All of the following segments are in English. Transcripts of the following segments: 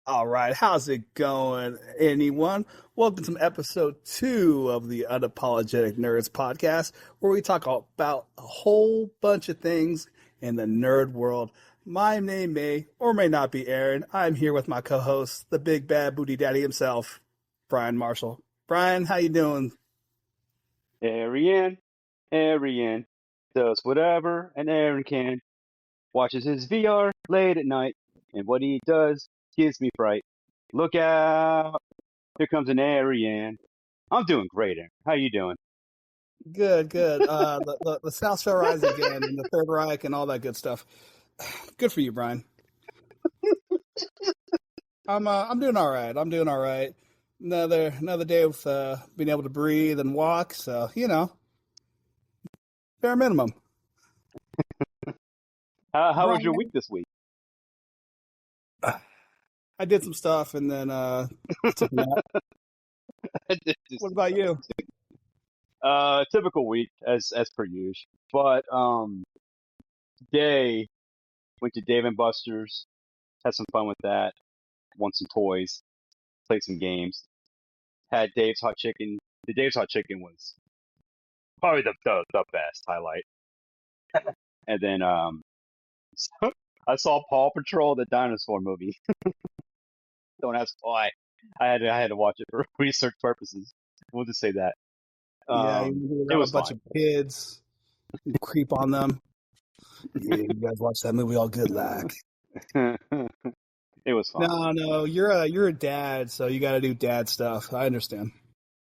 All right, how's it going, anyone? Welcome to episode 2 of the Unapologetic Nerds podcast, where we talk about a whole bunch of things in the nerd world. My name may or may not be Aaron. I'm here with my co-host, the big bad booty daddy himself, Brian Marshall. Brian, how you doing? Arian does whatever an Aaron can, watches his VR late at night, and what he does gives me fright. Look out! Here comes an Arian. I'm doing great, Aaron. How you doing? Good, good. The South shall rise again, and the Third Reich, and all that good stuff. Good for you, Brian. I'm doing all right. I'm doing all right. Another day of being able to breathe and walk. So bare minimum. How was Brian, your week this week? I did some stuff and then took a nap. What about you? Typical week as per usual. But today went to Dave and Buster's, had some fun with that, won some toys, played some games, had Dave's hot chicken. The Dave's hot chicken was probably the best highlight. And then I saw Paw Patrol, the dinosaur movie. Don't ask why. I had to watch it for research purposes. We'll just say that. Yeah, you It got a was bunch fine. of kids. You creep on them. Yeah, you guys watch that movie all good like. It was fine. No, you're a dad, so you got to do dad stuff. I understand.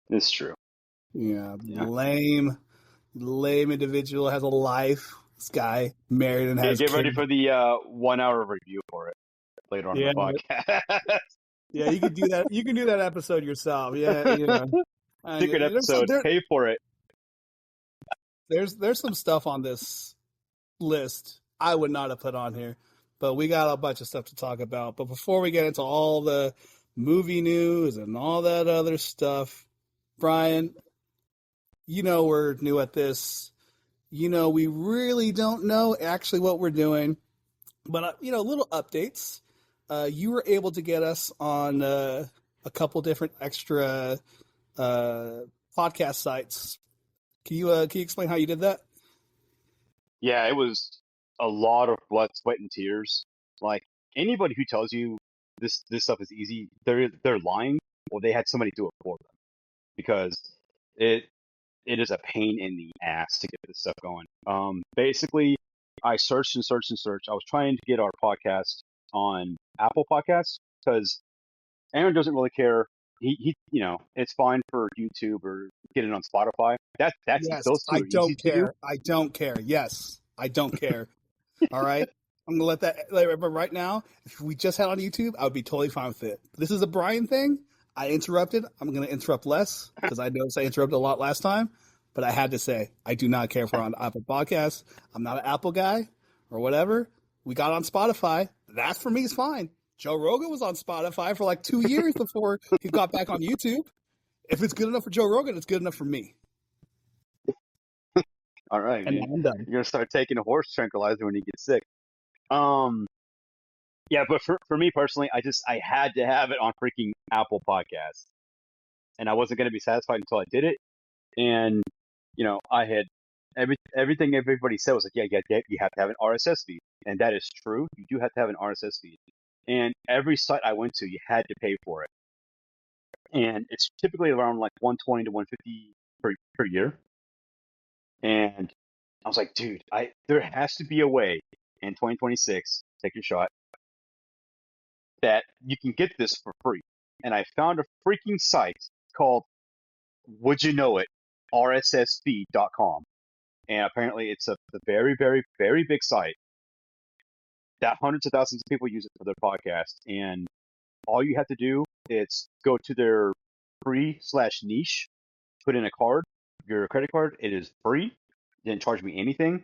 It's true. Yeah, Yeah. lame individual has a life. This guy married and has Get ready kids. for the 1 hour review for it later on in Yeah, the podcast. yeah, you could do that. You can do that episode yourself. Yeah, Secret episode. Pay for it. there's some stuff on this list I would not have put on here, but we got a bunch of stuff to talk about. But before we get into all the movie news and all that other stuff, Brian, we're new at this. We really don't know actually what we're doing, but little updates. You were able to get us on a couple different extra uh, podcast sites. Can you explain how you did that? Yeah, it was a lot of blood, sweat, and tears. Like anybody who tells you this stuff is easy, they're lying, or they had somebody do it for them because it it is a pain in the ass to get this stuff going. Basically, I searched and searched and searched. I was trying to get our podcast on Apple Podcasts because Aaron doesn't really care. It's fine for YouTube or get it on Spotify. That's Yes, those two I are easy don't to do. care. I don't care. Yes, I don't care. All right. I'm gonna let that. But right now, if we just had on YouTube, I would be totally fine with it. This is a Brian thing. I interrupted. I'm gonna interrupt less because I noticed I interrupted a lot last time. But I had to say, I do not care for on Apple Podcasts. I'm not an Apple guy or whatever. We got on Spotify. That for me is fine. Joe Rogan was on Spotify for like 2 years before he got back on YouTube. If it's good enough for Joe Rogan, it's good enough for me. All right, And man. now I'm done. You're gonna start taking a horse tranquilizer when you get sick. Um, yeah, but for me personally, I had to have it on freaking Apple Podcasts, and I wasn't gonna be satisfied until I did it. And I had everything everybody said was like, yeah, yeah, you have to have an RSS feed, and that is true. You do have to have an RSS feed, and every site I went to, you had to pay for it, and it's typically around like 120 to 150 per year. And I was like, dude, I there has to be a way in 2026, take your shot, that you can get this for free. And I found a freaking site called Would You Know It, rssfeed.com. And apparently it's a very, very, very big site that hundreds of thousands of people use it for their podcast. And all you have to do is go to their free/niche, put in a card, your credit card. It is free. Didn't charge me anything.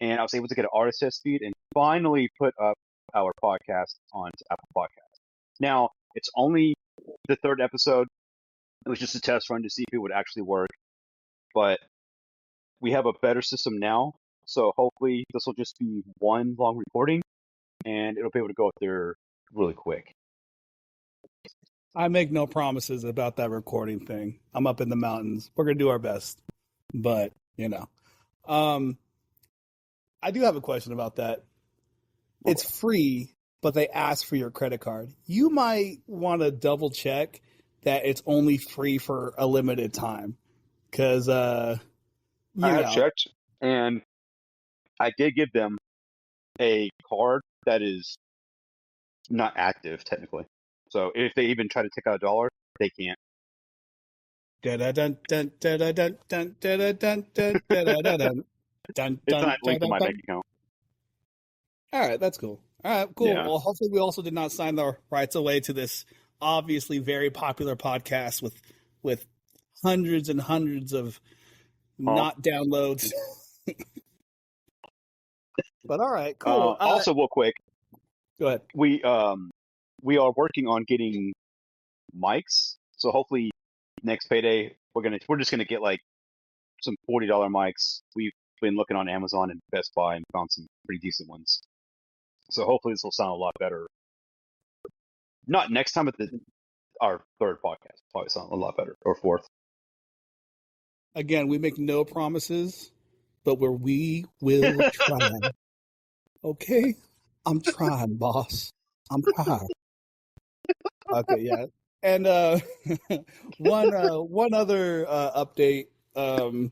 And I was able to get an RSS feed and finally put up our podcast onto Apple Podcasts. Now, it's only the third episode. It was just a test run to see if it would actually work. But we have a better system now. So hopefully this will just be one long recording and it'll be able to go up there really quick. I make no promises about that recording thing. I'm up in the mountains. We're gonna do our best, but um, I do have a question about that. It's free, but they ask for your credit card. You might want to double check that it's only free for a limited time, because I you have know, checked, and I did give them a card that is not active technically. So if they even try to take out $1, they can't. dun dun dun dun dun dun dun dun dun dun dun dun It's dun not linked to dun my bank dun. account. All right, that's cool. All right, cool. Yeah. Well, hopefully, we also did not sign the rights away to this obviously very popular podcast with hundreds and hundreds of Oh. not downloads. But all right, cool. Also, real quick, Go ahead. we are working on getting mics. So hopefully next payday we're just gonna get like some $40 mics. We've been looking on Amazon and Best Buy and found some pretty decent ones. So hopefully this will sound a lot better. Not next time, but our third podcast probably sound a lot better, or fourth. Again, we make no promises, but we will try. Okay, I'm trying, boss. I'm trying. Okay, yeah. And one other update. I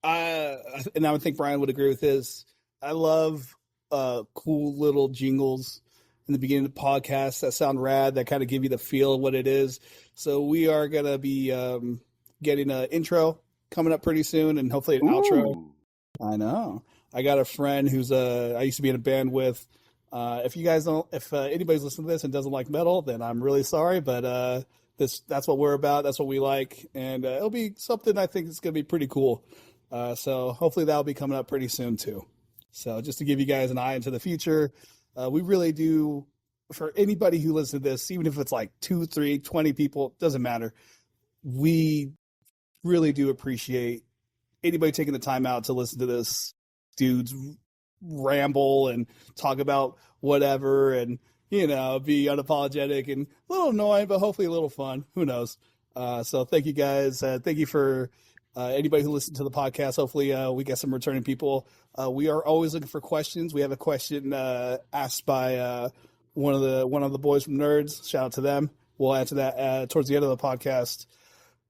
would think Brian would agree with this. I love cool little jingles in the beginning of the podcast that sound rad, that kind of give you the feel of what it is. So we are gonna be getting an intro coming up pretty soon, and hopefully an outro. Ooh. I know. I got a friend who's I used to be in a band with. If you guys don't, if anybody's listening to this and doesn't like metal, then I'm really sorry. But that's what we're about. That's what we like, and it'll be something I think is going to be pretty cool. So hopefully that'll be coming up pretty soon too. So just to give you guys an eye into the future, we really do. For anybody who listens to this, even if it's like 2, 3, 20 people, doesn't matter. We really do appreciate anybody taking the time out to listen to this dude's ramble and talk about whatever, and be unapologetic and a little annoying, but hopefully a little fun. Who knows? So thank you guys. Thank you for anybody who listened to the podcast. Hopefully we get some returning people. We are always looking for questions. We have a question asked by one of the boys from Nerds. Shout out to them. We'll answer that towards the end of the podcast.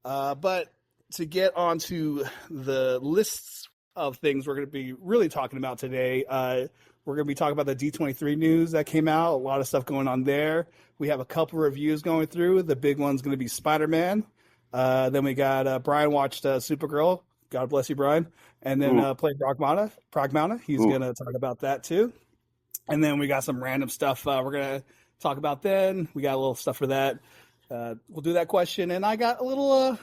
But to get onto the lists of things we're going to be really talking about today, we're going to be talking about the D23 news that came out. A lot of stuff going on there. We have a couple reviews going through. The big one's going to be Spider-Man. Then we got Brian watched Supergirl. God bless you, Brian. And then played Pragmata. He's going to talk about that too. And then we got some random stuff we're going to talk about then. We got a little stuff for that. We'll do that question, and I got a little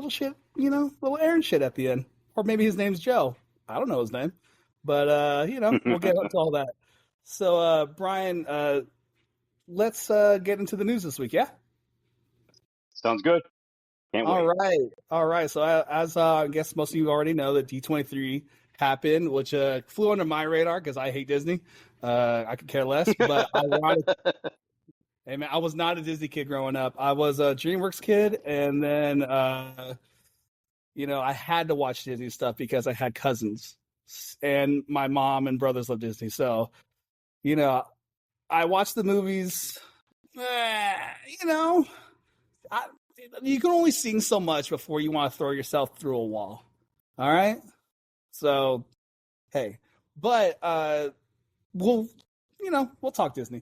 shit, little Aaron shit at the end, or maybe his name's Joe. I don't know his name, but we'll get into all that. So, Brian, let's get into the news this week. Yeah, Sounds good. Can't wait. All right. So, as I guess most of you already know, that D23 happened, which flew under my radar because I hate Disney. I could care less, but I wanted. Hey man, I was not a Disney kid growing up. I was a DreamWorks kid, and then I had to watch Disney stuff because I had cousins, and my mom and brothers love Disney. So, I watched the movies. You can only sing so much before you want to throw yourself through a wall. All right, so hey, but we'll talk Disney.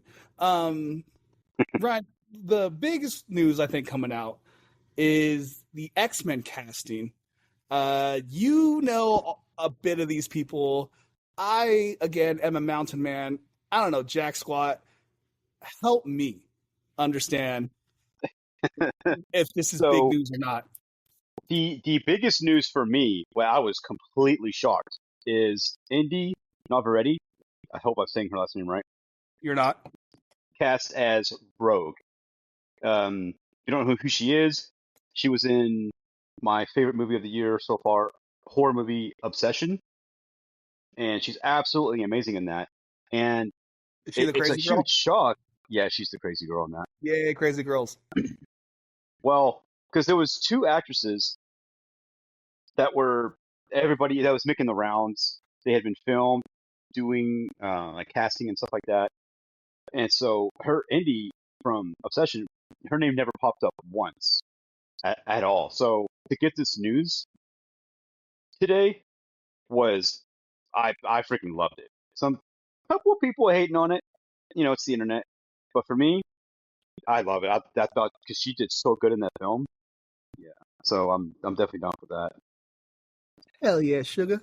Right. The biggest news I think coming out is the X-Men casting. A bit of these people. I, again, am a mountain man. I don't know, jack squat. Help me understand if this is big news or not. The biggest news for me, where I was completely shocked, is Indy Navarrete. I hope I'm saying her last name right. You're not. Cast as Rogue. You don't know who she is. She was in my favorite movie of the year so far, horror movie Obsession, and she's absolutely amazing in that. And Is she the crazy it's a girl? huge shock. Yeah, she's the crazy girl in that. Yeah, Crazy Girls. Well, because there was two actresses that were everybody that was making the rounds. They had been filmed doing like casting and stuff like that. And so her Indy from Obsession, her name never popped up once at all. So to get this news today was I freaking loved it. Some couple of people hating on it, it's the internet, but for me, I love it. That's about because she did so good in that film. Yeah, so I'm definitely down for that. Hell yeah, sugar.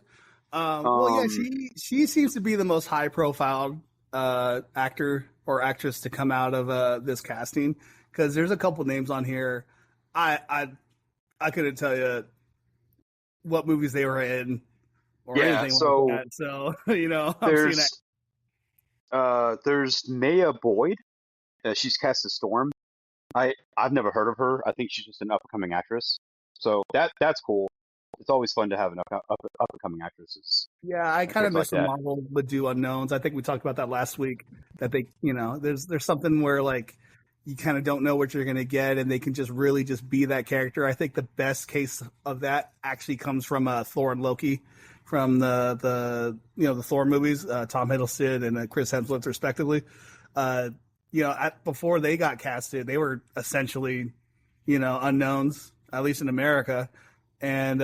Well, yeah, Um, she seems to be the most high profile actor or actress to come out of this casting because there's a couple names on here. I I I couldn't tell you what movies they were in or yeah, anything like so that. So I'm seeing that. there's Maya Boyd. She's cast as Storm. I've never heard of her. I think she's just an up and coming actress. So that's cool. It's always fun to have an up and coming actresses Yeah, I kind of character like miss when that. Marvel would do unknowns. I think we talked about that last week. That they, there's something where like you kind of don't know what you're gonna get, and they can just really just be that character. I think the best case of that actually comes from Thor and Loki, from the Thor movies, Tom Hiddleston and Chris Hemsworth respectively. Uh, before they got casted, they were essentially unknowns, at least in America, and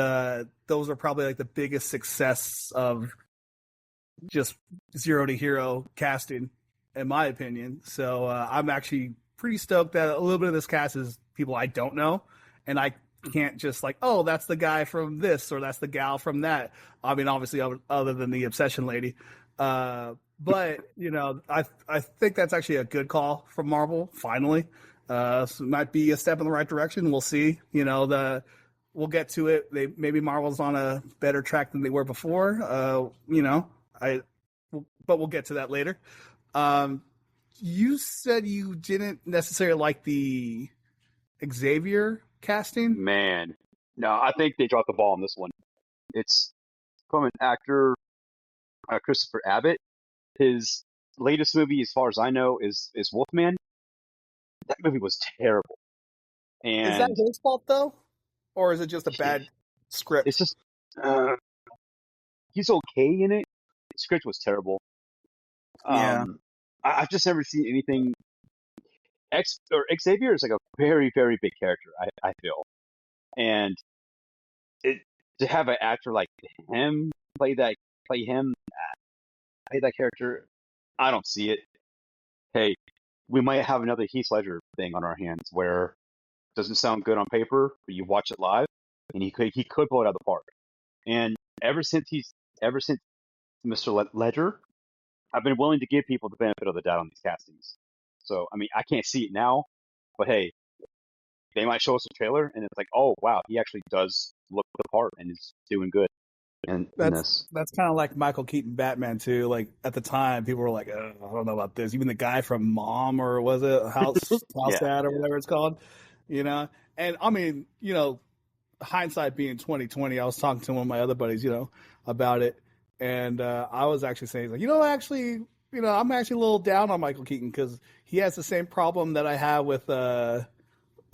those are probably like the biggest success of just zero to hero casting, in my opinion. So I'm actually pretty stoked that a little bit of this cast is people I don't know, and I can't just like, oh, that's the guy from this or that's the gal from that. I mean, obviously, other than the Obsession lady. But I think that's actually a good call from Marvel. Finally, so it might be a step in the right direction. We'll see. We'll get to it. Maybe Marvel's on a better track than they were before. I, but we'll get to that later. Um, you said you didn't necessarily like the Xavier casting. Man, no, I think they dropped the ball on this one. It's from an actor, Christopher Abbott. His latest movie, as far as I know, is Wolfman. That movie was terrible, Is that and his fault though, or is it just a bad it's script? just he's okay in it. The script was terrible. Yeah, I've just never seen anything. Xavier is like a very very big character. I feel, and it to have an actor like him play him play that character, I don't see it. Hey, we might have another Heath Ledger thing on our hands where it doesn't sound good on paper, but you watch it live, and he could blow it out of the park. And ever since Mr. Ledger, I've been willing to give people the benefit of the doubt on these castings. So I mean, I can't see it now, but hey, they might show us a trailer, and it's like, oh wow, he actually does look the part and is doing good in that's this. that's kind of like Michael Keaton Batman too. Like at the time, people were like, I don't know about this. Even the guy from Mom, or was it House Yeah, Dad or yeah. whatever it's called, And I mean, hindsight being 2020, I was talking to one of my other buddies, about it, and I was actually saying like, actually, I'm actually a little down on Michael Keaton because he has the same problem that I have with the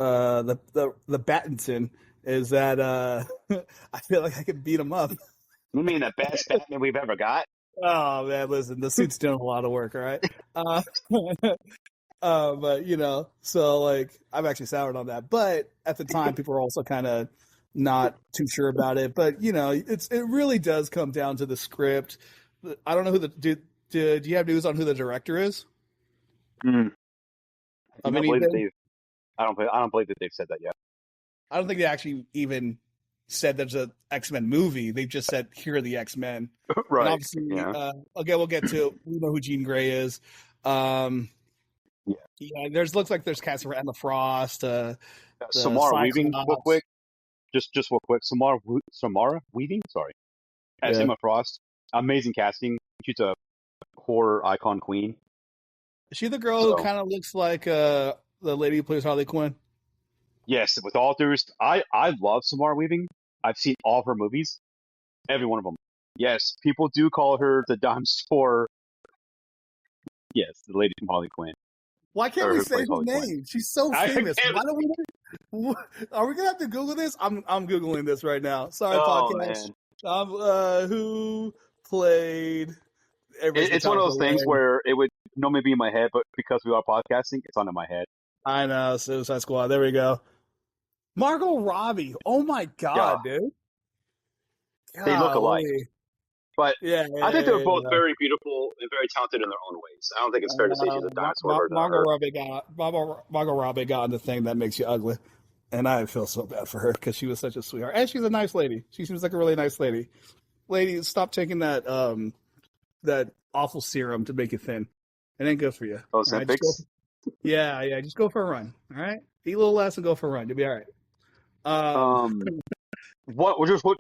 Battinson, is that I feel like I could beat him up. You mean the best Batman we've ever got? Oh man, listen, the suit's doing a lot of work, all right. Uh, but so like I've actually soured on that. But at the time, people were also kind of not too sure about it. But it really does come down to the script. I don't know who the do you have news on who the director is Mm. I do of not believe that anything? they've. I don't believe that they've said that yet. I don't think they actually even said there's a X-Men movie. They just said here are the X-Men, and Right. obviously, Yeah. again, we'll get to we know who Jean Grey is. Um, Yeah. yeah, looks like there's cast for Emma Frost, the Samara Weaving, real Cyclops. quick. Just real quick. Samara Weaving. Sorry, as Yeah, Emma Frost. Amazing casting. She's a horror icon queen. is she the girl who So kind of looks like the lady who plays Harley Quinn? yes, with all due respect, I love Samara Weaving. I've seen all of her movies, every one of them. Yes, people do call her the dime store. Yes, the lady from Harley Quinn. Why can't Or we who say plays her Harley Quinn. name? She's so I famous. can't- Why don't we? Are we gonna have to Google this? I'm Googling this right now. Sorry, Oh podcast. man, Who played? it's one of those things where it would normally be in my head, but because we are podcasting, it's not in my head. I know, Suicide Squad. There we go. Margot Robbie. Oh my god, dude. They look alike. Golly. But Yeah, I think they're both very beautiful and very talented in their own ways. I don't think it's fair to say she's a dinosaur. Margot Robbie got on the thing that makes you ugly, and I feel so bad for her because she was such a sweetheart, and she's a nice lady. She seems like a really nice lady. Lady, stop taking that that awful serum to make you thin. It ain't good for you. Oh, Right? Ozempic? Yeah. Just go for a run. All right, eat a little less and go for a run. You'll be all right.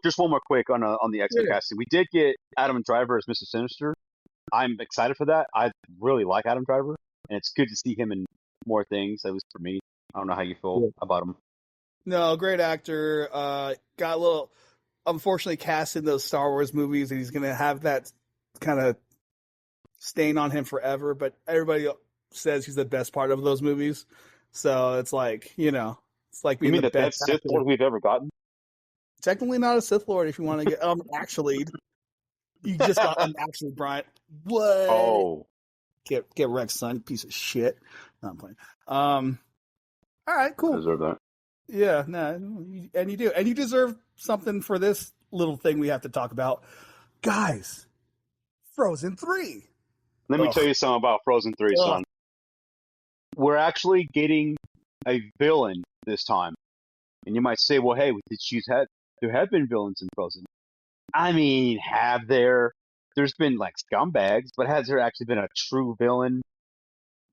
Just one more quick on the X-Men casting. We did get Adam Driver as Mr. Sinister. I'm excited for that. I really like Adam Driver, and it's good to see him in more things. At least for me. I don't know how you feel about him. No, great actor. Got a little, unfortunately, cast in those Star Wars movies, and he's going to have that kind of stain on him forever. But everybody says he's the best part of those movies. So it's like, it's like being You mean the best actor. Sith Lord we've ever gotten? Technically not a Sith Lord if you want to get actually. You just got actually, Brian. What? Oh. Get wrecked, son, piece of shit. No, I'm playing. All right, cool. I deserve that. Yeah, no, and you do. And you deserve something for this little thing we have to talk about. Guys, Frozen 3. Let me tell you something about Frozen 3, son. We're actually getting a villain this time. And you might say, well, hey, there have been villains in Frozen. I mean, have there? There's been, like, scumbags, but has there actually been a true villain?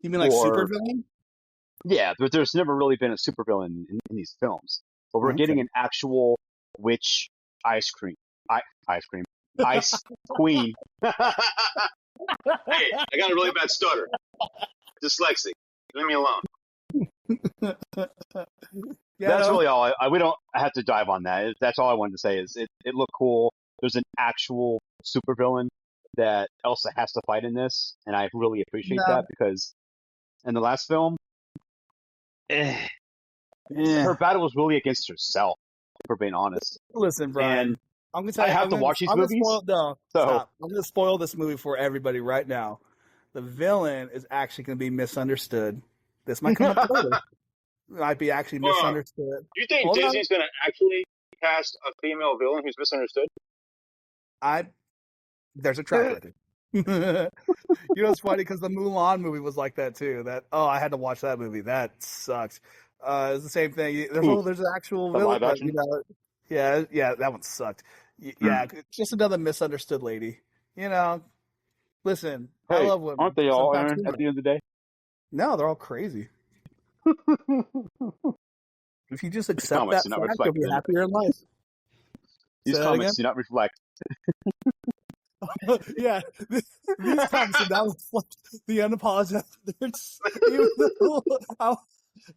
You mean like super villain? Yeah, but there's never really been a supervillain in these films. But we're getting an actual witch ice queen. Hey, I got a really bad stutter. Dyslexic. Leave me alone. That's really all. We don't have to dive on that. That's all I wanted to say is it looked cool. There's an actual supervillain that Elsa has to fight in this, and I really appreciate that because in the last film, her battle was really against herself, if we're being honest. Listen, Brian, and I'm gonna tell you, I have to watch these movies. Stop. I'm gonna spoil this movie for everybody right now. The villain is actually gonna be misunderstood. This might come up later. Might be actually misunderstood. Do you think Disney's gonna actually cast a female villain who's misunderstood? There's a track record. It's funny because the Mulan movie was like that too. I had to watch that movie. That sucked. It's the same thing. There's an actual villain. Yeah, that one sucked. Yeah, just another misunderstood lady. Listen, hey, I love women. Aren't they all, Aaron, at the end of the day? No, they're all crazy. If you just accept that fact, you'll be happier in life. These comments do not reflect. Yeah, these comments do not reflect the unapologetic. Even though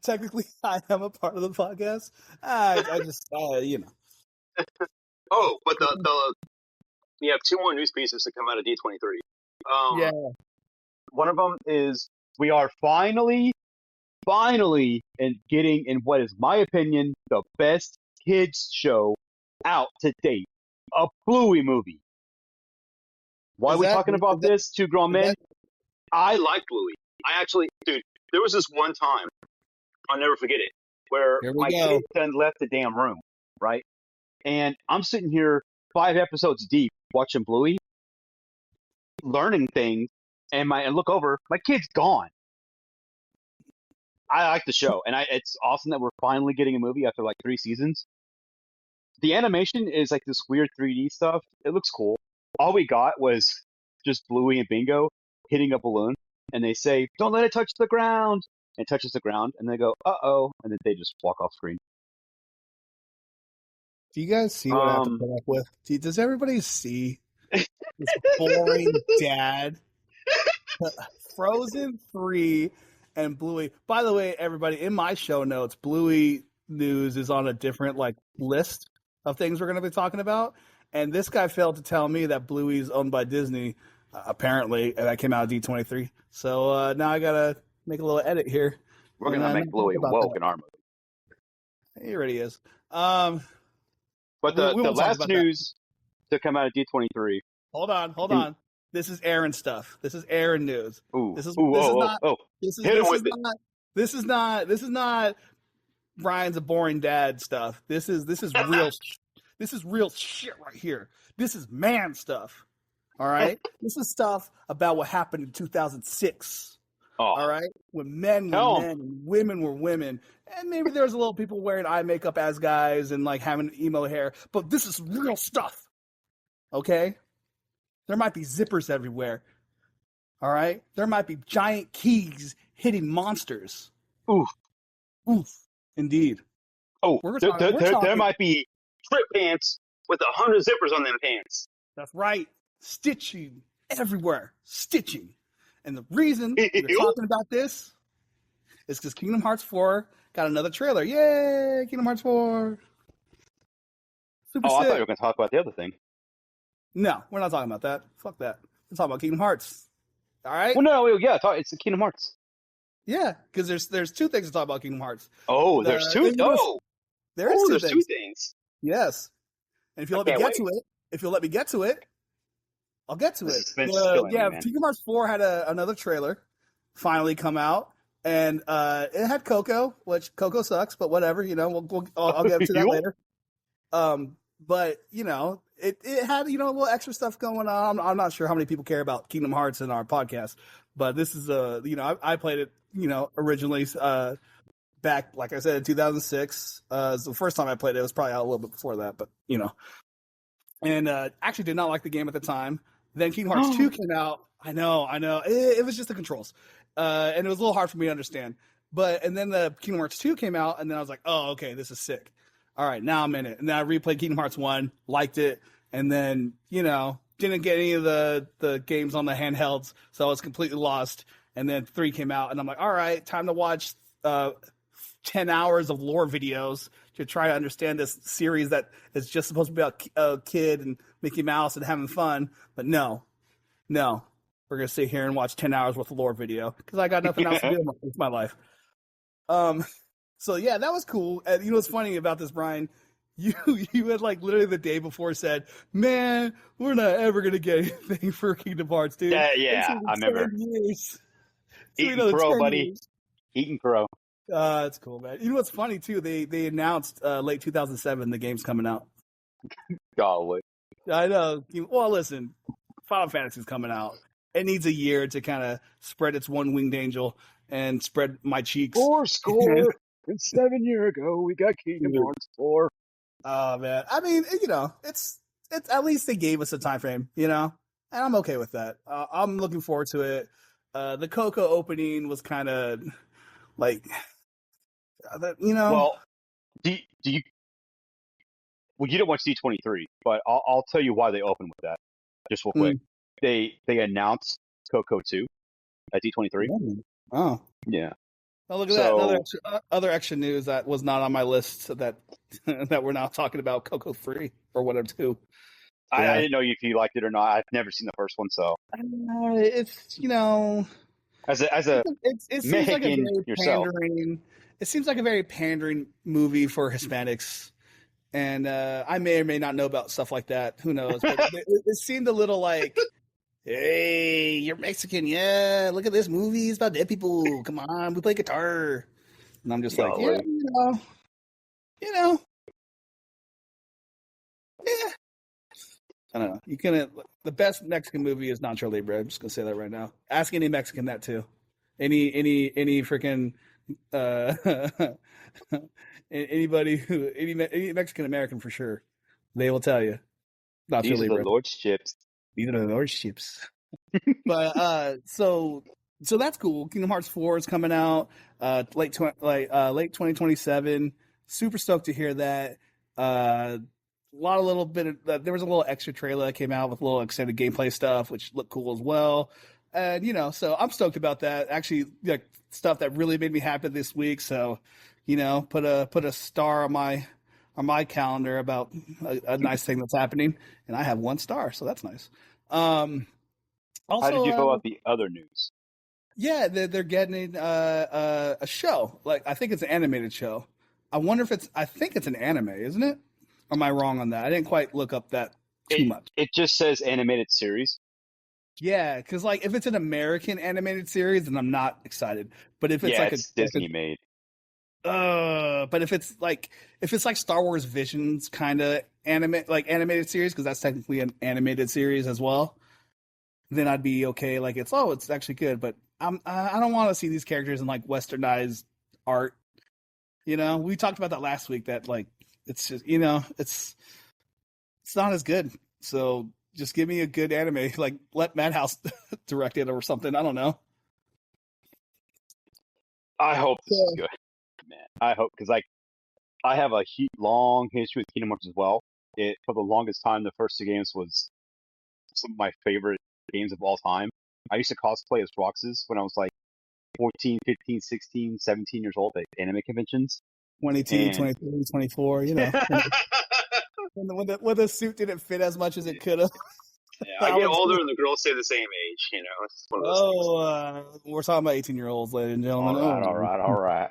technically I am a part of the podcast, I just, Oh, but we have 2 more news pieces to come out of D23. Yeah. One of them is we are finally getting in what is my opinion the best kids show out to date, a Bluey movie. Why are we talking about this? 2 grown men. I like Bluey. I actually, dude, there was this one time, I'll never forget it, where my kid then left the damn room, right? And I'm sitting here 5 episodes deep watching Bluey, learning things, and look over, my kid's gone. I like the show, and it's awesome that we're finally getting a movie after like 3 seasons. The animation is like this weird 3D stuff. It looks cool. All we got was just Bluey and Bingo hitting a balloon, and they say, "Don't let it touch the ground." And it touches the ground, and they go, "Uh-oh," and then they just walk off screen. Do you guys see what I have to put up with? Does everybody see this boring dad? Frozen 3 and Bluey. By the way, everybody, in my show notes, Bluey news is on a different list of things we're going to be talking about. And this guy failed to tell me that Bluey is owned by Disney, apparently, and that came out of D23. So now I gotta make a little edit here. We're gonna make Louis woke in our movie. He already is. But the last news to come out of D23. Hold on. This is Aaron stuff. This is Aaron news. This is not Brian's a boring dad stuff. This is real. This is real shit right here. This is man stuff. All right. This is stuff about what happened in 2006. All right, when men were men and women were women, and maybe there's a little people wearing eye makeup as guys and like having emo hair, but this is real stuff. Okay, there might be zippers everywhere. All right, there might be giant keys hitting monsters. Oof, indeed. Oh, there might be trip pants with 100 zippers on them pants. That's right, stitching everywhere, stitching. And the reason we're talking about this is because Kingdom Hearts 4 got another trailer. Yay! Kingdom Hearts 4. Super sick. I thought you were going to talk about the other thing. No, we're not talking about that. Fuck that. We're talking about Kingdom Hearts. All right? Well, no, yeah, it's the Kingdom Hearts. Yeah, because there's two things to talk about Kingdom Hearts. Oh, there's two? Oh! There's two things. Yes. And if you'll let me get to it, I'll get to it. Kingdom Hearts 4 had another trailer finally come out, and it had Coco, which Coco sucks, but whatever, I'll get to that later. But it had a little extra stuff going on. I'm not sure how many people care about Kingdom Hearts in our podcast, but this is I played it originally back, like I said, in 2006. The first time I played it was probably out a little bit before that, but and actually did not like the game at the time. Then Kingdom Hearts 2 came out. I know. It was just the controls. And it was a little hard for me to understand. And then the Kingdom Hearts 2 came out, and then I was like, oh, okay, this is sick. All right, now I'm in it. And then I replayed Kingdom Hearts 1, liked it, and then, didn't get any of the games on the handhelds, so I was completely lost. And then 3 came out, and I'm like, all right, time to watch 10 hours of lore videos to try to understand this series that is just supposed to be about a kid and Mickey Mouse and having fun. But no, we're going to sit here and watch 10 hours worth of lore video because I got nothing else to do with my life. So yeah, that was cool. And what's funny about this, Brian? You had like literally the day before said, man, we're not ever going to get anything for Kingdom Hearts, dude. Yeah, I remember. Eating crow, buddy. Eating crow. That's cool, man. What's funny too? They announced late 2007 the game's coming out. Golly. I know. Well, listen, Final Fantasy's coming out. It needs a year to kind of spread its one-winged angel and spread my cheeks. 4 score and 7 years ago, we got Kingdom Hearts 4. Oh man, I mean, it's at least they gave us a time frame, and I'm okay with that. I'm looking forward to it. The Coco opening was kind of like. Well, do you? Well, you didn't watch D23, but I'll tell you why they opened with that. Just real quick, they announced Coco 2 at D23. Oh, yeah. Oh, look at that! Other extra news that was not on my list that we're now talking about. Coco 3 or whatever 2. I didn't know if you liked it or not. I've never seen the first one, so it's as a it seems like a very pandering. It seems like a very pandering movie for Hispanics, and I may or may not know about stuff like that. Who knows? But it seemed a little like, hey, you're Mexican, yeah. Look at this movie; it's about dead people. Come on, we play guitar, and I'm just like, yeah. I don't know. You can. The best Mexican movie is Nacho Libre. I'm just gonna say that right now. Ask any Mexican that too. Any freaking. Anybody any Mexican American for sure, they will tell you. These are the Lord's chips. These are the Lord's chips. But so that's cool. Kingdom Hearts 4 is coming out late 2027. Super stoked to hear that. There was a little extra trailer that came out with a little extended gameplay stuff, which looked cool as well. And so I'm stoked about that. Actually, like stuff that really made me happy this week. So, put a star on my calendar about a nice thing that's happening, and I have 1 star, so that's nice. Also, how did you feel about the other news? Yeah, they're getting a show. Like I think it's an animated show. I wonder if it's. I think it's an anime, isn't it? Or am I wrong on that? I didn't quite look up that too It much. it just says animated series. Yeah, because like if it's an American animated series, then I'm not excited. But if it's Yeah, like it's Disney made. but if it's like Star Wars Visions kind of animated series, because that's technically an animated series as well, then I'd be okay. Like it's actually good, but I don't want to see these characters in like westernized art. You know, we talked about that last week. That like it's just it's not as good. So just give me a good anime. Like let Madhouse direct it or something. I don't know. I hope this is Yeah. good, man. I hope because like I have a long history with Kingdom Hearts as well. It for the longest time, the first two games was some of my favorite games of all time. I used to cosplay as Roxas when I was like 14, 15, 16, 17 years old at anime conventions. 22, And 23, 24. You know, when the suit didn't fit as much as it could have. Yeah, I I get was, older and the girls stay the same age. You know, it's just one of those things. oh, we're talking about 18-year-olds, ladies and gentlemen. all right.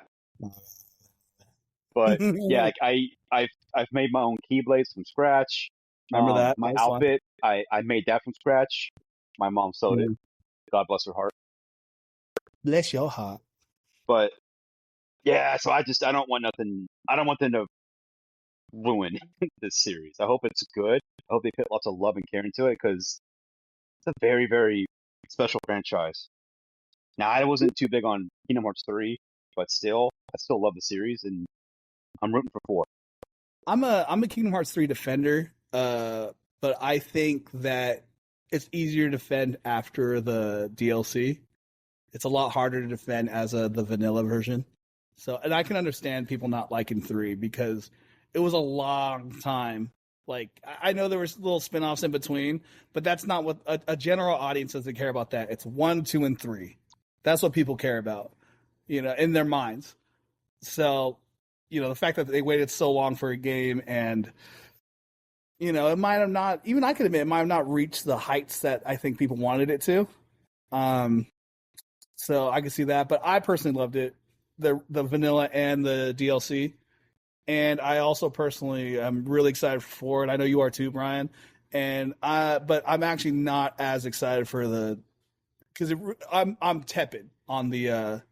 But yeah, Oh, like I've made my own keyblades from scratch. remember that? My That was fun. outfit, I made that from scratch. My mom sewed it. God bless her heart. Bless your heart. But yeah, so I don't want nothing. I don't want them to ruin this series. I hope it's good. I hope they put lots of love and care into it because it's a very, very special franchise. Now, I wasn't too big on Kingdom Hearts 3, but still, I still love the series and I'm rooting for 4. I'm a Kingdom Hearts 3 defender, but I think that it's easier to defend after the DLC. It's a lot harder to defend as the vanilla version. So, and I can understand people not liking 3 because it was a long time. Like I know there was little spin-offs in between, but that's not what a general audience doesn't care about that. It's 1, 2, and 3. That's what people care about, in their minds. So, the fact that they waited so long for a game and it might have not, even I could admit, it might have not reached the heights that I think people wanted it to. Um, so I can see that, but I personally loved it, the vanilla and the DLC, and I also personally am really excited for it. I know you are too, Brian, but I'm actually not as excited for because I'm tepid on the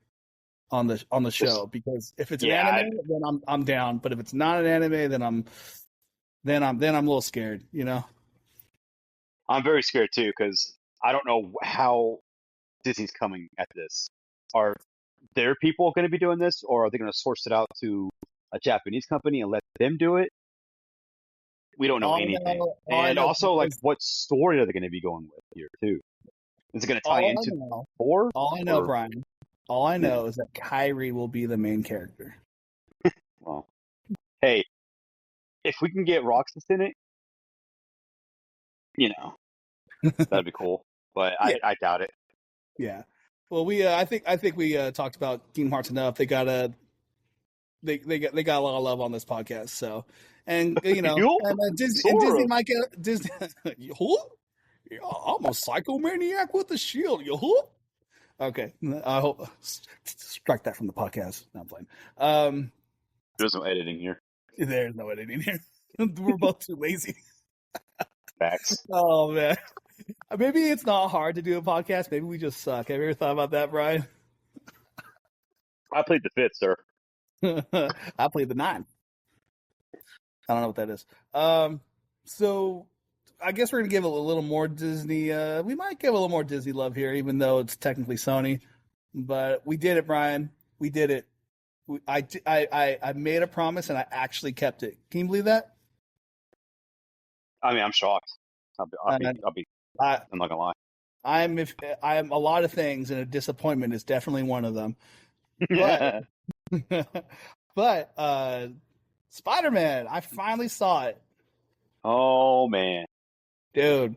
show because if it's an Yeah, anime, then I'm down, but if it's not an anime, then I'm a little scared. I'm very scared too because I don't know how Disney's coming at this. Are their people going to be doing this, or are they going to source it out to a Japanese company and let them do it? We don't know anything. All I And know, also, like, is, what story are they going to be going with here too? Is it going to tie all I into know, 4? all I know, Or, Brian, all I know is that Kyrie will be the main character. well, hey, if we can get Roxas in it, that'd be cool. But Yeah, I doubt it. yeah. Well, I think we talked about Kingdom Hearts enough. They got a lot of love on this podcast. So, and You? Disney Sora. might get Disney. Who? Yeah, I'm a psychomaniac with a shield. You who? Okay, I hope strike that from the podcast. Not playing. There's no editing here. There's no editing here. We're both too lazy. Facts. Oh man, maybe it's not hard to do a podcast. Maybe we just suck. Have you ever thought about that, Brian? I played the 5th, sir. I played the 9. I don't know what that is. So I guess we're gonna give it a little more Disney. We might give a little more Disney love here, even though it's technically Sony. But we did it, Brian. We did it. I made a promise and I actually kept it. Can you believe that? I mean, I'm shocked. I, I'm not gonna lie. I'm a lot of things, and a disappointment is definitely one of them. But but Spider-Man, I finally saw it, Oh man. dude.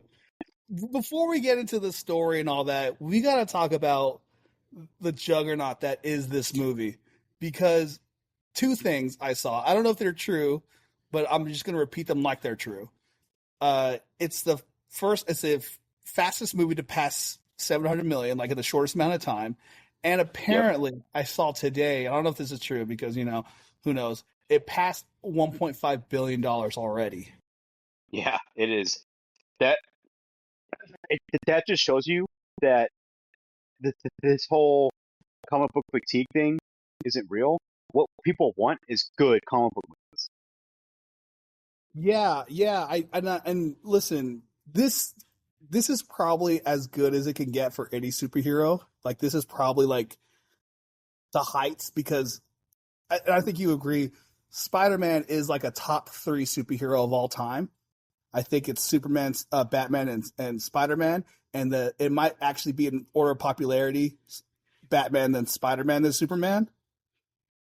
Before we get into the story and all that, we got to talk about the juggernaut that is this movie, because two things I saw. I don't know if they're true, but I'm just going to repeat them like they're true. It's the fastest movie to pass $700 million, like in the shortest amount of time. And apparently, I saw today, I don't know if this is true because, who knows, it passed $1.5 billion already. Yeah, it is. That that just shows you that this whole comic book fatigue thing isn't real. What people want is good comic book movies. Yeah, yeah. And listen, this is probably as good as it can get for any superhero. Like this is probably like the heights because I think you agree. Spider-Man is like a top 3 superhero of all time. I think it's Superman, Batman, and Spider-Man, and it might actually be in order of popularity, Batman, then Spider-Man, then Superman.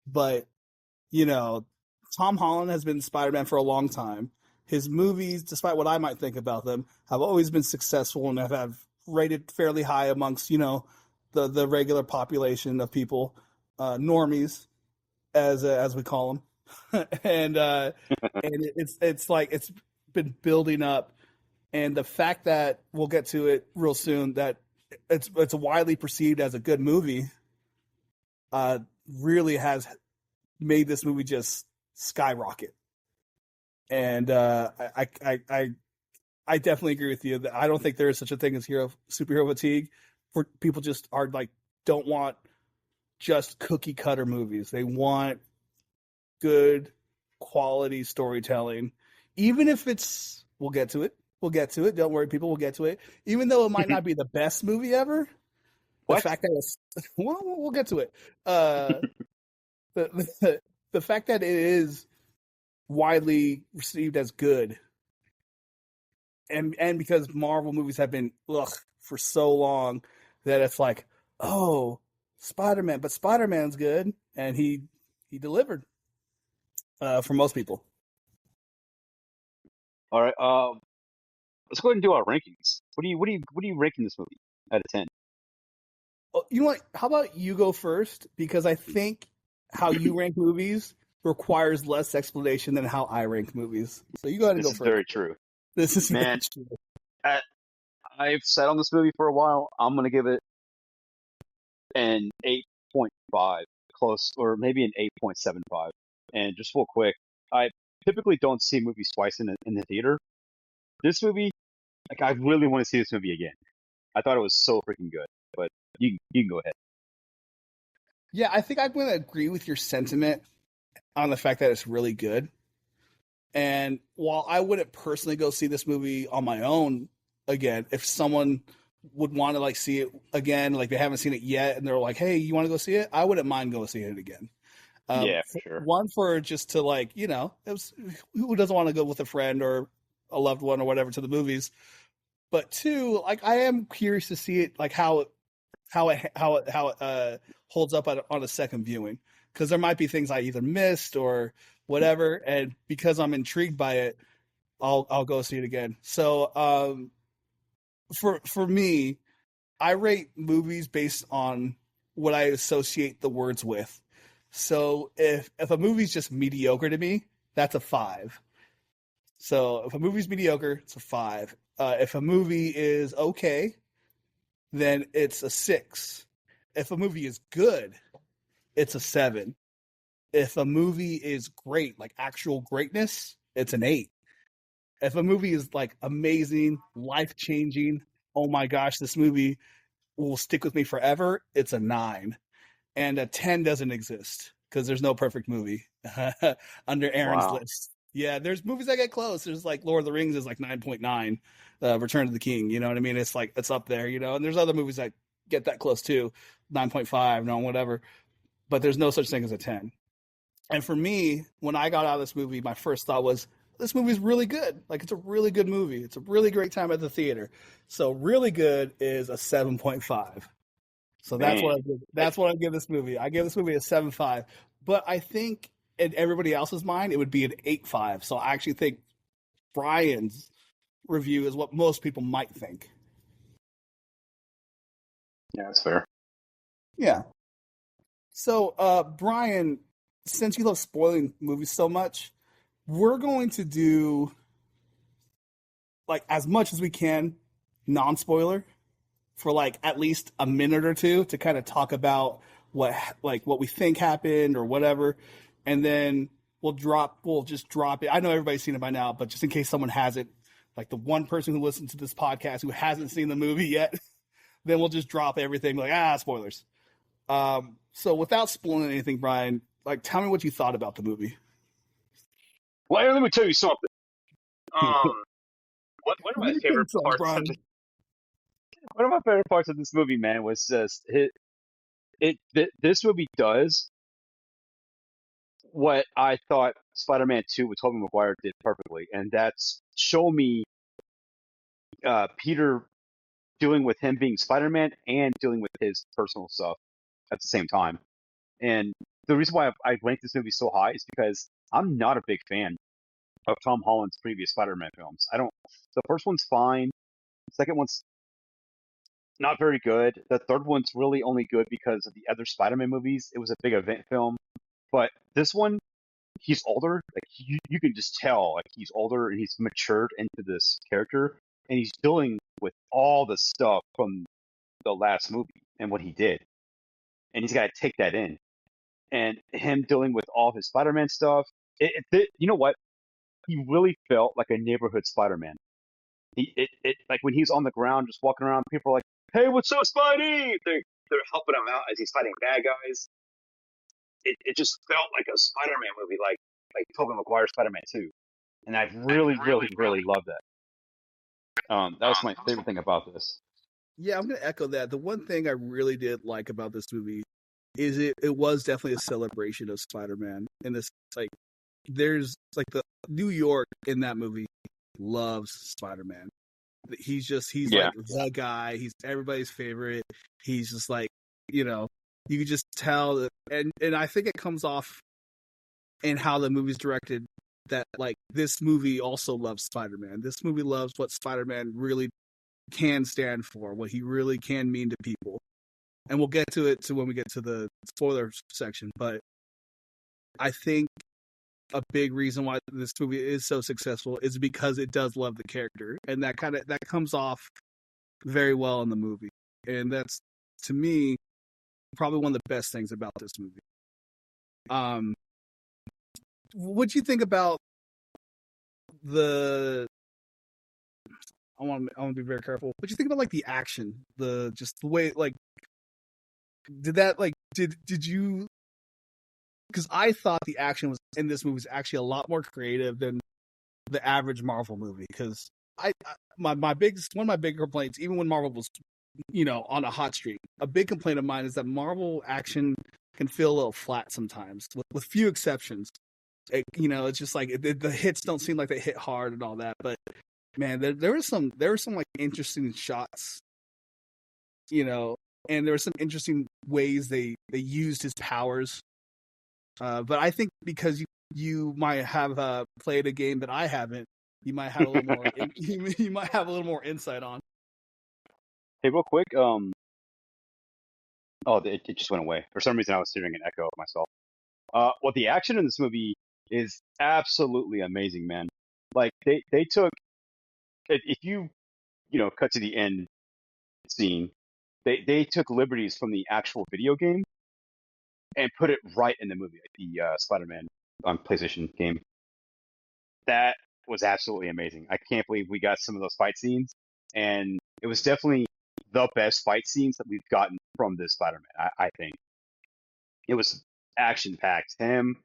But Tom Holland has been Spider-Man for a long time. His movies, despite what I might think about them, have always been successful and have rated fairly high amongst the regular population of people, normies, as we call them, and it's like it's been building up, and the fact that we'll get to it real soon that it's widely perceived as a good movie, really has made this movie just skyrocket. And I definitely agree with you that I don't think there is such a thing as superhero fatigue. For people just are like don't want just cookie cutter movies. They want good quality storytelling, even if we'll get to it. Don't worry, people. We'll get to it, even though it might not be the best movie ever. What? The fact that we'll get to it. The fact that it is widely received as good, and because Marvel movies have been for so long that it's like, oh, Spider-Man, but Spider-Man's good, and he delivered for most people. All right, let's go ahead and do our rankings. What are you ranking this movie out of 10? You know what? How about you go first, because I think how you rank movies requires less explanation than how I rank movies. So you go ahead and go first. This is very true. This is Man, very true. I've sat on this movie for a while. I'm gonna give it an 8.5, close, or maybe an 8.75. And just real quick, I typically don't see movies twice in the theater. This movie, like, I really want to see this movie again. I thought it was so freaking good. But you can go ahead. Yeah, I think I'm going to agree with your sentiment on the fact that it's really good. And while I wouldn't personally go see this movie on my own again, if someone would want to like see it again, like they haven't seen it yet, and they're like, "Hey, you want to go see it?" I wouldn't mind going seeing it again. Yeah, for sure. One, for just to like, who doesn't want to go with a friend or a loved one or whatever to the movies? But two, like I am curious to see it, like how it holds up on a second viewing, because there might be things I either missed or whatever, and because I'm intrigued by it, I'll go see it again. So for me, I rate movies based on what I associate the words with. So if a movie's just mediocre to me, that's a 5. So if a movie's mediocre, it's a 5. If a movie is okay, then it's a 6. If a movie is good, it's a 7. If a movie is great, like actual greatness, it's an 8. If a movie is like amazing, life-changing, oh my gosh, this movie will stick with me forever, it's a 9. And a 10 doesn't exist because there's no perfect movie under Aaron's list. Yeah, there's movies that get close. There's like Lord of the Rings is like 9.9, Return of the King. You know what I mean? It's like it's up there. And there's other movies that get that close too, 9.5, no, whatever. But there's no such thing as a 10. And for me, when I got out of this movie, my first thought was, this movie's really good. Like, it's a really good movie. It's a really great time at the theater. So really good is a 7.5. So that's what I give. That's what I give this movie. I give this movie a 7.5. But I think in everybody else's mind, it would be an 8.5. So I actually think Brian's review is what most people might think. Yeah, that's fair. Yeah. So, Brian, since you love spoiling movies so much, we're going to do, like, as much as we can non-spoiler for like at least a minute or two to kind of talk about what we think happened or whatever, and then we'll just drop it. I know everybody's seen it by now, but just in case someone hasn't, like the one person who listens to this podcast who hasn't seen the movie yet, then we'll just drop everything like spoilers. So without spoiling anything, Brian, like tell me what you thought about the movie. Well, let me tell you something. One of my favorite parts Brian? One of my favorite parts of this movie, man, was just this movie does what I thought Spider-Man 2 with Tobey Maguire did perfectly, and that's show me Peter dealing with him being Spider-Man and dealing with his personal stuff at the same time. And the reason why I ranked this movie so high is because I'm not a big fan of Tom Holland's previous Spider-Man films. The first one's fine. The second one's not very good. The third one's really only good because of the other Spider-Man movies. It was a big event film. But this one, he's older. Like you can just tell, like he's older and he's matured into this character, and he's dealing with all the stuff from the last movie and what he did, and he's got to take that in. And him dealing with all his Spider-Man stuff, you know what? He really felt like a neighborhood Spider-Man. Like when he's on the ground just walking around, people are like, "Hey, what's up, Spidey?" They're helping him out as he's fighting bad guys. It just felt like a Spider-Man movie, like Tobey Maguire Spider-Man 2, and I really loved that. That was my favorite thing about this. Yeah, I'm gonna echo that. The one thing I really did like about this movie is it was definitely a celebration of Spider-Man. And this like there's like the New York in that movie loves Spider-Man. He's like the guy. He's everybody's favorite. He's just like, you can just tell that, and I think it comes off in how the movie's directed that like this movie also loves Spider-Man. This movie loves what Spider-Man really can stand for, what he really can mean to people. And we'll get to it when we get to the spoiler section, but I think a big reason why this movie is so successful is because it does love the character, and that comes off very well in the movie. And that's, to me, probably one of the best things about this movie. What'd you think about I want to be very careful. What'd you think about like the action, the way like did you? Because I thought the action was in this movie was actually a lot more creative than the average Marvel movie. Because one of my big complaints, even when Marvel was on a hot streak, a big complaint of mine is that Marvel action can feel a little flat sometimes, with few exceptions. It's just like the hits don't seem like they hit hard and all that. But man, there were some like interesting shots, and there were some interesting ways they used his powers. But I think because you might have played a game that I haven't, you might have a little more. You might have a little more insight on. Hey, real quick. It just went away. For some reason, I was hearing an echo of myself. Well, the action in this movie is absolutely amazing, man. Like they took, if you cut to the end scene, they took liberties from the actual video game and put it right in the movie, the Spider-Man on PlayStation game. That was absolutely amazing. I can't believe we got some of those fight scenes, and it was definitely the best fight scenes that we've gotten from this Spider-Man. I think it was action-packed. Him,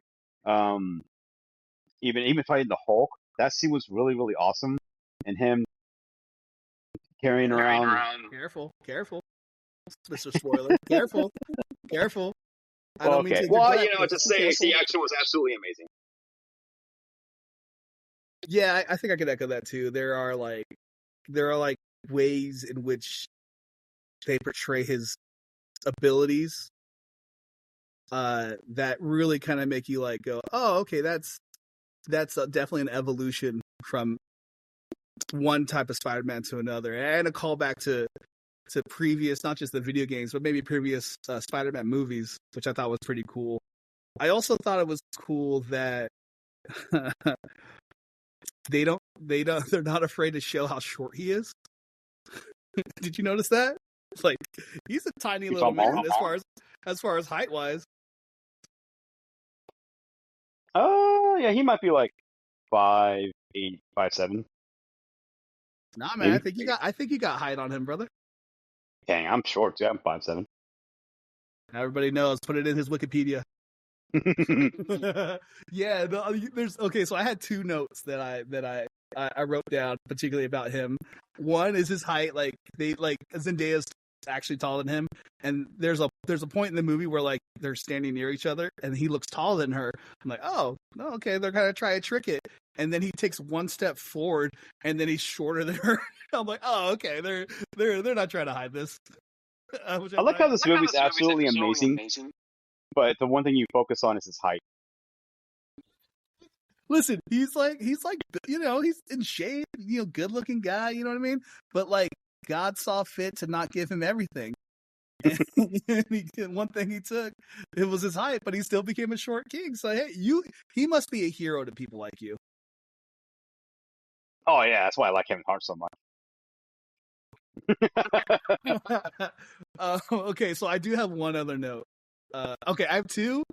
even fighting the Hulk, that scene was really awesome, and him carrying around. Careful, Mr. Spoiler. Careful. I don't mean to well, just saying the action was absolutely amazing. Yeah, I think I could echo that too. There are ways in which they portray his abilities that really kind of make you like go, oh, okay, that's definitely an evolution from one type of Spider-Man to another, and a callback to previous, not just the video games, but maybe previous Spider-Man movies, which I thought was pretty cool. I also thought it was cool that they're not afraid to show how short he is. Did you notice that? It's like he's a tiny You little Tom Holland? man as far as height wise. Yeah, he might be like 5'8", 5'7". Nah, man, Maybe. I think you got height on him, brother. Dang, I'm short too. I'm 5'7". Everybody knows. Put it in his Wikipedia. Yeah, there's okay. So I had two notes that I wrote down, particularly about him. One is his height. Like Zendaya's actually taller than him, and there's a point in the movie where like they're standing near each other, and he looks taller than her. I'm like, oh, no, okay, they're gonna try to trick it, and then he takes one step forward, and then he's shorter than her. I'm like, oh, okay, they're not trying to hide this. Which I like how this movie's absolutely amazing, amazing. but the one thing you focus on is his height. Listen, he's like he's in shape, good looking guy, you know what I mean? But like God saw fit to not give him everything. And one thing he took, it was his height, but he still became a short king. So hey, he must be a hero to people like you. Oh yeah, that's why I like Kevin Hart so much. Okay, so I do have one other note. Okay, I have two.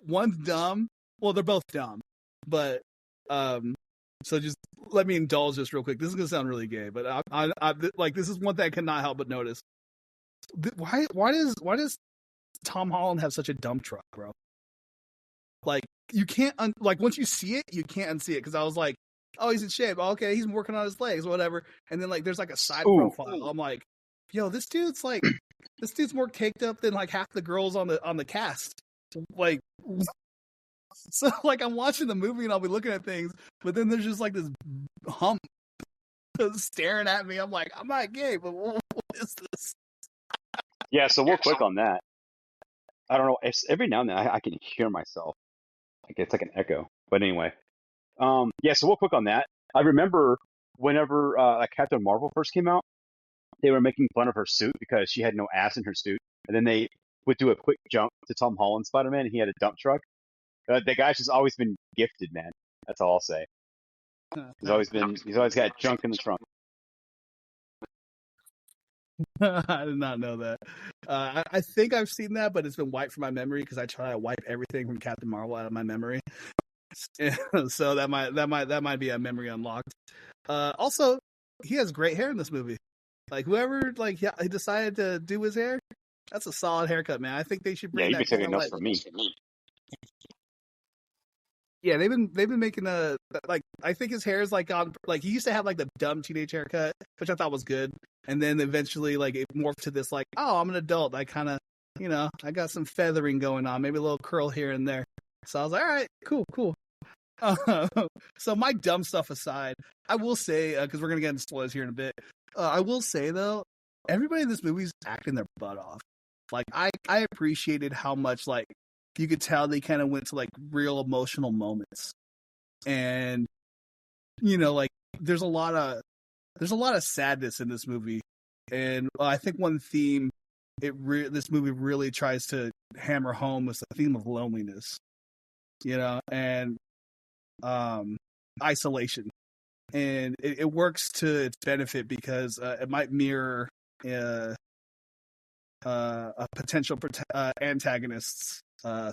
One's dumb. Well, they're both dumb, but so just let me indulge this real quick. This is gonna sound really gay, but I like this is one thing I cannot help but notice. Why does Tom Holland have such a dump truck, bro? Like you can't like once you see it, you can't unsee it. Because I was like, oh, he's in shape. Oh, okay, he's working on his legs, whatever. And then like there's like a side profile. I'm like, yo, this dude's more caked up than like half the girls on the cast. Like, so like I'm watching the movie and I'll be looking at things, but then there's just like this hump staring at me. I'm like, I'm not gay, but what is this? Yeah, so real quick on that. I don't know. It's every now and then I can hear myself. Like it's like an echo. But anyway, yeah. So real quick on that. I remember whenever like Captain Marvel first came out, they were making fun of her suit because she had no ass in her suit, and then they would do a quick jump to Tom Holland Spider-Man, and he had a dump truck. The guy's just always been gifted, man. That's all I'll say. He's always got junk in the trunk. I did not know that. I think I've seen that, but it's been wiped from my memory because I try to wipe everything from Captain Marvel out of my memory. So that might be a memory unlocked. Also, he has great hair in this movie. Like whoever he decided to do his hair, that's a solid haircut, man. I think they should bring Yeah, you'd that. be taking notes from me. Yeah, they've been making like I think his hair is like on like he used to have like the dumb teenage haircut, which I thought was good, and then eventually like it morphed to this like, oh, I'm an adult. I kind of I got some feathering going on, maybe a little curl here and there. So I was like, all right, cool. So my dumb stuff aside, I will say because we're gonna get into spoilers here in a bit. I will say though, everybody in this movie's acting their butt off. Like I appreciated how much like you could tell they kind of went to like real emotional moments, and like there's a lot of sadness in this movie, and I think one theme this movie really tries to hammer home is the theme of loneliness, and isolation, and it works to its benefit because it might mirror a potential antagonist's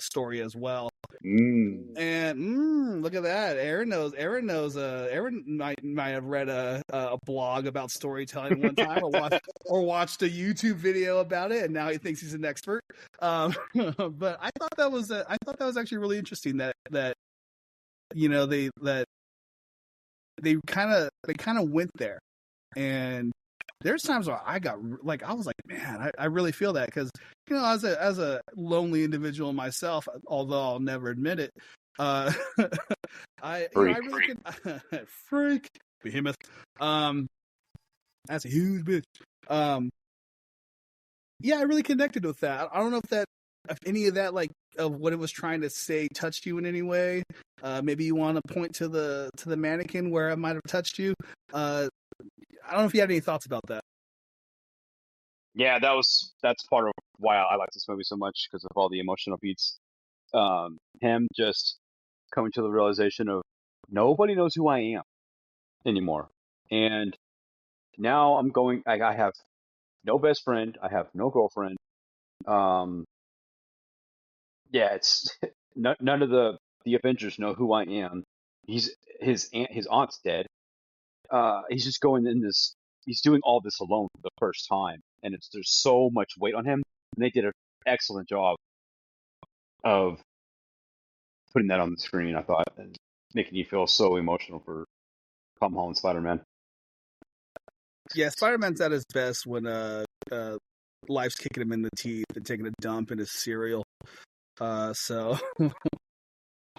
story as well. And look at that. Aaron knows. Aaron might have read a blog about storytelling one time, or watched a YouTube video about it, and now he thinks he's an expert. But I thought that was actually really interesting that they kind of went there, and there's times where I was like, man, I really feel that because as a lonely individual myself, although I'll never admit it, I really could freak behemoth. That's a huge bitch. Yeah, I really connected with that. I don't know if any of that of what it was trying to say touched you in any way. Maybe you want to point to the mannequin where it might have touched you. I don't know if you had any thoughts about that. Yeah, that's part of why I like this movie so much because of all the emotional beats. Him just coming to the realization of nobody knows who I am anymore, and now I have no best friend. I have no girlfriend. Um, yeah, it's none of the Avengers know who I am. His aunt's dead. He's just going in this. He's doing all this alone for the first time, and there's so much weight on him. And they did an excellent job of putting that on the screen. I thought, and making you feel so emotional for Tom Holland Spider-Man. Yeah, Spider-Man's at his best when life's kicking him in the teeth and taking a dump in his cereal. So,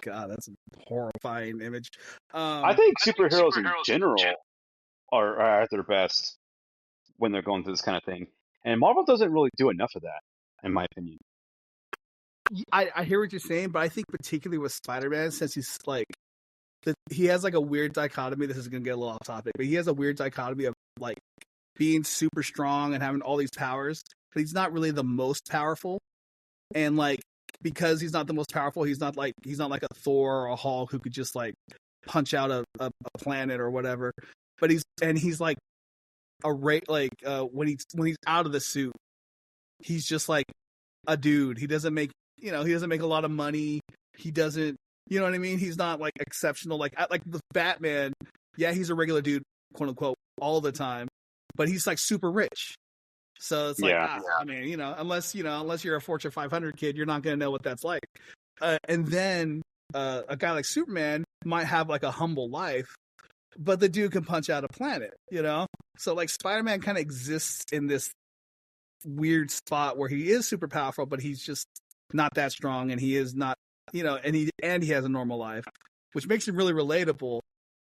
God, that's a horrifying image. I think superheroes in general are at their best when they're going through this kind of thing, and Marvel doesn't really do enough of that, in my opinion. I hear what you're saying, but I think particularly with Spider-Man, since he's like, he has like a weird dichotomy. This is gonna get a little off topic, but he has a weird dichotomy of like being super strong and having all these powers, but he's not really the most powerful. And like, because he's not the most powerful, he's not like a Thor or a Hulk who could just like punch out a planet or whatever. But he's like when he's out of the suit, he's just like a dude. He doesn't make a lot of money. He doesn't, you know what I mean? He's not like exceptional. Like with Batman, yeah, he's a regular dude, quote unquote, all the time, but he's like super rich. So it's like, I mean, unless you're a Fortune 500 kid, you're not going to know what that's like. And then a guy like Superman might have like a humble life, but the dude can punch out a planet, So like Spider-Man kind of exists in this weird spot where he is super powerful, but he's just not that strong, and he is not, and he has a normal life, which makes him really relatable.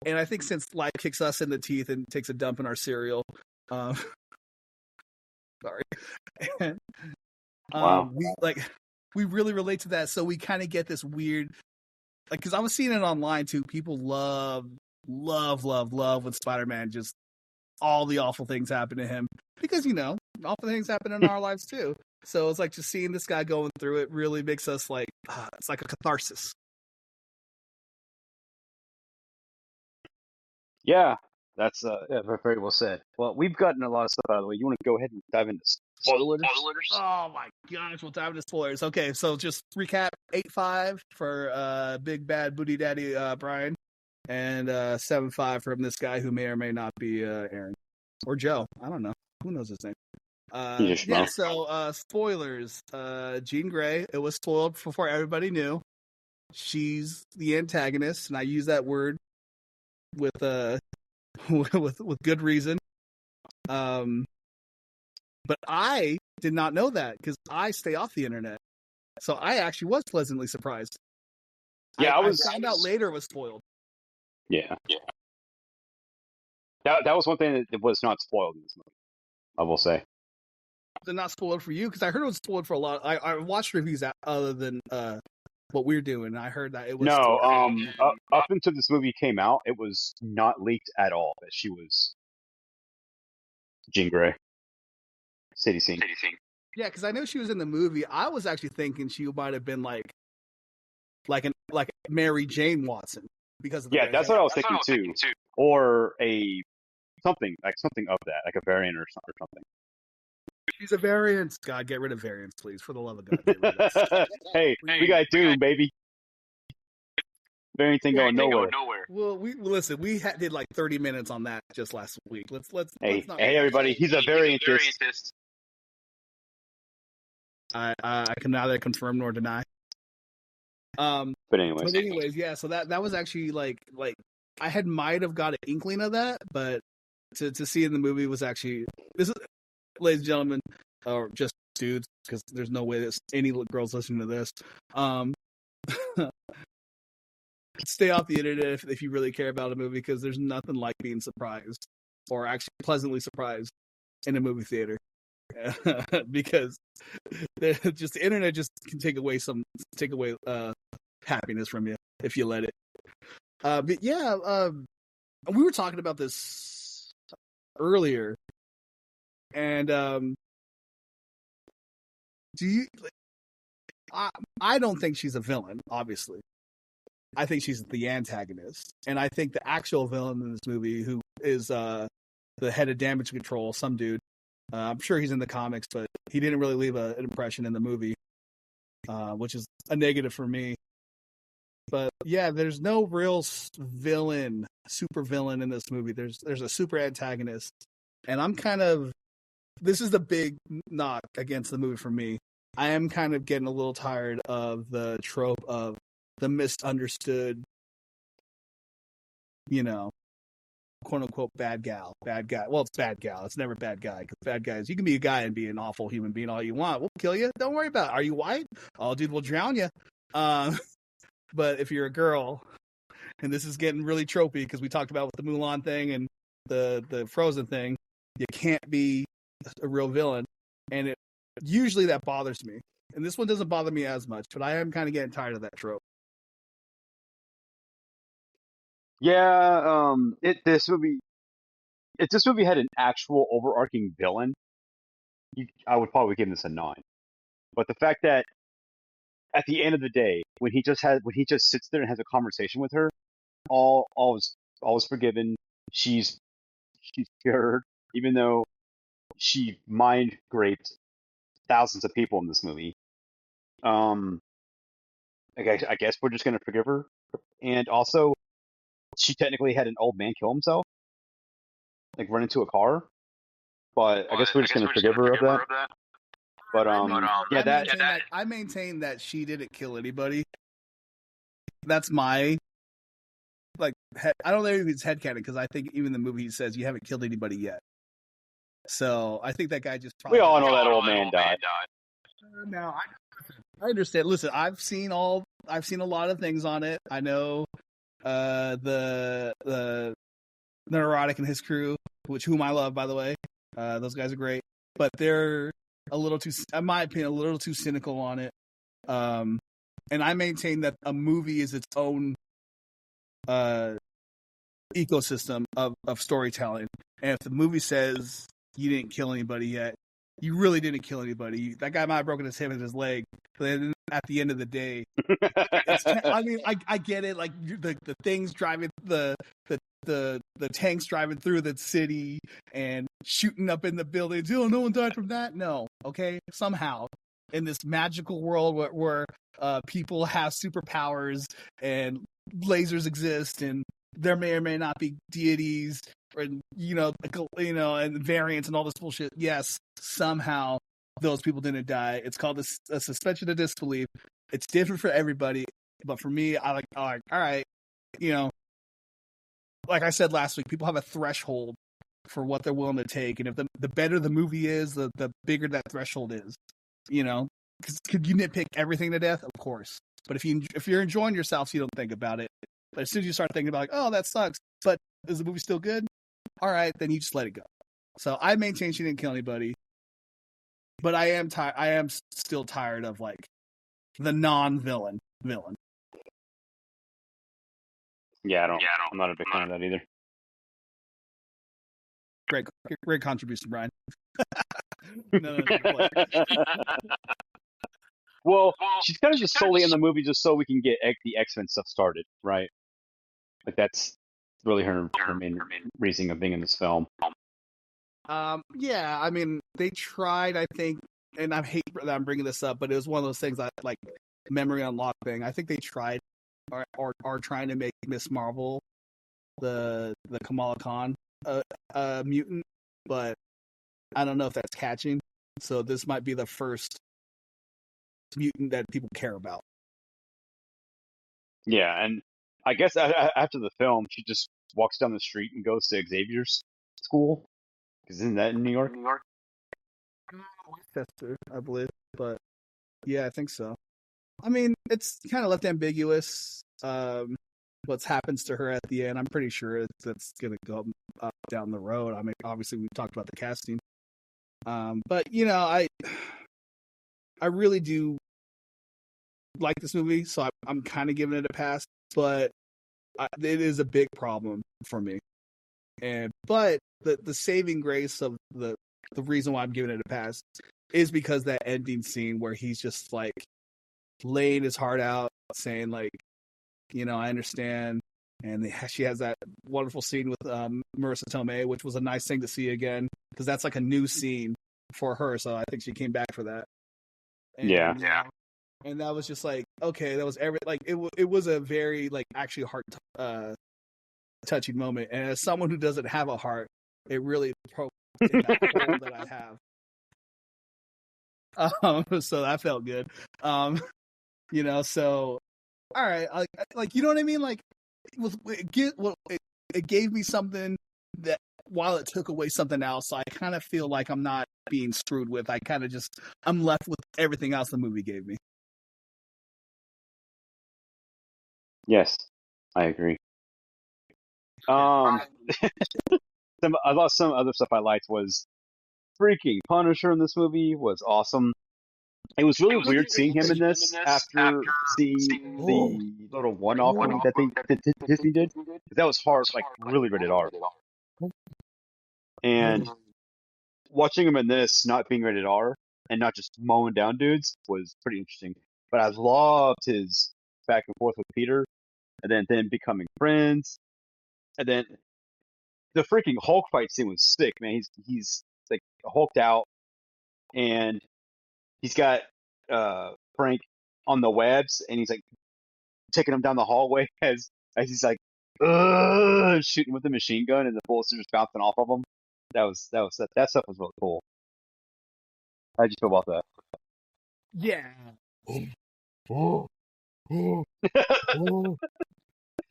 And I think since life kicks us in the teeth and takes a dump in our cereal, sorry. And, Wow. we really relate to that. So we kind of get this weird, like, because I was seeing it online too. People love when Spider-Man just all the awful things happen to him because awful things happen in our lives too. So it's like just seeing this guy going through it really makes us like it's like a catharsis. Yeah, that's very well said. Well, we've gotten a lot of stuff out of the way. You want to go ahead and dive into spoilers? Oh my gosh, we'll dive into spoilers. Okay, so just recap: 8-5 for Big Bad Booty Daddy Brian, and 7-5 from this guy who may or may not be Aaron or Joe. I don't know. Who knows his name? Yeah. So spoilers. Jean Grey. It was spoiled before everybody knew. She's the antagonist, and I use that word with with good reason. But I did not know that because I stay off the internet. So I actually was pleasantly surprised. Yeah, I found out later it was spoiled. Yeah. That was one thing that was not spoiled in this movie, I will say. They're not spoiled for you because I heard it was spoiled for a lot. I watched reviews other than what we're doing. And I heard that it was up until this movie came out, it was not leaked at all that she was Jean Grey. Sadie Sink. Yeah, because I know she was in the movie. I was actually thinking she might have been like Mary Jane Watson because of the that's what I was thinking too, or something of that, like a variant or something. She's a variant. God, get rid of variants, please, for the love of God. Get rid of Hey, we got Doom, baby. Variant thing going nowhere. Well, listen. We did like 30 minutes on that just last week. Let's Hey, not everybody, he's a variantist. I can neither confirm nor deny. But anyways, yeah. So that was actually like I might have got an inkling of that, but to see in the movie was actually this is, ladies and gentlemen, or just dudes, because there's no way that any girls listening to this. Stay off the internet if you really care about a movie, because there's nothing like being surprised or actually pleasantly surprised in a movie theater. Because just the internet just can take away happiness from you if you let it. But yeah, we were talking about this earlier, and I don't think she's a villain, obviously. I think she's the antagonist, and I think the actual villain in this movie, who is the head of damage control, some dude, I'm sure he's in the comics, but he didn't really leave an impression in the movie, which is a negative for me. But yeah, there's no real super villain in this movie. There's a super antagonist, and this is the big knock against the movie for me. I am kind of getting a little tired of the trope of the misunderstood, quote unquote bad guy. Well, it's bad gal. It's never bad guy, because bad guys, you can be a guy and be an awful human being all you want. We'll kill you. Don't worry about it. Are you white? Oh, dude, we'll drown you. But if you're a girl, and this is getting really tropey because we talked about with the Mulan thing and the Frozen thing, you can't be a real villain, and usually that bothers me. And this one doesn't bother me as much, but I am kind of getting tired of that trope. Yeah, if this movie had an actual overarching villain, I would probably give this a 9. But the fact that at the end of the day, when he just sits there and has a conversation with her, all is forgiven. She's cured, even though she mind raped thousands of people in this movie. I guess we're just gonna forgive her. And also, she technically had an old man kill himself, like run into a car. But I guess we're just gonna forgive her of that. But I maintain that she didn't kill anybody. That's my I don't know if it's headcanon, because I think even the movie says you haven't killed anybody yet. So I think that guy just we all know that old man died. No, I understand. Listen, I've seen a lot of things on it. I know the Neurotic and his crew, whom I love, by the way. Those guys are great, but they're a little too, in my opinion, a little too cynical on it. And I maintain that a movie is its own ecosystem of storytelling. And if the movie says you didn't kill anybody yet, you really didn't kill anybody. That guy might have broken his hip and his leg, but then at the end of the day, I get it. Like the things driving the tanks driving through the city and shooting up in the buildings. Oh, no one died from that. No, okay. Somehow, in this magical world where people have superpowers and lasers exist, and there may or may not be deities, and and variants and all this bullshit. Yes, somehow those people didn't die. It's called a suspension of disbelief. It's different for everybody, but for me, I like, all right, like I said last week, people have a threshold for what they're willing to take, and if the better the movie is, the bigger that threshold is. Because could you nitpick everything to death? Of course, but if you're enjoying yourself, so you don't think about it. But as soon as you start thinking about, like, oh, that sucks, but is the movie still good? All right, then you just let it go. So I maintain she didn't kill anybody, but I am tired. I am still tired of like the non-villain villain. Yeah, I'm not a big fan of that either. Great contribution, Brian. No. Well, she's kind of just solely in the movie just so we can get the X-Men stuff started, right? Like that's really her main reason of being in this film. Yeah, I mean, they tried, I think, and I hate that I'm bringing this up, but it was one of those things like memory unlock thing. I think they tried or are trying to make Miss Marvel the Kamala Khan mutant, but I don't know if that's catching. So this might be the first mutant that people care about. Yeah, and I guess after the film, she just walks down the street and goes to Xavier's school. Because isn't that in New York? Westchester, I believe. But yeah, I think so. I mean, it's kind of left ambiguous what happens to her at the end. I'm pretty sure that's going to go up down the road. I mean, obviously, we've talked about the casting. But, I really do like this movie, so I'm kind of giving it a pass. But it is a big problem for me. But the saving grace of the reason why I'm giving it a pass is because that ending scene where he's just like laying his heart out, saying like, I understand. And she has that wonderful scene with Marissa Tomei, which was a nice thing to see again, because that's like a new scene for her, so I think she came back for that. And, Yeah. And that was just like, okay, that was it was a very like actually heart touching moment. And as someone who doesn't have a heart, it really broke in that hole that I have. So that felt good. So all right, like you know what I mean? Like it gave me something that while it took away something else, so I kind of feel like I'm not being screwed with. I'm left with everything else the movie gave me. Yes, I agree. Some other stuff I liked was freaking Punisher in this movie was awesome. It was really weird seeing him in this after seeing the little one-off movie that Disney did. That was hard, like really rated R. And watching him in this not being rated R and not just mowing down dudes was pretty interesting. But I loved his back and forth with Peter, and then them becoming friends, and then the freaking Hulk fight scene was sick, man. He's like hulked out, and he's got Frank on the webs, and he's like taking him down the hallway as he's like shooting with the machine gun, and the bullets are just bouncing off of him. That stuff was really cool. How'd you feel about that? Yeah.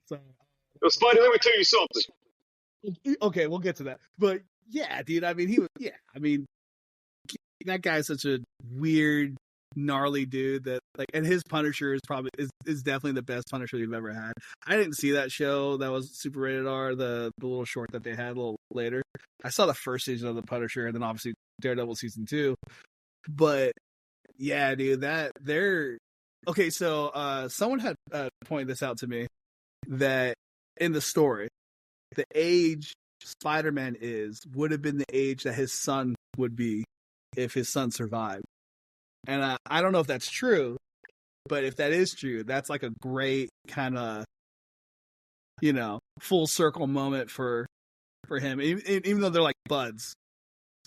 So, Spidey, let me tell you something. Okay, we'll get to that. But yeah, dude, I mean, that guy's such a weird, gnarly dude that like, and his Punisher is definitely the best Punisher you've ever had. I didn't see that show that was super rated R, the little short that they had a little later. I saw the first season of the Punisher, and then obviously Daredevil season 2. But yeah, dude, okay. So someone had pointed this out to me that in the story, the age Spider-Man would have been the age that his son would be if his son survived. And I don't know if that's true, but if that is true, that's like a great kind of, full circle moment for him, even though they're like buds,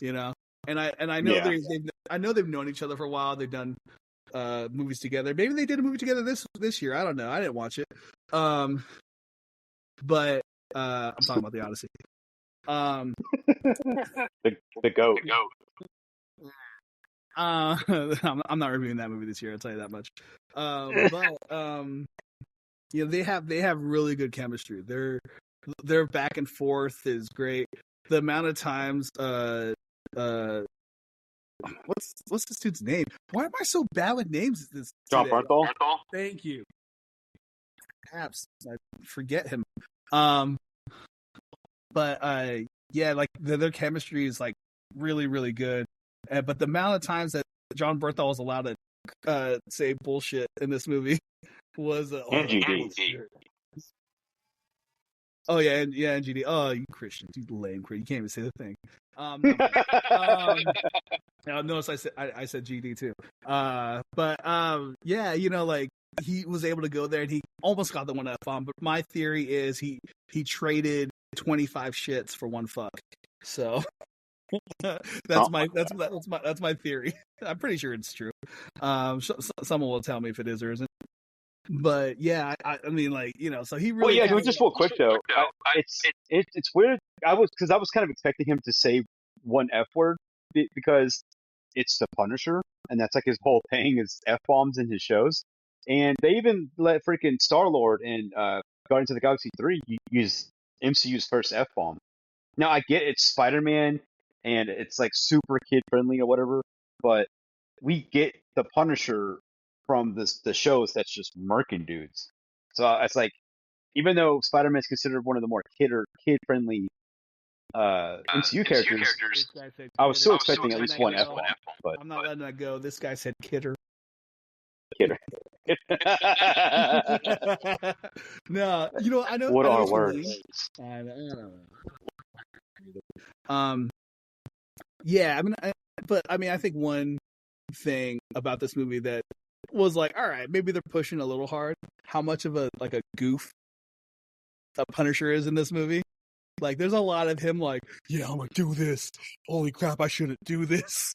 And I know I know they've known each other for a while. They've done movies together. Maybe they did a movie together this year. I don't know. I didn't watch it. But I'm talking about the Odyssey. The goat. I'm not reviewing that movie this year. I'll tell you that much. They have really good chemistry. Their back and forth is great. The amount of times, what's this dude's name? Why am I so bad with names? Jon Bernthal. Thank you. Perhaps I forget him. But like their chemistry is like really, really good. But the amount of times that Jon Bernthal was allowed to say bullshit in this movie was and GD. Oh yeah, and GD. Oh, you Christians, you lame Christian. You can't even say the thing. Notice I said GD too. Like he was able to go there and he almost got the one F-bomb. But my theory is he traded 25 shits for one fuck. So that's my theory. I'm pretty sure it's true. Someone will tell me if it is or isn't. But yeah, I mean, like, so he really. Well, yeah, just real quick though. It's weird. I was kind of expecting him to say one F word because it's the Punisher, and that's like his whole thing is F bombs in his shows. And they even let freaking Star-Lord in Guardians of the Galaxy 3 use MCU's first F bomb. Now I get it's Spider-Man and it's like super kid friendly or whatever, but we get the Punisher from the shows that's just murking dudes. So it's like, even though Spider-Man is considered one of the more kid-friendly MCU characters, I was still expecting at least one F-bomb. But I'm not letting that go. This guy said kidder. No, I know. What I know are what words? I don't know. Yeah, I mean, I think one thing about this movie that was like, all right, maybe they're pushing a little hard. How much of a goof a Punisher is in this movie? Like, there's a lot of him like, yeah, I'm gonna do this. Holy crap, I shouldn't do this.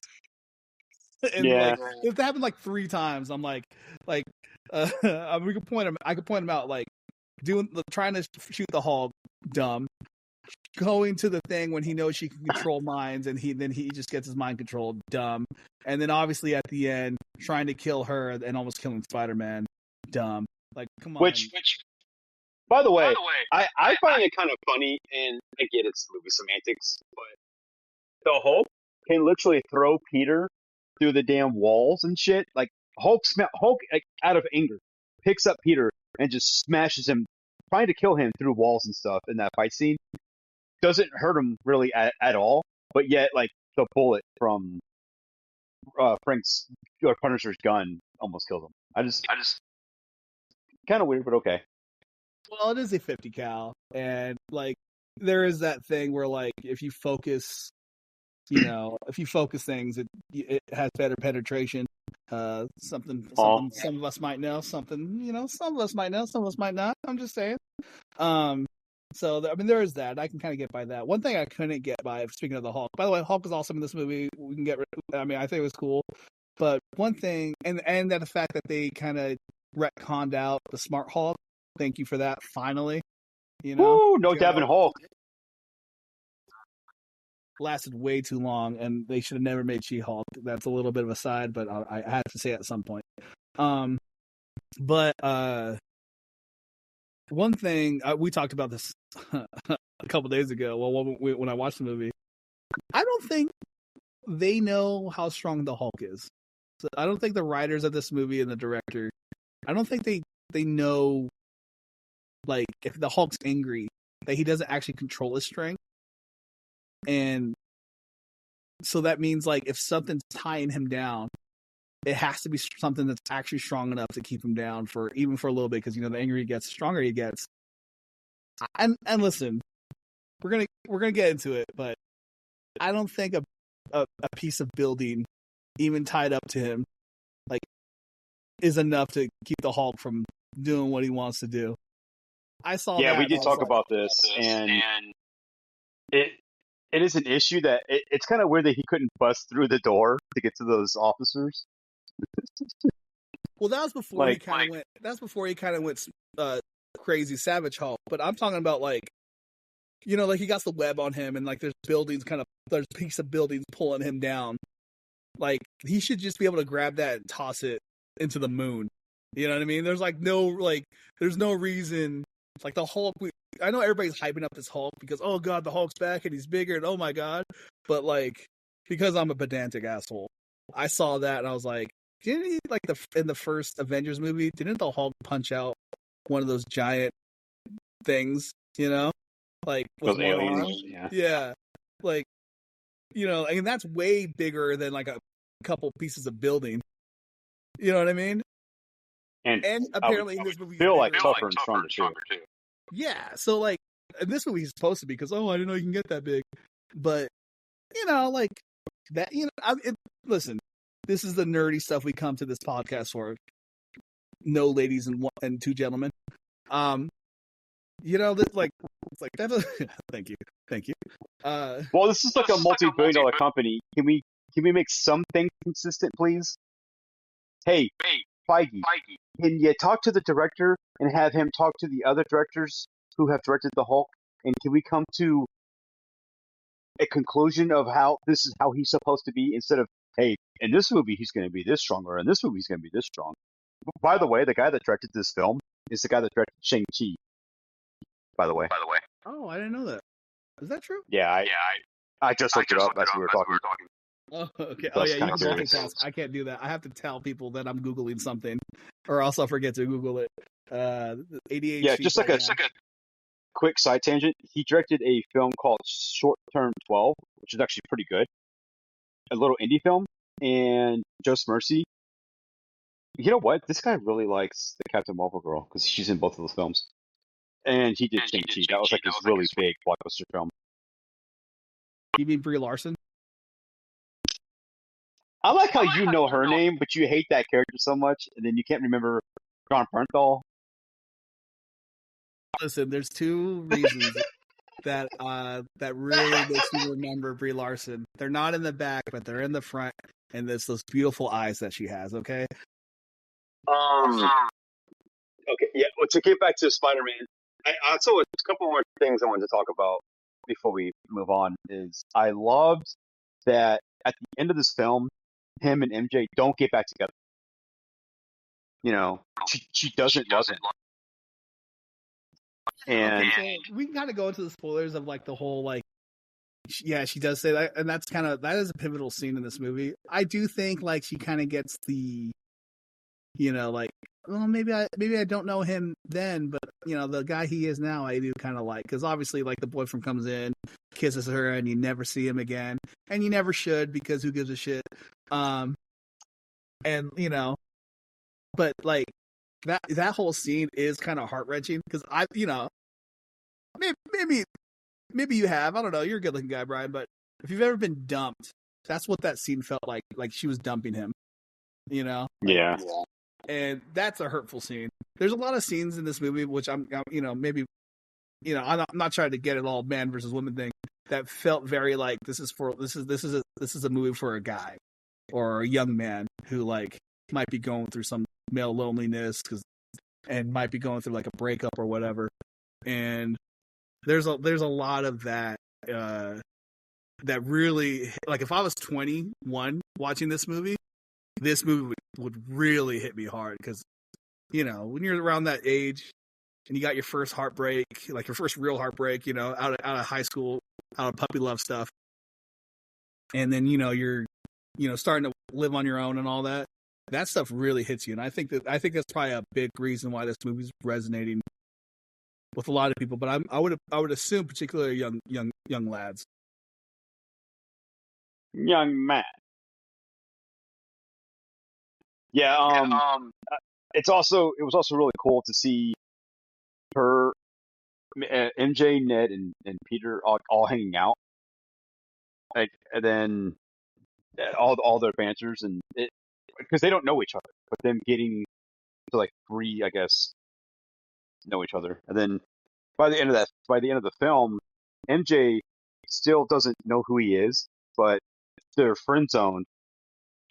And Yeah. like, it happened like 3 times. I'm like, we could point him. I could point him out like trying to shoot the Hulk, dumb. Going to the thing when he knows she can control minds, and he just gets his mind controlled, dumb. And then obviously at the end, trying to kill her and almost killing Spider-Man, dumb. Like, come on. Which, by the way, I find it kind of funny, and I get it's movie semantics, but the Hulk can literally throw Peter through the damn walls and shit. Like Hulk, like, out of anger, picks up Peter and just smashes him, trying to kill him through walls and stuff in that fight scene. Doesn't hurt him really at all, but yet like the bullet from Frank's or Punisher's gun almost kills him. I just kind of weird, but okay. Well, it is a 50 cal, and like there is that thing where like if you focus things, it has better penetration. Something some of us might know, something some of us might know, some of us might not. I'm just saying. So I mean, there is that. I can kind of get by that. One thing I couldn't get by, speaking of the Hulk. By the way, Hulk is awesome in this movie. We can get. I mean, I think it was cool. But one thing, and that the fact that they kind of retconned out the Smart Hulk. Thank you for that. Finally, Woo, no Devin Hulk. Lasted way too long, and they should have never made She-Hulk. That's a little bit of a side, but I had to say it at some point. But one thing we talked about this a couple days ago. Well, when I watched the movie, I don't think they know how strong the Hulk is. So I don't think the writers of this movie and the director, I don't think they know, like, if the Hulk's angry, that he doesn't actually control his strength. And so that means, like, if something's tying him down, it has to be something that's actually strong enough to keep him down even for a little bit, because the angrier he gets, the stronger he gets. And listen, we're gonna get into it, but I don't think a piece of building, even tied up to him, like, is enough to keep the Hulk from doing what he wants to do. I saw. Yeah, we did talk about this, and it is an issue that it's kind of weird that he couldn't bust through the door to get to those officers. Well, that was before he kind of went. That's before he kind of went crazy Savage Hulk. But I'm talking about, like, like he got the web on him, and like there's a piece of buildings pulling him down. Like, he should just be able to grab that and toss it into the moon. You know what I mean? There's there's no reason. Like, the Hulk, I know everybody's hyping up this Hulk because, oh god, the Hulk's back and he's bigger and oh my god. But, like, because I'm a pedantic asshole, I saw that and I was like, didn't he, like, in the first Avengers movie, didn't the Hulk punch out one of those giant things, like, with one arm? Yeah. Like, and that's way bigger than, like, a couple pieces of building. You know what I mean? And apparently in this movie, feel like tougher and stronger too. Yeah, so, like, in this movie he's supposed to be, because, I didn't know you can get that big. But, like, that, listen, this is the nerdy stuff we come to this podcast for. No ladies and 2 gentlemen. This, like, it's like, that doesn't, thank you. Well, this is like a multi-billion-dollar company. Can we make something consistent, please? Hey, Feige, can you talk to the director and have him talk to the other directors who have directed the Hulk? And can we come to a conclusion of how this is how he's supposed to be, instead of, hey, in this movie he's going to be this strong, or in this movie he's going to be this strong? By the way, the guy that directed this film is the guy that directed Shang-Chi. By the way. Oh, I didn't know that. Is that true? Yeah, I just looked it up as we were talking. Oh, okay. That's you can kinda multitask. I can't do that. I have to tell people that I'm Googling something, or else I'll forget to Google it. ADHD. Yeah, just like a quick side tangent. He directed a film called Short Term 12, which is actually pretty good. A little indie film. And Just Mercy. You know what? This guy really likes the Captain Marvel girl, because she's in both of those films. And he did Shang-Chi. That was like this really big blockbuster film. You mean Brie Larson? I like how you know her name, but you hate that character so much, and then you can't remember John Bernthal. Listen, there's 2 reasons. that really makes you remember Brie Larson. They're not in the back, but they're in the front, and there's those beautiful eyes that she has. Okay. Okay, yeah. Well, to get back to Spider-Man, I also a couple more things I wanted to talk about Before we move on, is I loved that at the end of this film, him and MJ don't get back together. You know, she doesn't love him, and Okay, so we can kind of go into the spoilers of like the whole like. Yeah, she does say that, and that is a pivotal scene in this movie. I do think like she kind of gets the, like, well, maybe I don't know him then, but the guy he is now, I do kind of like, because obviously like the boyfriend comes in, kisses her, and you never see him again, and you never should, because who gives a shit, and but like that whole scene is kind of heart wrenching because maybe you have. I don't know. You're a good looking guy, Brian, but if you've ever been dumped, that's what that scene felt like. Like she was dumping him, yeah, and that's a hurtful scene. There's a lot of scenes in this movie which I'm maybe I'm not trying to get it all man versus woman thing, that felt very like this is a movie for a guy or a young man who like might be going through some male loneliness and might be going through like a breakup or whatever. And there's a lot of that that really, like, if I was 21 watching this movie would really hit me hard, because when you're around that age and you got your first heartbreak, like your first real heartbreak, out of high school, out of puppy love stuff, and then you're starting to live on your own and all that stuff really hits you. And I think that's probably a big reason why this movie's resonating with a lot of people, but I would assume particularly young lads. young man. Yeah, it was also really cool to see her, MJ, Ned, and Peter all hanging out, like, and then all their banters, and it, because they don't know each other, but them getting to like three, I guess, know each other, and then by the end of the film, MJ still doesn't know who he is, but they're friend zoned.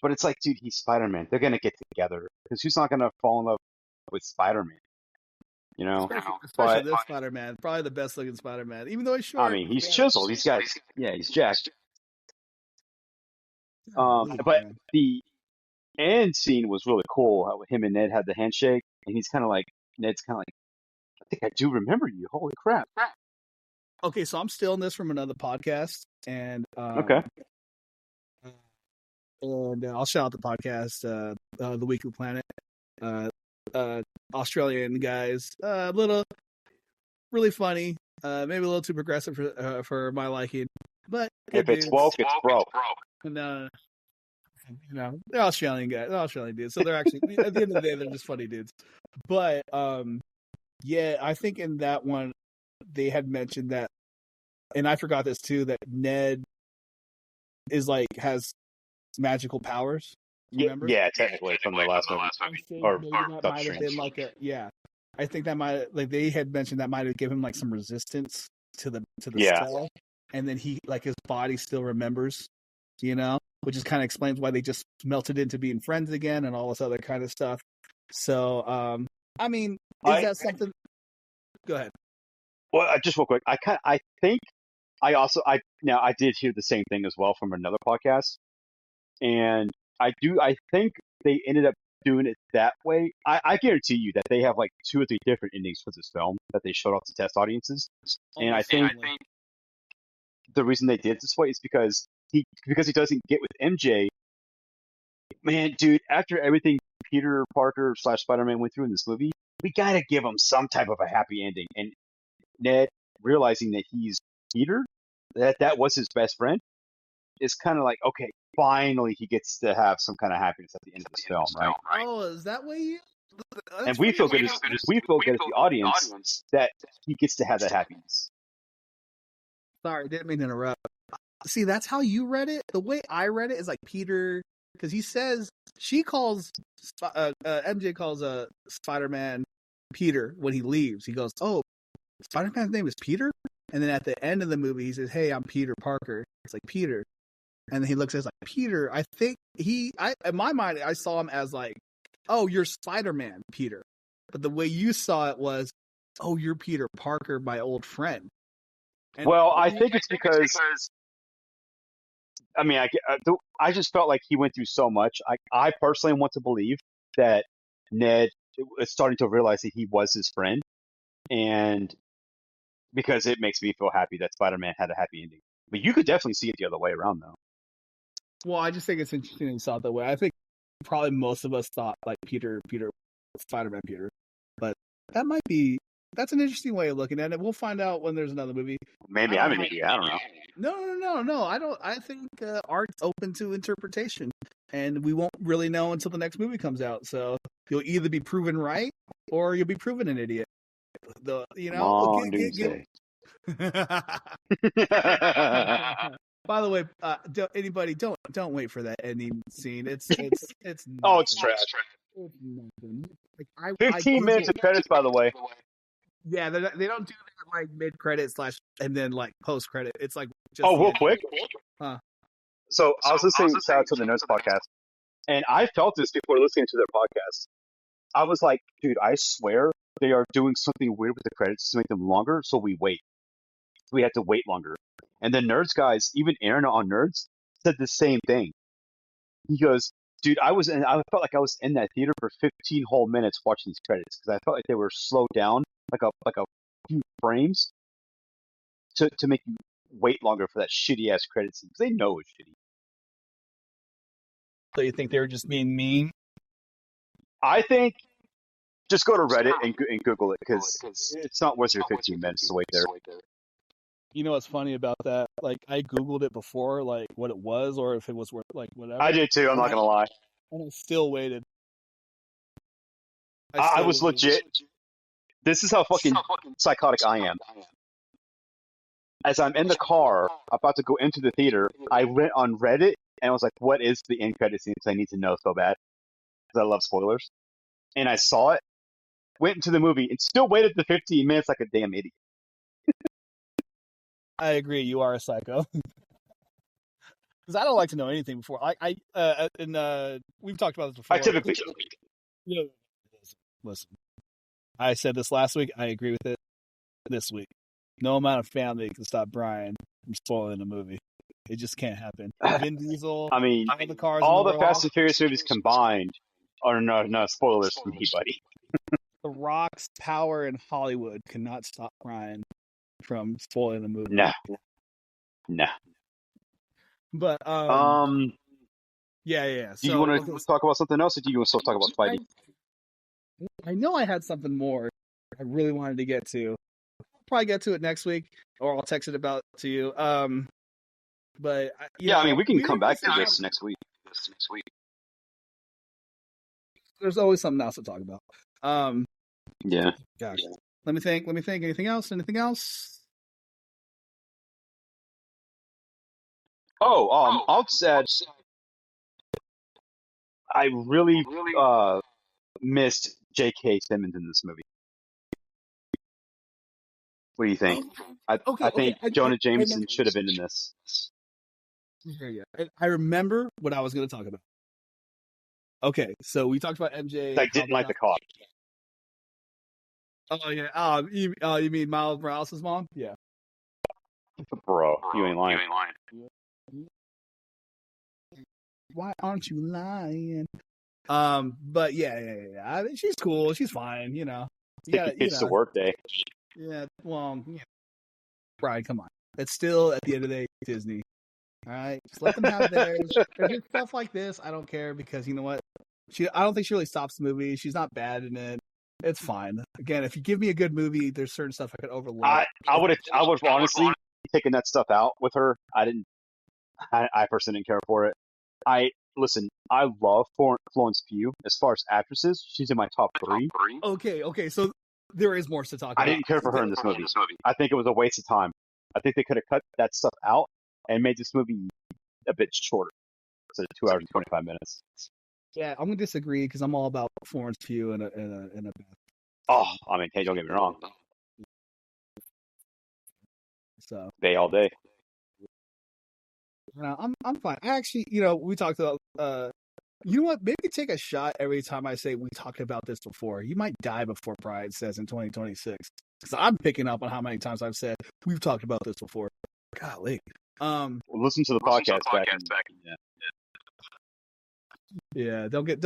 But it's like, dude, he's Spider-Man. They're gonna get together, because who's not gonna fall in love with Spider-Man? Especially But this Spider-Man, probably the best looking Spider-Man, even though he's short. I mean, he's chiseled. He's jacked. But the end scene was really cool. How him and Ned had the handshake, and Ned's kind of like, I think I do remember you. Holy crap! Okay, so I'm stealing this from another podcast, and Okay. And I'll shout out the podcast, the Weekly Planet, Australian guys, really funny, maybe a little too progressive for my liking, but if it's woke, it's broke. And they're Australian guys, they're Australian dudes, so they're actually at the end of the day they're just funny dudes. But yeah, I think in that one they had mentioned that, and I forgot this too, that Ned is like has magical powers. Remember? Yeah, technically from the last movie. Or that might have been like I think that might, like, they had mentioned that might have given him like some resistance to the spell, and then he, like, his body still remembers, which just kind of explains why they just melted into being friends again and all this other kind of stuff. So, I mean, that something? Go ahead. Well, just real quick, I think I did hear the same thing as well from another podcast, and I think they ended up doing it that way. I guarantee you that they have like 2 or 3 different endings for this film that they showed off to test audiences. And I think the reason they did it this way is because he doesn't get with MJ. Man, dude, after everything Peter Parker / Spider-Man went through in this movie, we gotta give him some type of a happy ending. And Ned, realizing that he's Peter, that was his best friend, is kind of like, okay, finally he gets to have some kind of happiness at the end of this film, right? Oh, is that way you? And we feel good as the audience that he gets to have that happiness. Sorry, didn't mean to interrupt. See, that's how you read it. The way I read it is like Peter, because he says MJ calls Spider-Man Peter when he leaves. He goes, "Oh, Spider-Man's name is Peter." And then at the end of the movie, he says, "Hey, I'm Peter Parker." It's like, Peter. And then he looks at us like, Peter, I think in my mind, I saw him as like, oh, you're Spider-Man, Peter. But the way you saw it was, oh, you're Peter Parker, my old friend. And Well, I think it's because I mean, I just felt like he went through so much. I personally want to believe that Ned is starting to realize that he was his friend, and because it makes me feel happy that Spider-Man had a happy ending. But you could definitely see it the other way around, though. well, I just think it's interesting that you saw it that way. I think probably most of us thought like Peter, Spider-Man Peter. But that's an interesting way of looking at it. We'll find out when there's another movie. Maybe I'm an idiot. I don't know. No. I think art's open to interpretation, and we won't really know until the next movie comes out. So you'll either be proven right or you'll be proven an idiot. Long Doomsday. By the way, don't wait for that ending scene. It's Oh, it's trash. It's nothing. Like 15 minutes of credits, by the way. Yeah, they don't do that like mid credit / and then like post credit. It's like just real quick. Huh. So I was listening to the Notes podcast, and I felt this before listening to their podcast. I was like, dude, I swear they are doing something weird with the credits to make them longer, so we wait. We had to wait longer. And the Nerds guys, even Aaron on Nerds, said the same thing. He goes, dude, I felt like I was in that theater for 15 whole minutes watching these credits because I felt like they were slowed down like a few frames to make you wait longer for that shitty ass credit scene because they know it's shitty. So you think they were just being mean? I think just go to Reddit and Google it because it's not worth your 15 minutes to wait there. You know what's funny about that? Like I Googled it before, like what it was or if it was worth like whatever. I did too. I'm not gonna lie. And I still waited. I was legit. This is how fucking psychotic I am. As I'm in the car about to go into the theater, I went on Reddit and I was like, "What is the end credit scene?" Because I need to know so bad because I love spoilers. And I saw it, went into the movie, and still waited the 15 minutes like a damn idiot. I agree. You are a psycho. Because I don't like to know anything before. We've talked about this before. I typically listen. I said this last week. I agree with it this week. No amount of family can stop Brian from spoiling the movie. It just can't happen. Vin Diesel. I mean, all the Fast and Furious movies combined are not spoilers for me, buddy. The Rock's power in Hollywood cannot stop Brian from spoiling the movie. Nah. But yeah. Do you want to talk about something else, or do you want to still talk about Spidey? I know I had something more I really wanted to get to. I'll probably get to it next week, or I'll text it about to you. But I mean, we can come back to this next week. There's always something else to talk about. Yeah. Gosh. Let me think. Anything else? I'll said I really missed J.K. Simmons in this movie. What do you think? I think Jonah Jameson should have been in this. Yeah. I remember what I was going to talk about. Okay, so we talked about MJ. I didn't like the cop. Oh yeah. You mean Miles Morales' mom? Yeah. Bro, you ain't lying. Why aren't you lying? But yeah. I mean, she's cool. She's fine. You know. It's the work day. Yeah. Well, Brian, come on. It's still at the end of the day Disney. All right, just let them have theirs. There's stuff like this. I don't care because you know what? I don't think she really stops the movie. She's not bad in it. It's fine. Again, if you give me a good movie, there's certain stuff I could overlook. I would honestly taken that stuff out with her. I personally didn't care for it. I love Florence Pugh. As far as actresses, she's in my top 3. Okay. So there is more to talk about. I didn't care for her in this movie. I think it was a waste of time. I think they could have cut that stuff out and made this movie a bit shorter. So 2 hours and 25 minutes. Yeah, I'm gonna disagree because I'm all about Florence Pugh in a Oh, I mean, hey, don't get me wrong. So Day all day. I'm fine. I actually, we talked about. You know what? Maybe take a shot every time I say we talked about this before. You might die before Pride says in 2026. Because I'm picking up on how many times I've said we've talked about this before. Golly. Listen to the podcast back. Yeah, don't get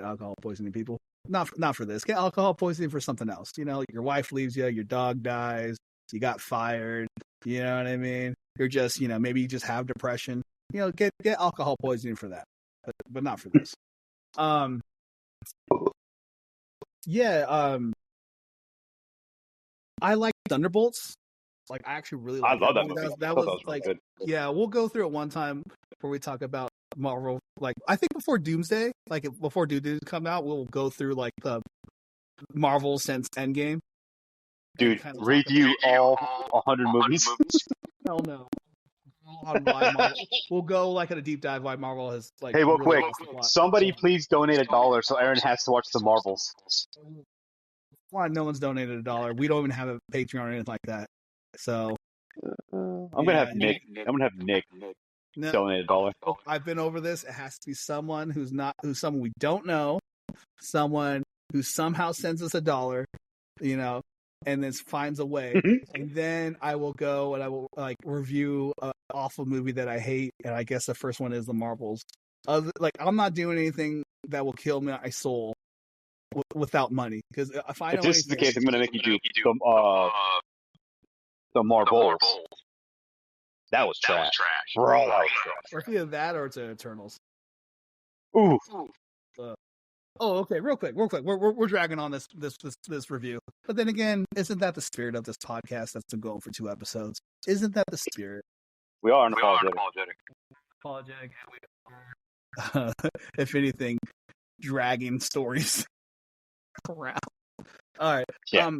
alcohol poisoning, people. Not for this. Get alcohol poisoning for something else. Your wife leaves you, your dog dies, you got fired. You know what I mean? You're just, maybe you just have depression. Get alcohol poisoning for that, but not for this. Yeah. I like Thunderbolts. Like, I actually really like. I love that movie. That was really like, good. Yeah, we'll go through it one time before we talk about Marvel. Like, I think before Doomsday, like before Doomsday come out, we'll go through like the Marvel since Endgame. Dude, review all 100 movies. Hell no. We'll go like at a deep dive why Marvel has like. Hey, real really quick, somebody please donate $1 so Aaron has to watch the Marvels. Why no one's donated $1? We don't even have a Patreon or anything like that. So I'm gonna have Nick. I'm gonna have Nick donate $1. I've been over this. It has to be someone who's someone we don't know, someone who somehow sends us $1, and then finds a way. And then I will go and I will like review an awful movie that I hate. And I guess the first one is the Marvels. I'm not doing anything that will kill my soul without money. Because if this is the case, I'm gonna make you do the Marvels. That was trash. Bro, that was trash. Or either that or it's Eternals. Ooh. Okay. Real quick. We're dragging on this review, but then again, isn't that the spirit of this podcast that's been going for 2 episodes? Isn't that the spirit? We are unapologetic. If anything, dragging stories around. All right. Yeah.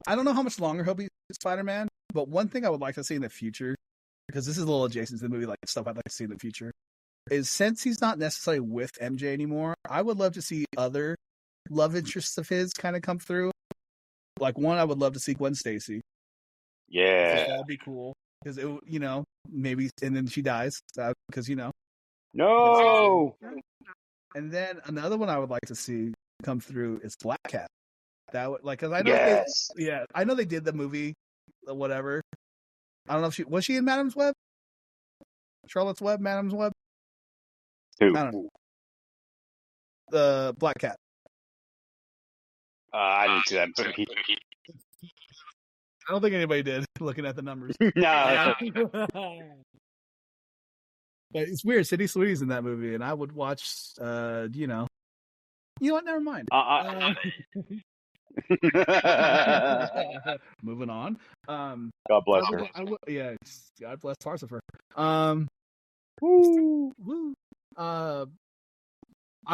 I don't know how much longer he'll be Spider-Man, but one thing I would like to see in the future, because this is a little adjacent to the movie, like stuff I'd like to see in the future, is since he's not necessarily with MJ anymore, I would love to see other love interests of his kind of come through. Like one, I would love to see Gwen Stacy. Yeah, that'd be cool because maybe, and then she dies because No. And then another one I would like to see come through is Black Cat. That would because I know I know they did the movie, whatever. I don't know if was she in Madam's Web, Charlotte's Web, Madam's Web. Who? I don't know. The Black Cat. I didn't see that movie. I don't think anybody did, looking at the numbers. No. But it's weird. Sydney Sweeney's in that movie, and I would watch. You know what? Never mind. Moving on. God bless her. God bless Tarsifer. Woo. I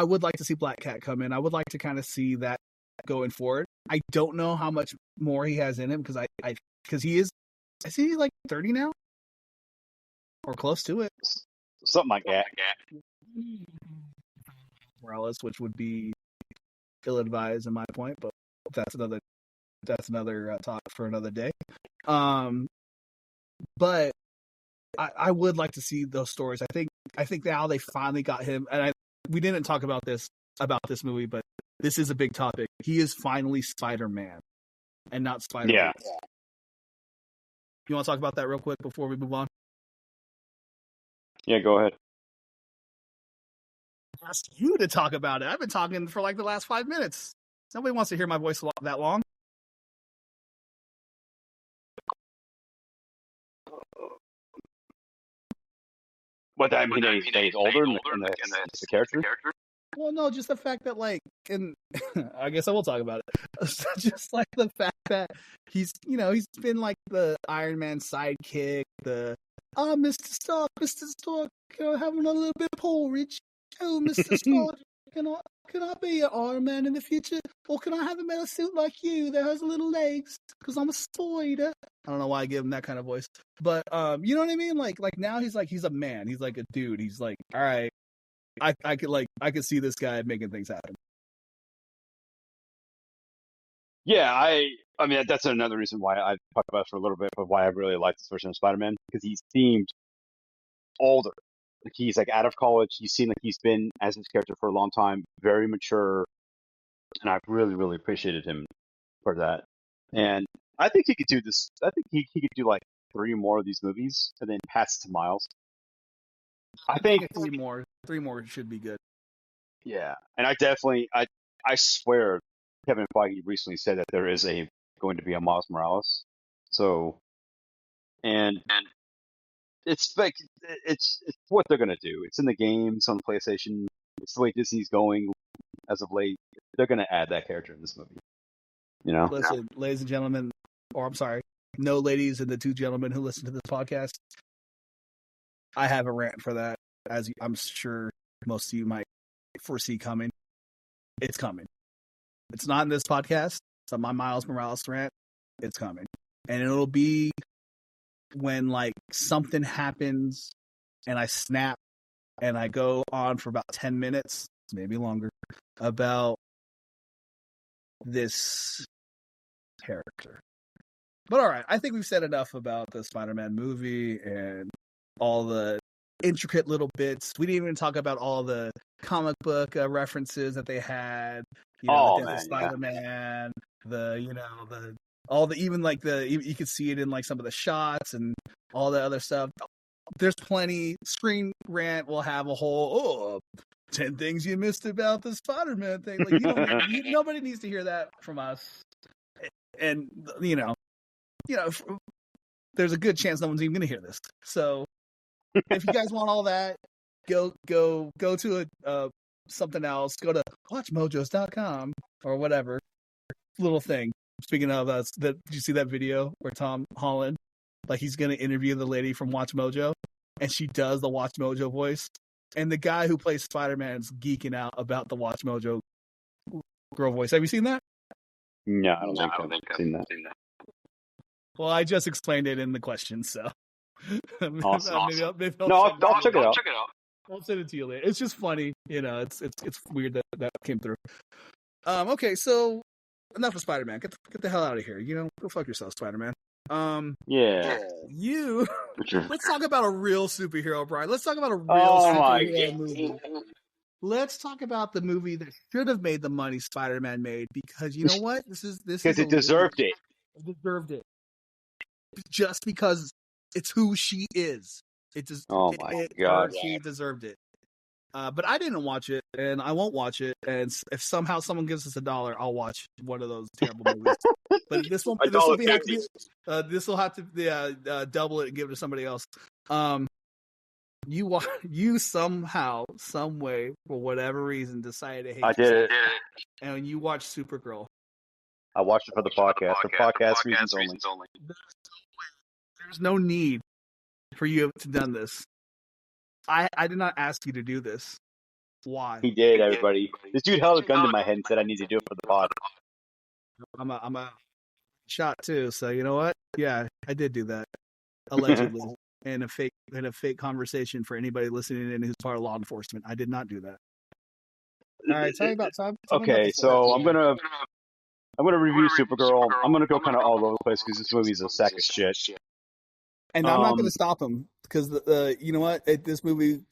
would like to see Black Cat come in. I would like to kind of see that going forward. I don't know how much more he has in him because he is he like 30 now or close to it, something like that. Morales, which would be ill-advised in my point, but that's another talk for another day. But I would like to see those stories. I think now they finally got him, and we didn't talk about this movie, but this is a big topic. He is finally Spider-Man, and not Spider-Man. Yeah. You want to talk about that real quick before we move on? Yeah, go ahead. I asked you to talk about it. I've been talking for like the last 5 minutes. Nobody wants to hear my voice that long. What, I mean, he's older in the character? Well, no, just the fact that, I guess I will talk about it. Just like the fact that he's been like the Iron Man sidekick, Mr. Stark, can I have another little bit of porridge? Oh, Mr. Stark, can I be an Iron Man in the future? Or can I have a metal suit like you that has little legs? Because I'm a spider. I don't know why I give him that kind of voice. But, you know what I mean? Like now he's a man. He's like a dude. He's like, all right, I could see this guy making things happen. Yeah, I mean, that's another reason why I talked about it for a little bit, but why I really like this version of Spider-Man because he's themed older. Like he's like out of college. You seem like he's been as his character for a long time, very mature, and I've really, really appreciated him for that. And I think he could do this. I think he could do like 3 more of these movies and then pass it to Miles. I think, three more should be good. yeah, and I swear, Kevin Feige recently said that there is going to be a Miles Morales. So, and it's like it's what they're gonna do. It's in the games on PlayStation. It's the way Disney's going as of late. They're gonna add that character in this movie. You know? Listen, ladies and gentlemen, or I'm sorry, no ladies and the 2 gentlemen who listen to this podcast. I have a rant for that, as I'm sure most of you might foresee coming. It's coming. It's not in this podcast. It's on my Miles Morales rant. It's coming. And it'll be when like something happens and I snap and I go on for about 10 minutes, maybe longer, about this character. But all right, I think we've said enough about the Spider-Man movie and all the intricate little bits. We didn't even talk about all the comic book references that they had. You know, the Death of Spider-Man, you could see it in like some of the shots and all the other stuff. There's plenty. Screen Rant will have a whole 10 things you missed about the Spider-Man thing. Like nobody needs to hear that from us. And there's a good chance no one's even going to hear this. So if you guys want all that, go to something else. Go to watchmojos.com or whatever. Little thing. Speaking of did you see that video where Tom Holland, like he's going to interview the lady from Watch Mojo, and she does the Watch Mojo voice, and the guy who plays Spider-Man is geeking out about the Watch Mojo girl voice. Have you seen that? No, I don't think I've seen that. Well, I just explained it in the question, so. Awesome. I'll check it out. I'll send it to you later. It's just funny, It's weird that came through. Okay, so enough of Spider-Man. Get the hell out of here. Go fuck yourself, Spider-Man. Yeah. Let's talk about a real superhero, Brian. Let's talk about a real superhero movie. Let's talk about the movie that should have made the money Spider-Man made, because you know what? This is because it deserved it. It deserved it. Just because it's who she is. God, she deserved it. But I didn't watch it, and I won't watch it. And if somehow someone gives us $1, I'll watch one of those terrible movies. But this will have to double it and give it to somebody else. You somehow, some way, for whatever reason, decided to hate. I did it. And you watched Supergirl. I watched it for the podcast. For podcast reasons only. There's no need for you to have done this. I did not ask you to do this. Why? He did, everybody. This dude held a gun to my head and said I need to do it for the pod. I'm a shot too, so you know what? Yeah, I did do that. Allegedly. in a fake conversation for anybody listening in who's part of law enforcement. I did not do that. All right, tell me about Okay, so I'm gonna review Supergirl. I'm gonna go kind of all over the place because this movie's a sack of shit. And I'm not gonna stop him because you know what? This movie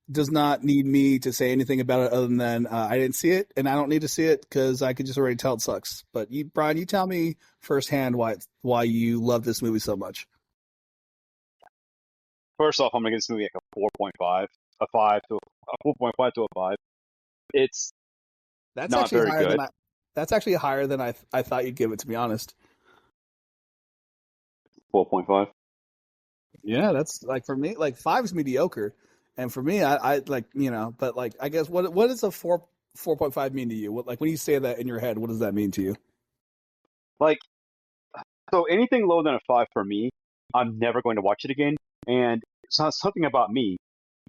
does not need me to say anything about it other than I didn't see it, and I don't need to see it because I could just already tell it sucks. But Brian, you tell me firsthand why you love this movie so much. First off, I'm gonna give this movie like a 4.5, a 4.5 to a 5. It's not very good. That's actually higher than I thought you'd give it, to be honest. 4.5. Yeah, that's like for me, like 5 is mediocre, and for me, I like but like I guess what does a 4.5 mean to you? Like when you say that in your head, what does that mean to you? Like, so anything lower than a 5 for me, I'm never going to watch it again. And something about me,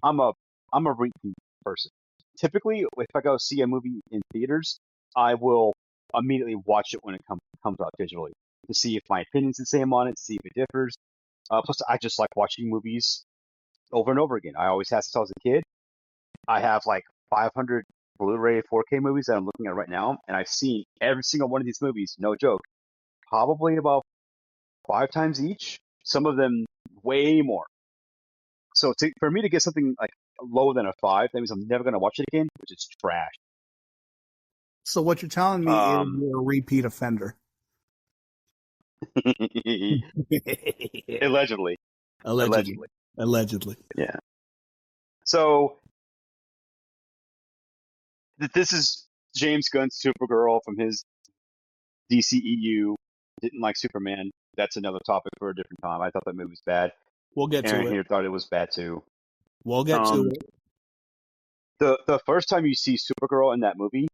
I'm a repeat person. Typically, if I go see a movie in theaters, I will immediately watch it when it comes out digitally to see if my opinion's the same on it, to see if it differs. Plus, I just like watching movies over and over again. I always have since I was a kid. I have like 500 Blu-ray 4K movies that I'm looking at right now, and I've seen every single one of these movies, no joke, probably about 5 times each. Some of them way more. So for me to get something like lower than a 5, that means I'm never gonna watch it again, which is trash. So what you're telling me is you're a repeat offender. Allegedly. Allegedly. Yeah. So this is James Gunn's Supergirl from his DCEU. Didn't like Superman. That's another topic for a different time. I thought that movie was bad. We'll get Aaron to it. here thought it was bad too. We'll get to it. The first time you see Supergirl in that movie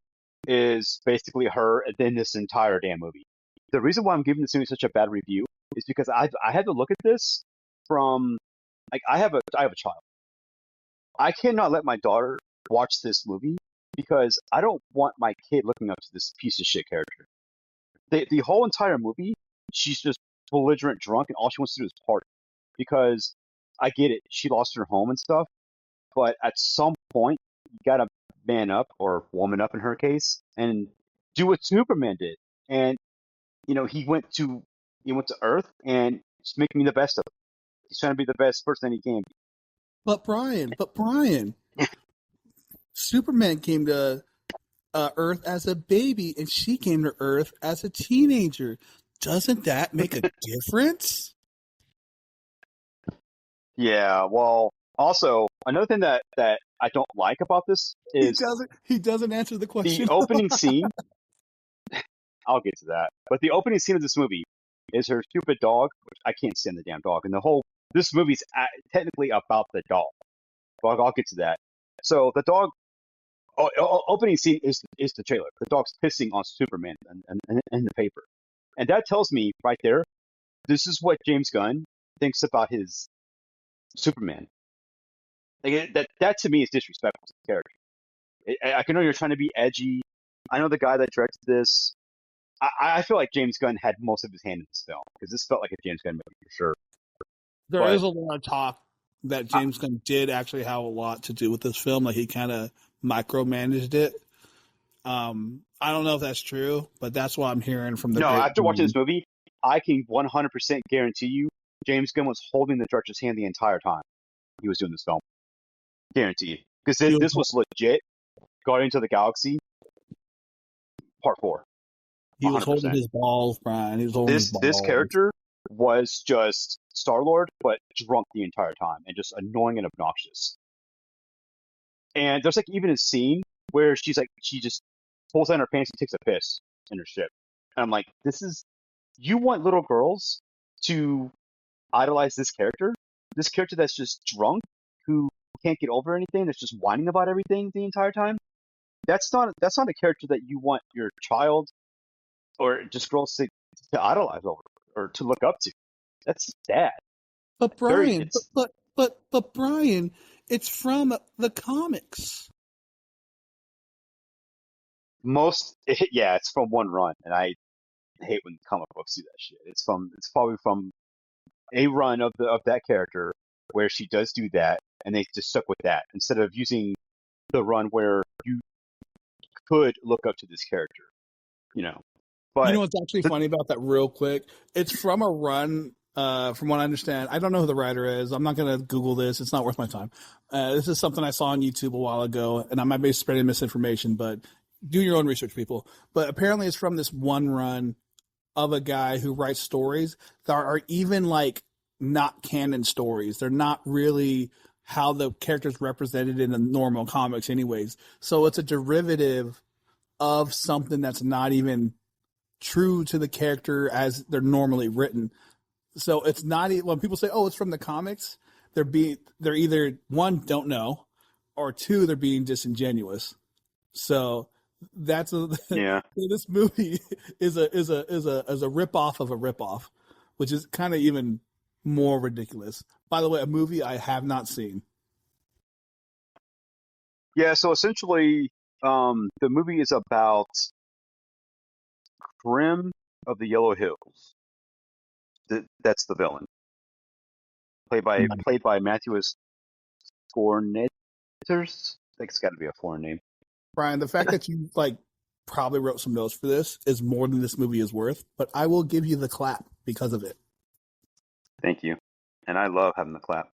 is basically her in this entire damn movie. The reason why I'm giving this movie such a bad review is because I had to look at this from like I have a child. I cannot let my daughter watch this movie because I don't want my kid looking up to this piece of shit character. The whole entire movie, she's just belligerent drunk and all she wants to do is party. Because I get it, she lost her home and stuff, but at some point you gotta man up or woman up in her case and do what Superman did. And he went to Earth and he's making the best of it. He's trying to be the best person he can be. But Brian, Superman came to Earth as a baby, and she came to Earth as a teenager. Doesn't that make a difference? Yeah, well, also another thing that I don't like about this is he doesn't answer the question. the opening scene. I'll get to that, but the opening scene of this movie is her stupid dog, which I can't stand the damn dog, and this movie's technically about the dog. But I'll get to that. So the dog. Opening scene is the trailer. The dog's pissing on Superman and the paper, and that tells me right there, this is what James Gunn thinks about his Superman. Like that to me is disrespectful to the character. I can know you're trying to be edgy. I know the guy that directed this. I feel like James Gunn had most of his hand in this film because this felt like a James Gunn movie for sure. There is a lot of talk that James Gunn did actually have a lot to do with this film. Like he kind of micromanaged it. I don't know if that's true, but that's what I'm hearing from the. No, after watching this movie, I can 100% guarantee you, James Gunn was holding the director's hand the entire time he was doing this film. Guaranteed, because this was legit. Guardians of the Galaxy, Part 4. 100%. He was holding his balls, Brian. He was holding his balls. This character was just Star-Lord, but drunk the entire time and just annoying and obnoxious. And there's like even a scene where she just pulls down her pants and takes a piss in her ship. And I'm like, you want little girls to idolize this character? This character that's just drunk, who can't get over anything, that's just whining about everything the entire time? That's not a character that you want your child or just girls to idolize over or to look up to. That's sad. But Brian, but Brian, it's from the comics. It's from one run, and I hate when comic books do that shit. It's probably from a run of that character where she does do that, and they just stuck with that instead of using the run where you could look up to this character, But you know what's actually funny about that, real quick? It's from a run. From what I understand, I don't know who the writer is. I'm not going to Google this. It's not worth my time. This is something I saw on YouTube a while ago, and I might be spreading misinformation, but do your own research, people. But apparently it's from this one run of a guy who writes stories that are even like not canon stories. They're not really how the characters represented in the normal comics anyways. So it's a derivative of something that's not even true to the character as they're normally written. So it's not when people say, "Oh, it's from the comics," they're either one, don't know, or two, they're being disingenuous. So that's this movie is a rip off of a rip off, which is kind of even more ridiculous. By the way, a movie I have not seen. Yeah, so essentially, the movie is about Grim of the Yellow Hills. That's the villain, played by Matthew Scorneters. I think it's got to be a foreign name. Brian, the fact that you probably wrote some notes for this, is more than this movie is worth, but I will give you the clap because of it. Thank you. And I love having the clap.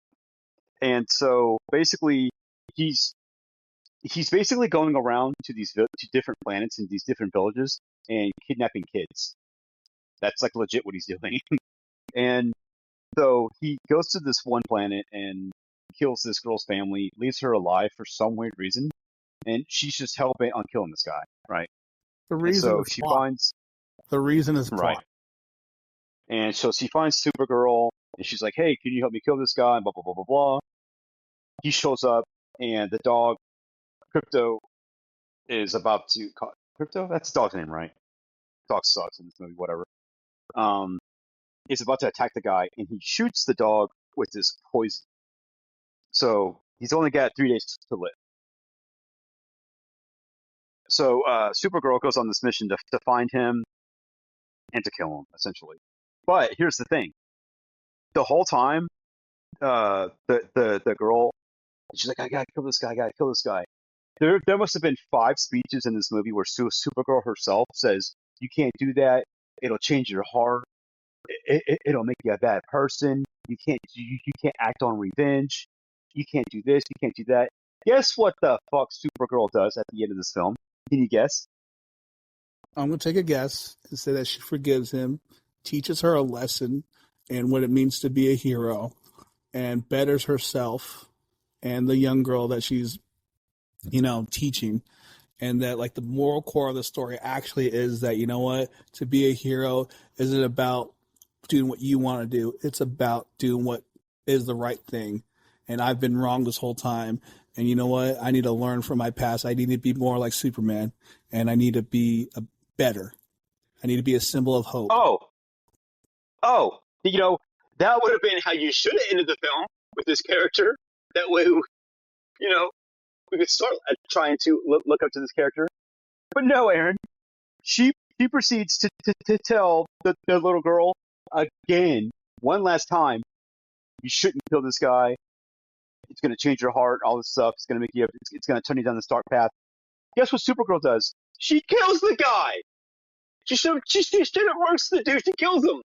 And so basically, he's basically going around to these to different planets and these different villages and kidnapping kids. That's like legit what he's doing. And so he goes to this one planet and kills this girl's family, leaves her alive for some weird reason, and she's just hell bent on killing this guy, right? The And reason so is she plot. finds The reason is plot. right, and so she finds Supergirl, and she's like, "Hey, can you help me kill this guy?" And blah blah blah blah blah. He shows up, and the dog Crypto is about to Crypto. That's the dog's name, right? Dog sucks in this movie. Whatever. Um, is about to attack the guy, and he shoots the dog with this poison. So he's only got 3 days to live. So Supergirl goes on this mission to find him and to kill him, essentially. But here's the thing: the whole time, the girl, she's like, "I gotta kill this guy. I gotta kill this guy." There must have been 5 speeches in this movie where Supergirl herself says, "You can't do that. It'll change your heart. It'll make you a bad person. You can't act on revenge. You can't do this. You can't do that." Guess what the fuck Supergirl does at the end of this film? Can you guess? I'm going to take a guess and say that she forgives him, teaches her a lesson and what it means to be a hero, and betters herself and the young girl that she's, teaching. And that, like, the moral core of the story actually is that, you know what, to be a hero isn't about doing what you want to do. It's about doing what is the right thing. And I've been wrong this whole time. And you know what? I need to learn from my past. I need to be more like Superman, and I need to be better. I need to be a symbol of hope. Oh, that would have been how you should have ended the film with this character. That way, we could start trying to look up to this character. But no, Aaron. She proceeds to tell the little girl again, one last time, you shouldn't kill this guy. It's going to change your heart, all this stuff. It's going to make you. It's going to turn you down this dark path. Guess what Supergirl does? She kills the guy. She straight up works the dude. She kills him.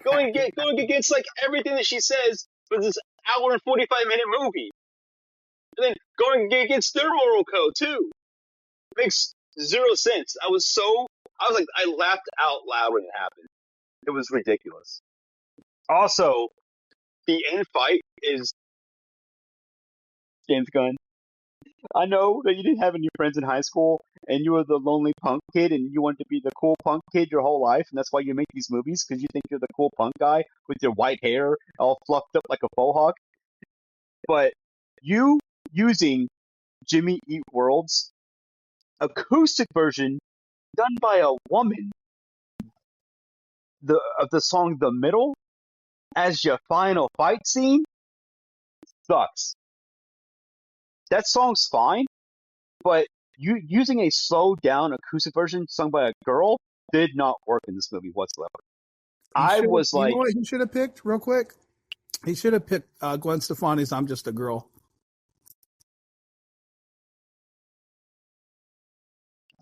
Going against like everything that she says for this hour and 45-minute movie. And then going against their moral code too. Makes zero sense. I was like, I laughed out loud when it happened. It was ridiculous. Also, the end fight is James Gunn. I know that you didn't have any friends in high school, and you were the lonely punk kid, and you wanted to be the cool punk kid your whole life, and that's why you make these movies, because you think you're the cool punk guy with your white hair all fluffed up like a faux hawk. But you using Jimmy Eat World's acoustic version done by a woman of the song "The Middle" as your final fight scene sucks. That song's fine, but you using a slowed down acoustic version sung by a girl did not work in this movie whatsoever. I was like, you know what he should have picked real quick? He should have picked Gwen Stefani's "I'm Just a Girl."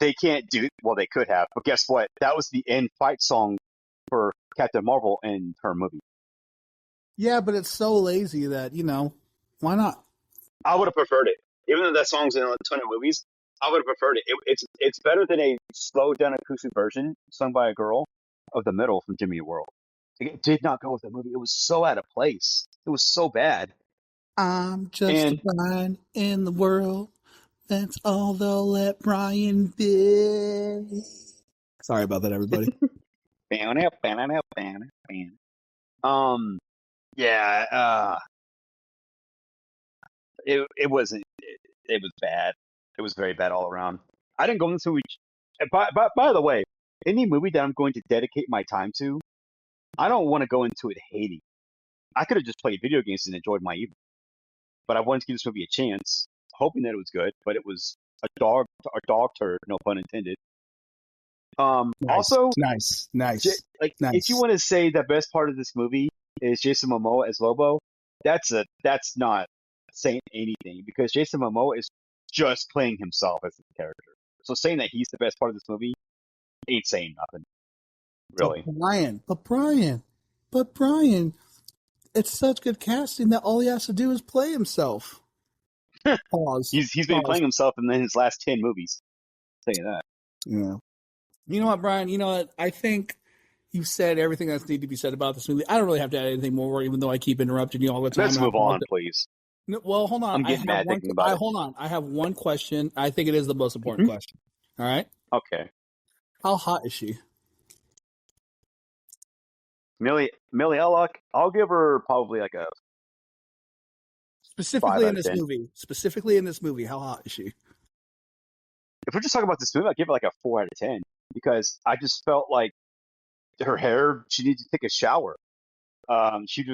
they can't do. Well, they could have, but guess what? That was the end fight song for Captain Marvel in her movie. Yeah, but it's so lazy that, why not? I would have preferred it. Even though that song's in a ton of movies, I would have preferred it. It's better than a Slowed down acoustic version sung by a girl of "The Middle" from Jimmy Eat World. It did not go with the movie. It was so out of place. It was so bad. I'm just a Brian in the world. That's all they'll let Brian be. Sorry about that, everybody. Yeah. It wasn't. It was bad. It was very bad all around. I didn't go into which. By the way, any movie that I'm going to dedicate my time to, I don't want to go into it hating. I could have just played video games and enjoyed my evening, but I wanted to give this movie a chance, hoping that it was good. But it was a dog turd, no pun intended. Also, nice. If you want to say the best part of this movie is Jason Momoa as Lobo, that's not saying anything, because Jason Momoa is just playing himself as a character. So saying that he's the best part of this movie ain't saying nothing, really. But Brian, it's such good casting that all he has to do is play himself. Pause. He's been playing himself in his last 10 movies. I'll tell you that. Yeah. You know what, Brian? You know what? I think you've said everything that's need to be said about this movie. I don't really have to add anything more, even though I keep interrupting you all the time. Let's move on, please. No, well, hold on. I'm getting mad thinking about it. Hold on. I have one question. I think it is the most important question. All right? Okay. How hot is she? Millie Ellock, I'll give her probably like a Specifically 5 in out of this 10. movie. Specifically in this movie, how hot is she? If we're just talking about this movie, I'd give it like a 4 out of 10 because I just felt like her hair, she needed to take a shower. She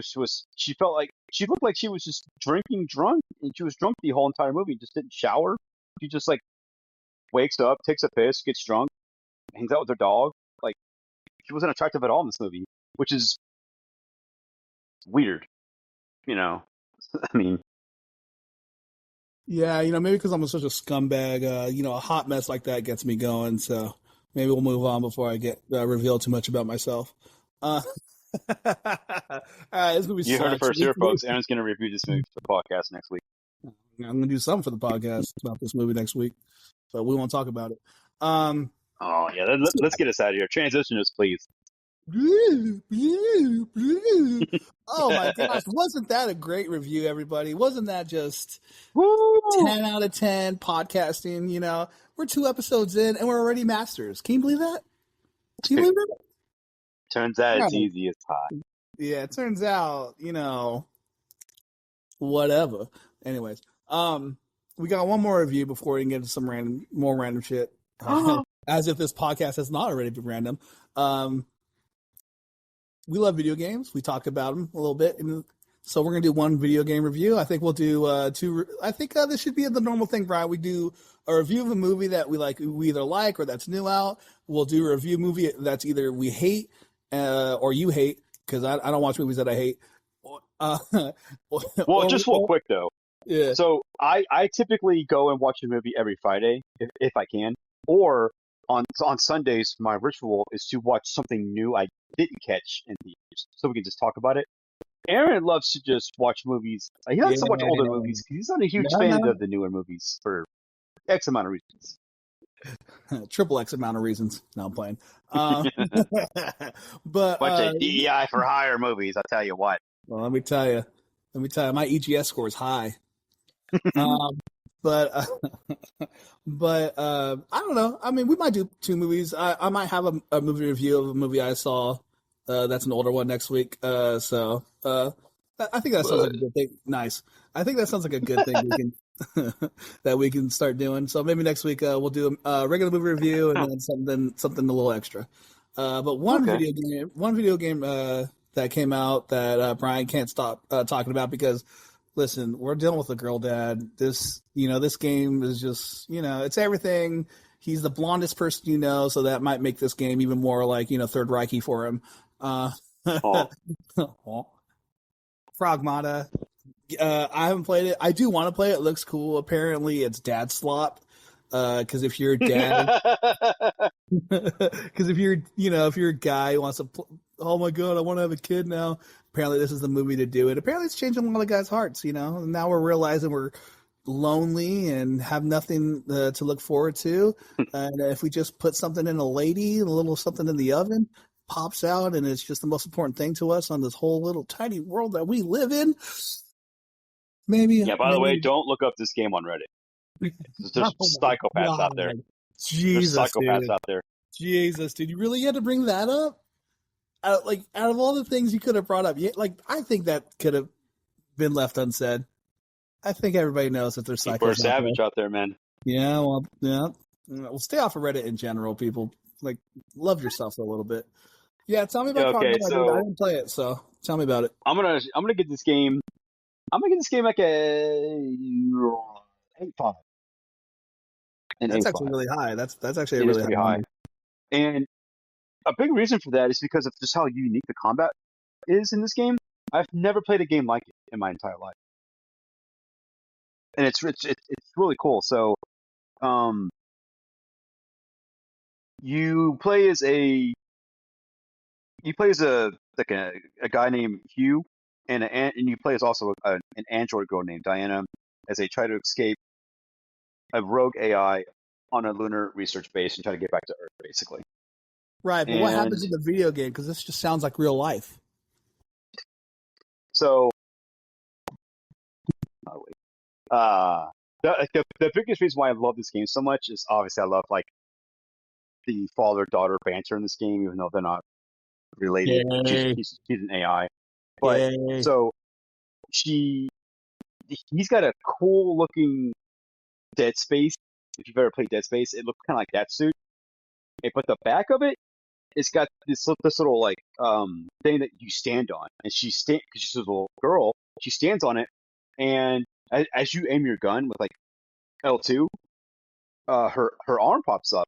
felt like she looked like she was just drinking drunk, and she was drunk the whole entire movie and just didn't shower. She just like wakes up, takes a piss, gets drunk, hangs out with her dog. Like she wasn't attractive at all in this movie, which is weird. You know, I mean, Yeah, maybe because I'm such a scumbag, a hot mess like that gets me going. So maybe we'll move on before I get reveal too much about myself. All right, this movie you heard it sucks. first here, folks. Aaron's going to review this movie for the podcast next week. I'm going to do something for the podcast about this movie next week, so we won't talk about it. Oh yeah, let's get us out of here. Transition us, please. Oh my gosh, wasn't that a great review, everybody? Wasn't that just Woo! 10 out of 10 podcasting? We're 2 episodes in and we're already masters. Can you believe that? Can you believe that? Turns out it's easy as pie. Yeah, it turns out, whatever. Anyways, we got one more review before we can get into some more random shit. As if this podcast has not already been random. We love video games. We talk about them a little bit. So we're going to do one video game review. I think we'll do 2. I think this should be the normal thing, Brian. We do a review of a movie that we either like or that's new out. We'll do a review movie that's either we hate or you hate, because I don't watch movies that I hate. Well, just real quick, though. Yeah. So I typically go and watch a movie every Friday, if I can. Or on Sundays, my ritual is to watch something new I didn't catch in theaters, so we can just talk about it. Aaron loves to just watch movies. He likes to watch older movies because he's not a huge fan of the newer movies for X amount of reasons. Triple X amount of reasons. No, I'm playing. But bunch of DEI for hire movies, I'll tell you what. Well, let me tell you, my EGS score is high. But I don't know. I mean, we might do 2 movies. I might have a movie review of a movie I saw. That's an older one next week. So I think that sounds like a good thing. Nice. I think that sounds like a good thing we can that we can start doing. So maybe next week we'll do a regular movie review and then something a little extra. But one video game that came out that Brian can't stop talking about because. Listen, we're dealing with a girl dad. This game is just, it's everything. He's the blondest person so that might make this game even more like, Third Reichy for him. Frogmata. I haven't played it. I do want to play it. It looks cool. Apparently, it's dad slop. Because if you're a dad, because if you're a guy who wants to, oh my god, I want to have a kid now. Apparently, this is the movie to do it. Apparently, it's changing a lot of guys' hearts. And now we're realizing we're lonely and have nothing to look forward to. And if we just put something in a lady, a little something in the oven, pops out, and it's just the most important thing to us on this whole little tiny world that we live in. Maybe. Yeah. By the way, don't look up this game on Reddit. There's psychopaths out there. Jesus, there's psychopaths out there. Jesus, dude, you really had to bring that up? Out of all the things you could have brought up, I think that could have been left unsaid. I think everybody knows that there's psychopaths. We're savage out there, man. Yeah, well, yeah. We'll stay off of Reddit in general, people. Love yourself a little bit. Yeah, tell me about okay, so, I didn't play it, so tell me about it. I'm gonna get this game. I'm gonna get this game like a 8.5. That's actually really high. That's actually really pretty high. And a big reason for that is because of just how unique the combat is in this game. I've never played a game like it in my entire life, and it's really cool. So, you play as a like a guy named Hugh, and you play as also an android girl named Diana as they try to escape a rogue AI on a lunar research base and try to get back to Earth, basically. Right, but what And happens in the video game? Because this just sounds like real life. so, oh, wait. The biggest reason why I love this game so much is obviously I love like the father-daughter banter in this game, even though they're not related. Yay. She's an AI, but Yay. so she he's got a cool looking Dead Space. If you've ever played Dead Space, it looks kind of like that suit. But the back of it, it's got this little like thing that you stand on, and because she's a little girl, she stands on it, and as you aim your gun with like L2, her arm pops up,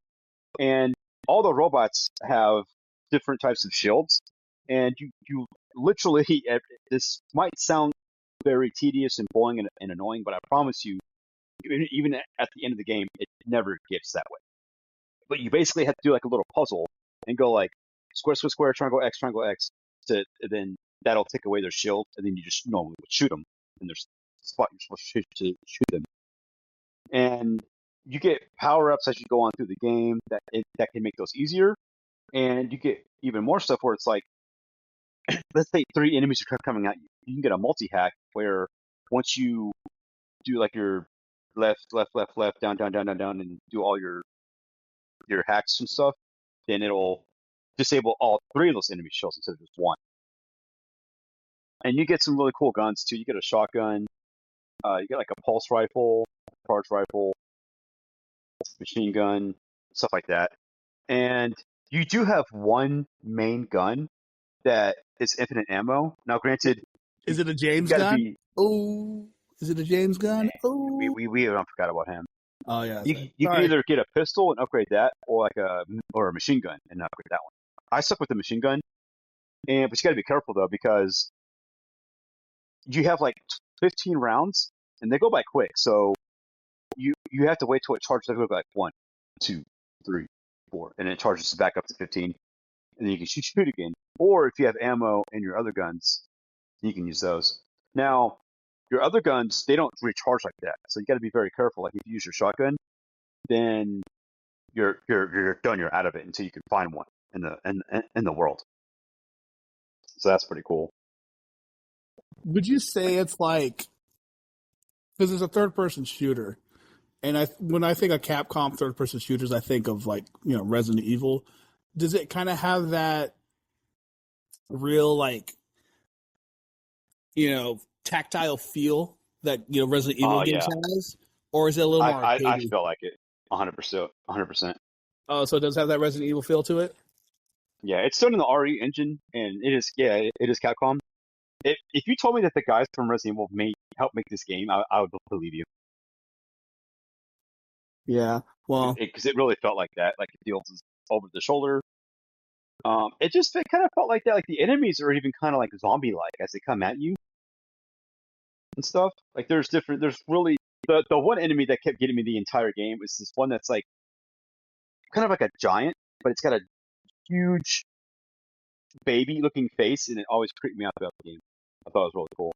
and all the robots have different types of shields, and you literally this might sound very tedious and boring and annoying, but I promise you, even at the end of the game, it never gets that way. But you basically have to do like a little puzzle and go like square, square, square, triangle, X, to then that'll take away their shield, and then you just normally would shoot them in their spot you're supposed to shoot them. And you get power ups as you go on through the game that can make those easier, and you get even more stuff where it's like, let's say 3 enemies are coming at you. You can get a multi hack where once you do like your left, down, and do all your hacks and stuff, then it'll disable all 3 of those enemy shields instead of just one. And you get some really cool guns too. You get a shotgun, you get like a pulse rifle, charge rifle, machine gun, stuff like that. And you do have one main gun that is infinite ammo. Now, granted, Is it a you James got to gun? be. Oh, is it a James gun? Oh, We don't forgot about him. oh yeah. That's right. You can Sorry. either get a pistol and upgrade that, or like a machine gun and upgrade that one. I stuck with the machine gun, but you got to be careful though, because you have like 15 rounds and they go by quick. So you have to wait till it charges. They go like 1, 2, 3, 4, and it charges back up to 15, and then you can shoot again. Or if you have ammo in your other guns, you can use those. Now, your other guns, they don't recharge like that, so you got to be very careful. Like if you use your shotgun, then you're done. You're out of it until you can find one in the world. So that's pretty cool. Would you say it's like, because it's a third person shooter, and when I think of Capcom third person shooters, I think of like, Resident Evil. Does it kind of have that real like, tactile feel that Resident Evil games has, or is it a little more I arcadey? feel like it 100%. Oh, so it does have that Resident Evil feel to it? Yeah, it's done in the RE engine, and it is Capcom. If you told me that the guys from Resident Evil help make this game, I would believe you. Yeah, well, Because it really felt like that. Like it feels over the shoulder. It kind of felt like that. Like the enemies are even kind of like zombie-like as they come at you and stuff. Like there's really the one enemy that kept getting me the entire game is this one that's like kind of like a giant, but it's got a huge baby-looking face, and it always creeped me out throughout the game. I thought it was really cool.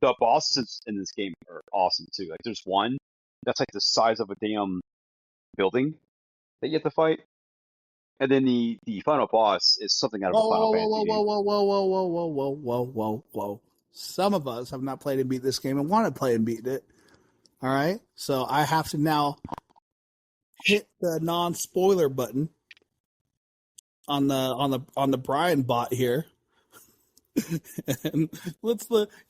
The bosses in this game are awesome too. Like there's one that's like the size of a damn building that you have to fight. And then the final boss is something out of a Final Fantasy game. whoa. Some of us have not played and beat this game and want to play and beat it. All right, so I have to now hit the non-spoiler button on the Brian bot here. And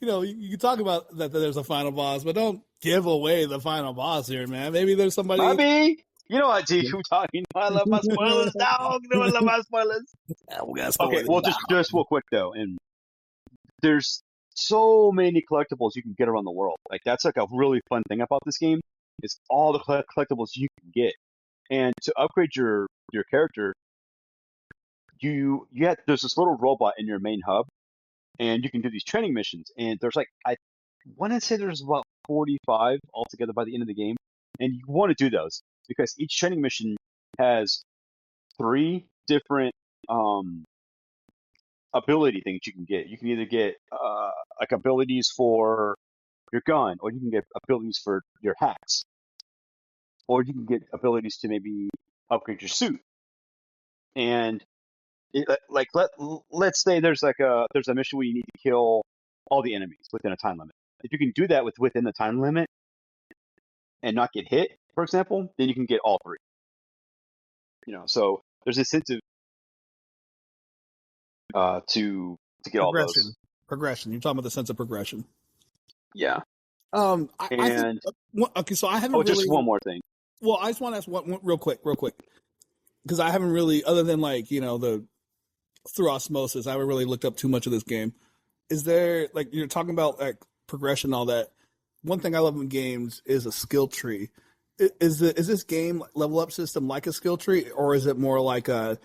you can talk about that there's a final boss, but don't give away the final boss here, man. Maybe there's somebody. Bobby, you know what, G? Who talking? I love my spoilers now. You know I love my spoilers. Yeah, we gotta spoil Okay, it well, now. just real quick though, and there's so many collectibles you can get around the world. Like that's like a really fun thing about this game is all the collectibles you can get, and to upgrade your character, there's this little robot in your main hub, and you can do these training missions. And there's like I want to say there's about 45 altogether by the end of the game, and you want to do those because each training mission has three different ability things you can get. You can either get like abilities for your gun, or you can get abilities for your hacks, or you can get abilities to maybe upgrade your suit. And like let's say there's a mission where you need to kill all the enemies within a time limit. If you can do that within the time limit and not get hit, for example, then you can get all three. So there's a sense of to get all those. Progression. You're talking about the sense of progression. Yeah. I think, okay, so I haven't really. Just one more thing. Well, I just want to ask one real quick, because I haven't really, other than the through osmosis, I haven't really looked up too much of this game. Is there, like, you're talking about like progression and all that? One thing I love in games is a skill tree. Is this game level up system like a skill tree, or is it more like a?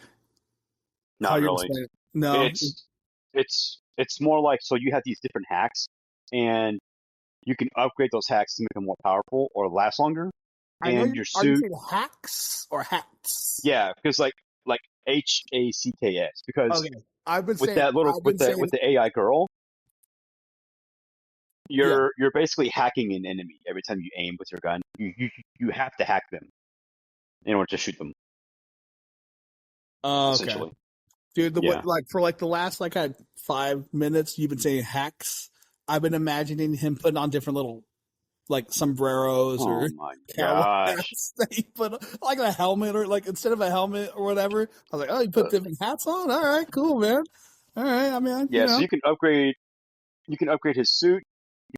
Not really. No, it's more like, so you have these different hacks, and you can upgrade those hacks to make them more powerful or last longer. And your suit. Are you saying hacks or hacks? Yeah, because like HACKS. Because okay. I've been with saying, that little with the AI girl, you're basically hacking an enemy every time you aim with your gun. You have to hack them in order to shoot them. Okay. Dude, for like the last 5 minutes, you've been saying hacks. I've been imagining him putting on different little sombreros or hats that he put like a helmet, or like instead of a helmet or whatever. I was like, oh, you put different hats on. All right, cool, man. All right, I mean, so you can upgrade. You can upgrade his suit.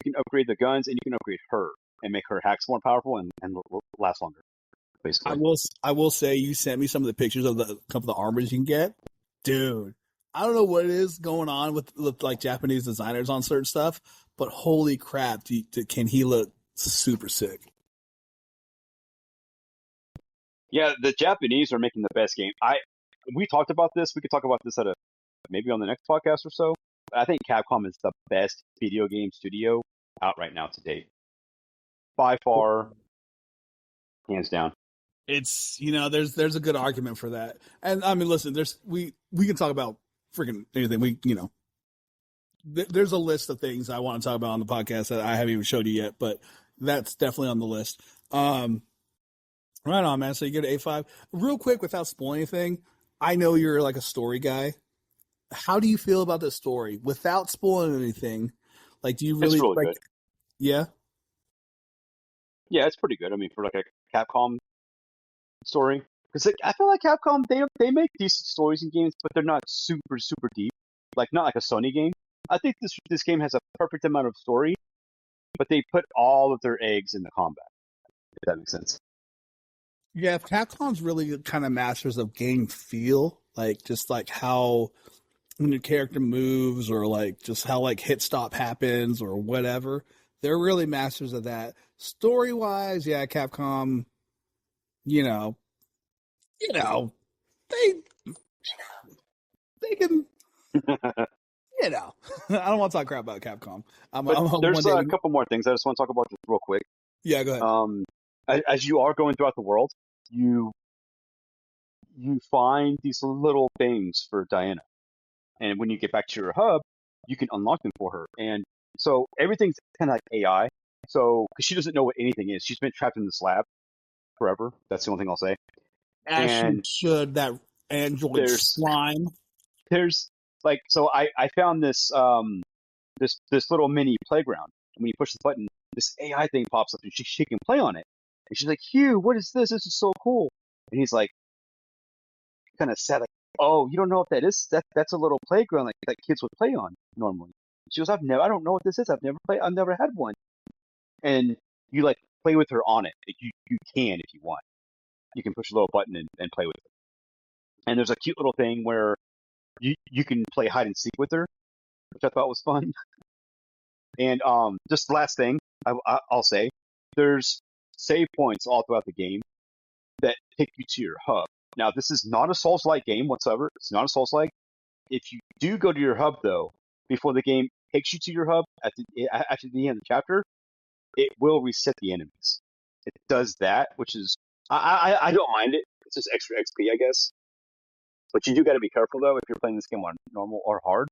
You can upgrade the guns, and you can upgrade her and make her hacks more powerful and last longer. Basically, I will say you sent me some of the pictures of the couple of the armors you can get, dude. I don't know what it is going on with like Japanese designers on certain stuff, but holy crap, can he look super sick? Yeah, the Japanese are making the best game. We talked about this. We could talk about this maybe on the next podcast or so. But I think Capcom is the best video game studio out right now to date, by far, hands down. It's there's a good argument for that, and I mean, listen, we can talk about freaking anything. There's a list of things I want to talk about on the podcast that I haven't even showed you yet, but that's definitely on the list. Right on, man. So you get an A5. Real quick, without spoiling anything, I know you're like a story guy. How do you feel about this story without spoiling anything? Like, do you really, good. Yeah? Yeah, it's pretty good. I mean, for like a Capcom story, because I feel like Capcom, they make decent stories in games, but they're not super super deep. Like, not like a Sony game. I think this game has a perfect amount of story, but they put all of their eggs in the combat. If that makes sense. Yeah, if Capcom's really kind of masters of game feel, like just like how when your character moves, or like just how like hit stop happens or whatever, they're really masters of that. Story wise, yeah, Capcom, they can. I don't want to talk crap about Capcom. There's a couple more things I just want to talk about just real quick. Yeah, go ahead. As you are going throughout the world, you find these little things for Diana, and when you get back to your hub, you can unlock them for her. And so everything's kind of like AI. So because she doesn't know what anything is, she's been trapped in this lab forever. That's the only thing I'll say. And should that android slime? There's so I found this this little mini playground. And when you push the button, this AI thing pops up, and she can play on it. And she's like, "Hugh, what is this? This is so cool." And he's like, kind of sad, like, "Oh, you don't know what that is? That's a little playground that kids would play on normally." She goes, I don't know what this is. I've never had one." And you play with her on it. You can if you want. You can push a little button and play with it. And there's a cute little thing where you can play hide and seek with her, which I thought was fun. And just the last thing I'll say, there's save points all throughout the game that take you to your hub. Now, this is not a Souls-like game whatsoever. It's not a Souls-like. If you do go to your hub, though, before the game takes you to your hub after the end of the chapter, it will reset the enemies. It does that, which is I don't mind it. It's just extra XP, I guess. But you do got to be careful though if you're playing this game on normal or hard,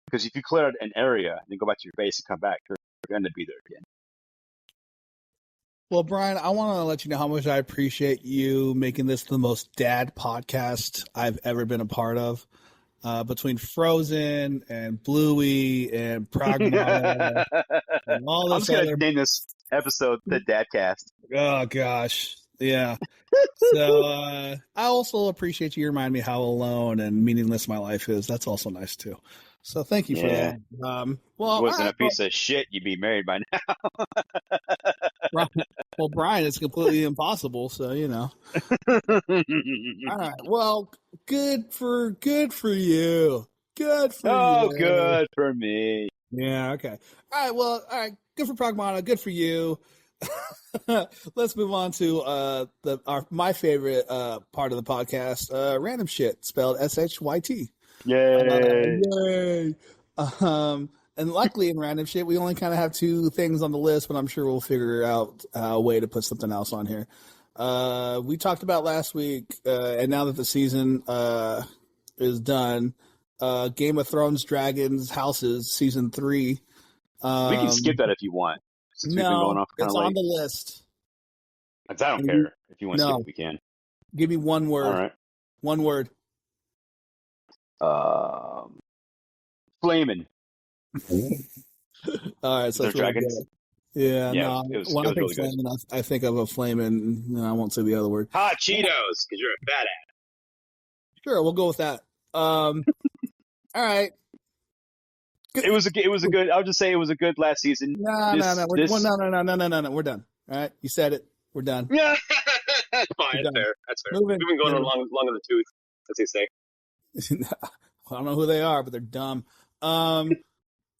because if you clear out an area and then go back to your base and come back, you're going to be there again. Well, Brian, I want to let you know how much I appreciate you making this the most dad podcast I've ever been a part of. Between Frozen and Bluey and Pragmata and all I'm this just going to other... name this episode the Dadcast. Oh, gosh. Yeah. So I also appreciate you reminding me how alone and meaningless my life is. That's also nice, too. So thank you for that. Well, it wasn't a piece of shit, you'd be married by now. Well, Brian, it's completely impossible. So, you know. All right. Well, good for you. Good for you. Oh, good for me. Yeah. Okay. All right. Well. All right. Good for Pragmata. Good for you. Let's move on to my favorite part of the podcast, random shit, spelled SHYT. Yay! Yay! And luckily in random shit, we only kind of have two things on the list, but I'm sure we'll figure out a way to put something else on here. We talked about last week, and now that the season is done, Game of Thrones Dragons Houses season 3. We can skip that if you want. Since we've been going off it's on the list. I don't care. If you want to skip it, we can. Give me one word. All right. One word. Flamin'. All right, so they're dragons. Yeah, no. When I think flamin', I think of a flamin'. No, I won't say the other word. Hot Cheetos, because you're a badass. Sure, we'll go with that. All right. It was a good. I'll just say it was a good last season. No. We're done. All right, you said it. We're done. Yeah, fine. That's fair. We've been going on longer than tooth, as they say. I don't know who they are, but they're dumb.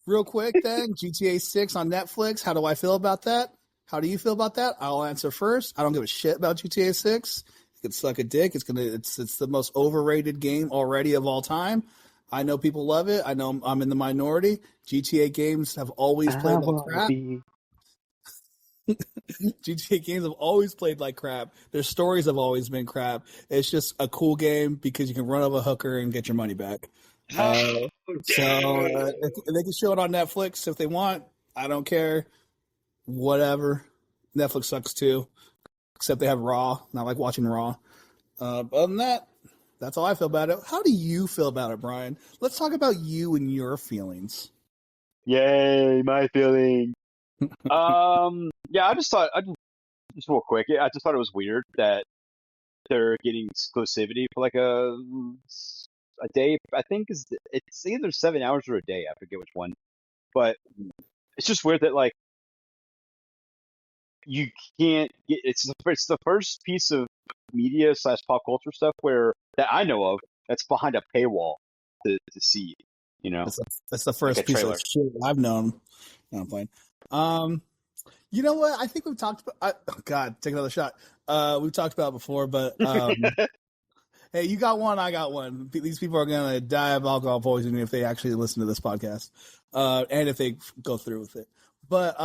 Real quick, then GTA 6 on Netflix. How do I feel about that? How do you feel about that? I'll answer first. I don't give a shit about GTA 6. It can suck a dick. It's the most overrated game already of all time. I know people love it. I know I'm in the minority. GTA games have always played like crap. GTA games have always played like crap. Their stories have always been crap. It's just a cool game because you can run over a hooker and get your money back. So if they can show it on Netflix if they want. I don't care. Whatever. Netflix sucks too. Except they have Raw. Not like watching Raw. Other than that, that's how I feel about it. How do you feel about it, Brian? Let's talk about you and your feelings. Yay, my feeling. Yeah, I just real quick. Yeah, I just thought it was weird that they're getting exclusivity for like a day. I think it's either 7 hours or a day. I forget which one, but it's just weird that like you can't get. It's the first piece of media / pop culture stuff that I know of that's behind a paywall to see. You know, that's the first like piece trailer. of shit I've known. No, I'm playing. You know what? I think we've talked about. God, take another shot. We've talked about it before, but hey, you got one, I got one. These people are gonna die of alcohol poisoning if they actually listen to this podcast, and if they go through with it. But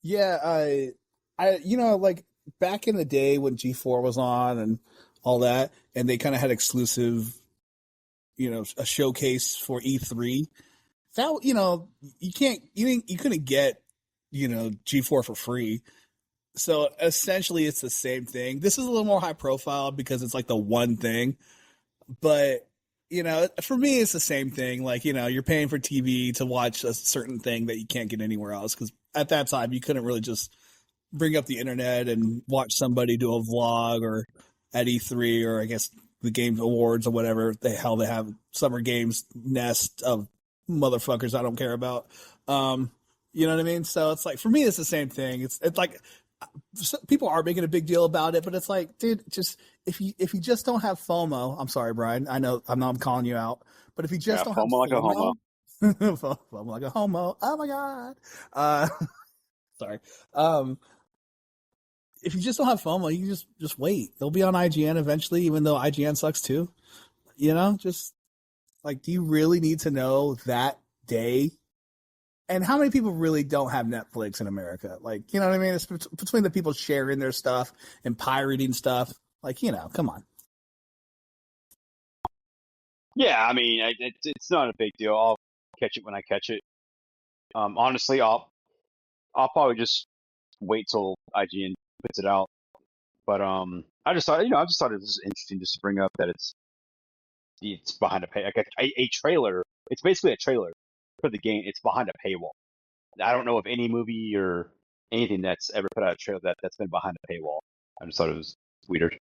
yeah, I like back in the day when G4 was on and all that, and they kind of had exclusive, a showcase for E3. That you couldn't get G4 for free. So essentially it's the same thing. This is a little more high profile because it's like the one thing, but for me it's the same thing. Like, you're paying for TV to watch a certain thing that you can't get anywhere else. Cause at that time you couldn't really just bring up the internet and watch somebody do a vlog or at E3 or I guess the Game Awards or whatever the hell they have, Summer Games nest of motherfuckers I don't care about. You know what I mean? So it's like, for me, it's the same thing. It's like people are making a big deal about it, but it's like, dude, just if you just don't have FOMO, I'm sorry, Brian. I know I'm calling you out, but if you just don't have FOMO like a homo. FOMO like a homo. Oh my God. Sorry. If you just don't have FOMO, you can just wait. They'll be on IGN eventually, even though IGN sucks too. Just like, do you really need to know that day? And how many people really don't have Netflix in America? Like, you know what I mean? It's between the people sharing their stuff and pirating stuff. Like, come on. Yeah, I mean, it's not a big deal. I'll catch it when I catch it. Honestly, I'll probably just wait till IGN puts it out. But I just thought, I just thought it was interesting just to bring up that it's behind a pay, like a trailer. It's basically a trailer for the game. It's behind a paywall. I don't know of any movie or anything that's ever put out a trailer that's been behind a paywall. I just thought it was weird.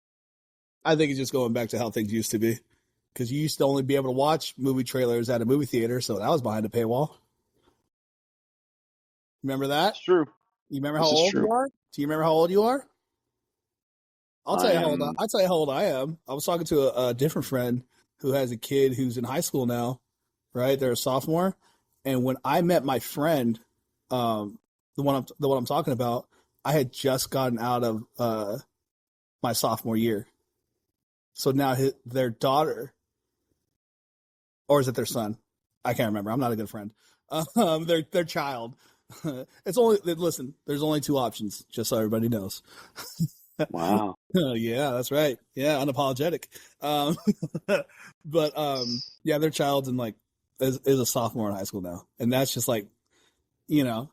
I think it's just going back to how things used to be. Because you used to only be able to watch movie trailers at a movie theater, so that was behind a paywall. Remember that? It's true. You remember how old you are? Do you remember how old you are? I'll tell you how old I am. I was talking to a different friend who has a kid who's in high school now, right? They're a sophomore. And when I met my friend, the one I'm talking about, I had just gotten out of my sophomore year. So now their daughter, or is it their son? I can't remember. I'm not a good friend. Their child. Listen, there's only two options, just so everybody knows. Wow. Yeah, that's right. Yeah, unapologetic. But yeah, their child's is a sophomore in high school now, and that's just like, how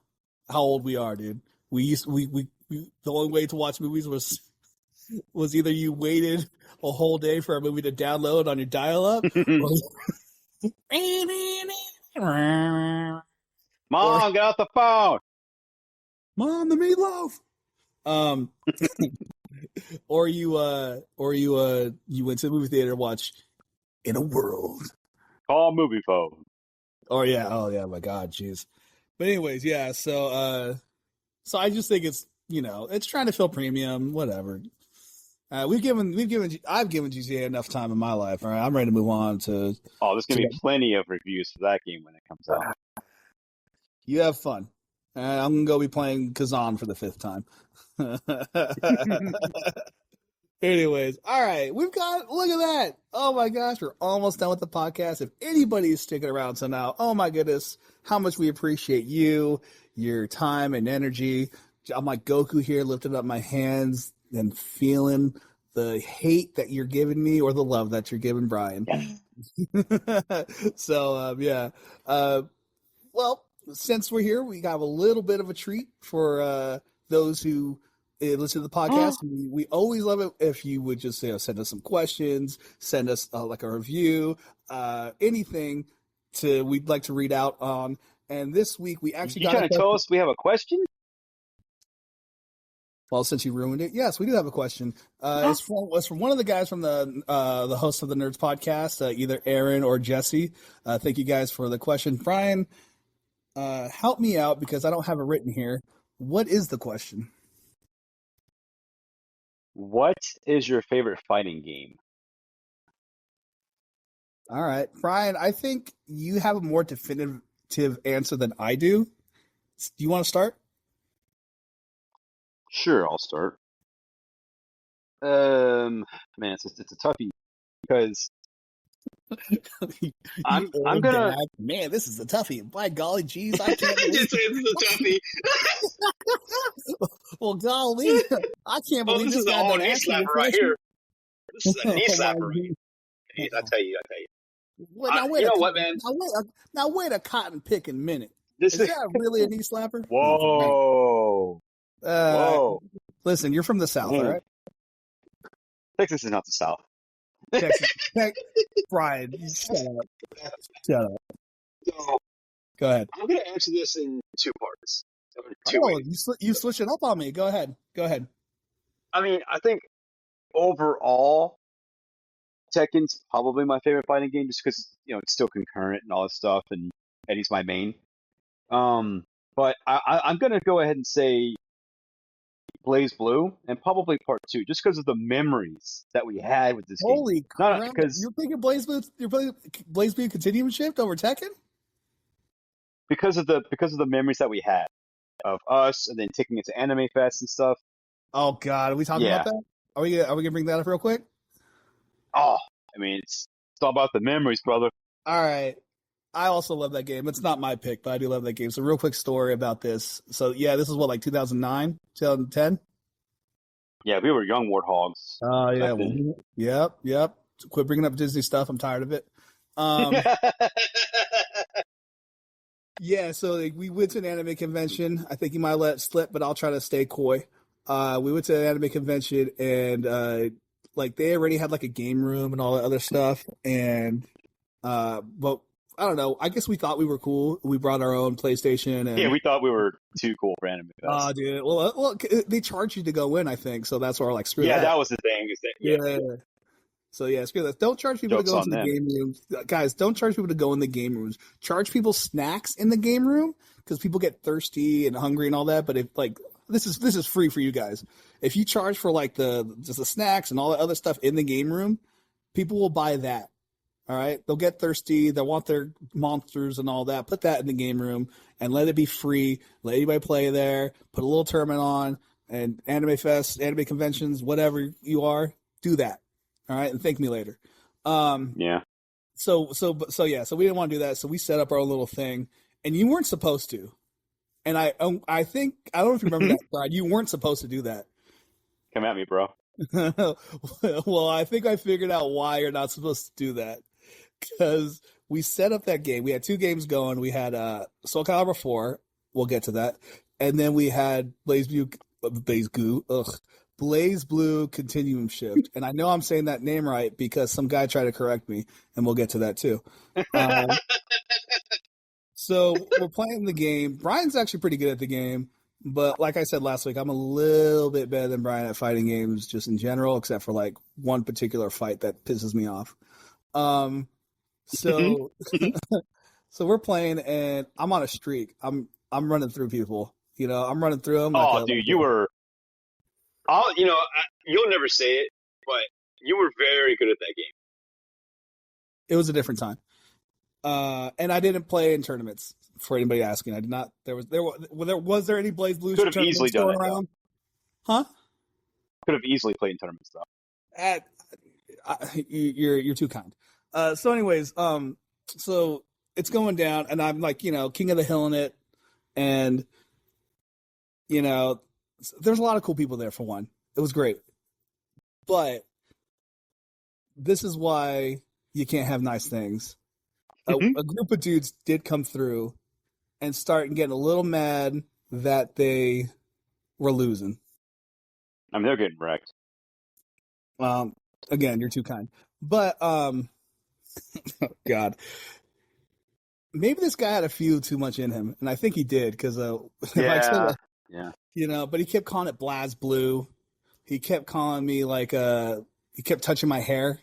old we are, dude. We the only way to watch movies was either you waited a whole day for a movie to download on your dial-up. Mom, get out the phone. Mom, the meatloaf. Or you went to the movie theater to watch In a World. Call movie phone. Oh yeah, my God, jeez. But anyways, yeah. So I just think it's it's trying to fill premium, whatever. I've given GTA enough time in my life. All right, I'm ready to move on to. Oh, there's gonna be plenty of reviews for that game when it comes out. You have fun. I'm gonna go be playing Kazan for the 5th time. Anyways, all right, look at that. Oh my gosh, we're almost done with the podcast. If anybody is sticking around to now, oh my goodness, how much we appreciate you, your time and energy. I'm like Goku here, lifting up my hands and feeling the hate that you're giving me or the love that you're giving Brian. So, yeah. Well, since we're here, we got a little bit of a treat for those who listen to the podcast. We always love it if you would just send us some questions, send us like a review, anything we'd like to read out on. And this week we actually got. You trying to tell us we have a question? Well, since you ruined it, yes, we do have a question. It's from one of the guys from the host of the Nerds podcast, either Aaron or Jesse. Thank you guys for the question, Brian. Help me out because I don't have it written here. What is the question? What is your favorite fighting game? All right, Brian, I think you have a more definitive answer than I do. Do you want to start? Sure, I'll start. Man, it's a toughie because I'm gonna. Man, this is a toughie. By golly, geez, I can't believe Just say it's a toughie. Well, golly, I can't believe this is guy a knee slapper right here. This is a knee slapper. I tell you. Well, you know what, man? Now wait a cotton picking minute. Is that really a knee slapper? Whoa. Whoa. Listen, you're from the South, all right? Texas is not the South. Texas. Brian, shut up. So, go ahead. I'm going to answer this in 2 parts. You switch it up on me. Go ahead. I mean, I think overall, Tekken's probably my favorite fighting game just because, it's still concurrent and all this stuff, and Eddie's my main. But I'm going to go ahead and say Blaze Blue and probably Part 2, just because of the memories that we had with this game. Holy crap! You're thinking Blaze Blue? You're playing Blaze Blue Continuum Shift over Tekken? Because of the memories that we had of us, and then taking it to Anime Fest and stuff. Oh God, are we talking about that? Are we gonna bring that up real quick? Oh, I mean, it's all about the memories, brother. All right. I also love that game. It's not my pick, but I do love that game. So real quick story about this. So yeah, this is what, like 2009, 2010? Yeah, we were young warthogs. Oh yeah, back then. yep. Quit bringing up Disney stuff. I'm tired of it. Yeah, so like, we went to an anime convention. I think you might let it slip, but I'll try to stay coy. We went to an anime convention, and like they already had like a game room and all that other stuff, and but I don't know. I guess we thought we were cool. We brought our own PlayStation, and Yeah, we thought we were too cool for Anime Fest. oh, dude. Well, they charge you to go in, I think. So that's why we're like, screw Yeah, that. that was the thing. Is that Yeah. So yeah, screw that. Don't charge people Joke's to go on into the them. game rooms, guys. Don't charge people to go in the game rooms. Charge people snacks in the game room because people get thirsty and hungry and all that. But if like this is free for you guys. If you charge for like just the snacks and all the other stuff in the game room, people will buy that. All right, they'll get thirsty. They'll want their monsters and all that. Put that in the game room and let it be free. Let anybody play there. Put a little tournament on and Anime Fest, anime conventions, whatever you are, do that. All right, and thank me later. Yeah. So yeah, so we didn't want to do that. So we set up our own little thing, and you weren't supposed to. And I think I don't know if you remember that, Brad. You weren't supposed to do that. Come at me, bro. Well, I think I figured out why you're not supposed to do that. Because we set up that game. We had two games going. We had Soul Calibur 4. We'll get to that. And then we had Blaze Blue Continuum Shift. And I know I'm saying that name right because some guy tried to correct me, and we'll get to that too. So we're playing the game. Brian's actually pretty good at the game. But like I said last week, I'm a little bit better than Brian at fighting games just in general, except for like one particular fight that pisses me off. So so we're playing and I'm on a streak. I'm running through people. You know, I'm running through them. Oh, dude, you were. You'll never say it, but you were very good at that game. It was a different time. And I didn't play in tournaments. For anybody asking, I did not. Was there any Blaze Blue Could have tournaments easily done going it, around? Huh? Could have easily played in tournaments though. You're too kind. So anyways, so it's going down, and I'm like, king of the hill in it, and there's a lot of cool people there. For one, it was great, but this is why you can't have nice things. A group of dudes did come through and start getting a little mad that they were losing. I mean, they're getting wrecked. Again, you're too kind. But oh God, maybe this guy had a few too much in him, and I think he did because Yeah. But he kept calling it Blaz Blue. He kept calling me like he kept touching my hair.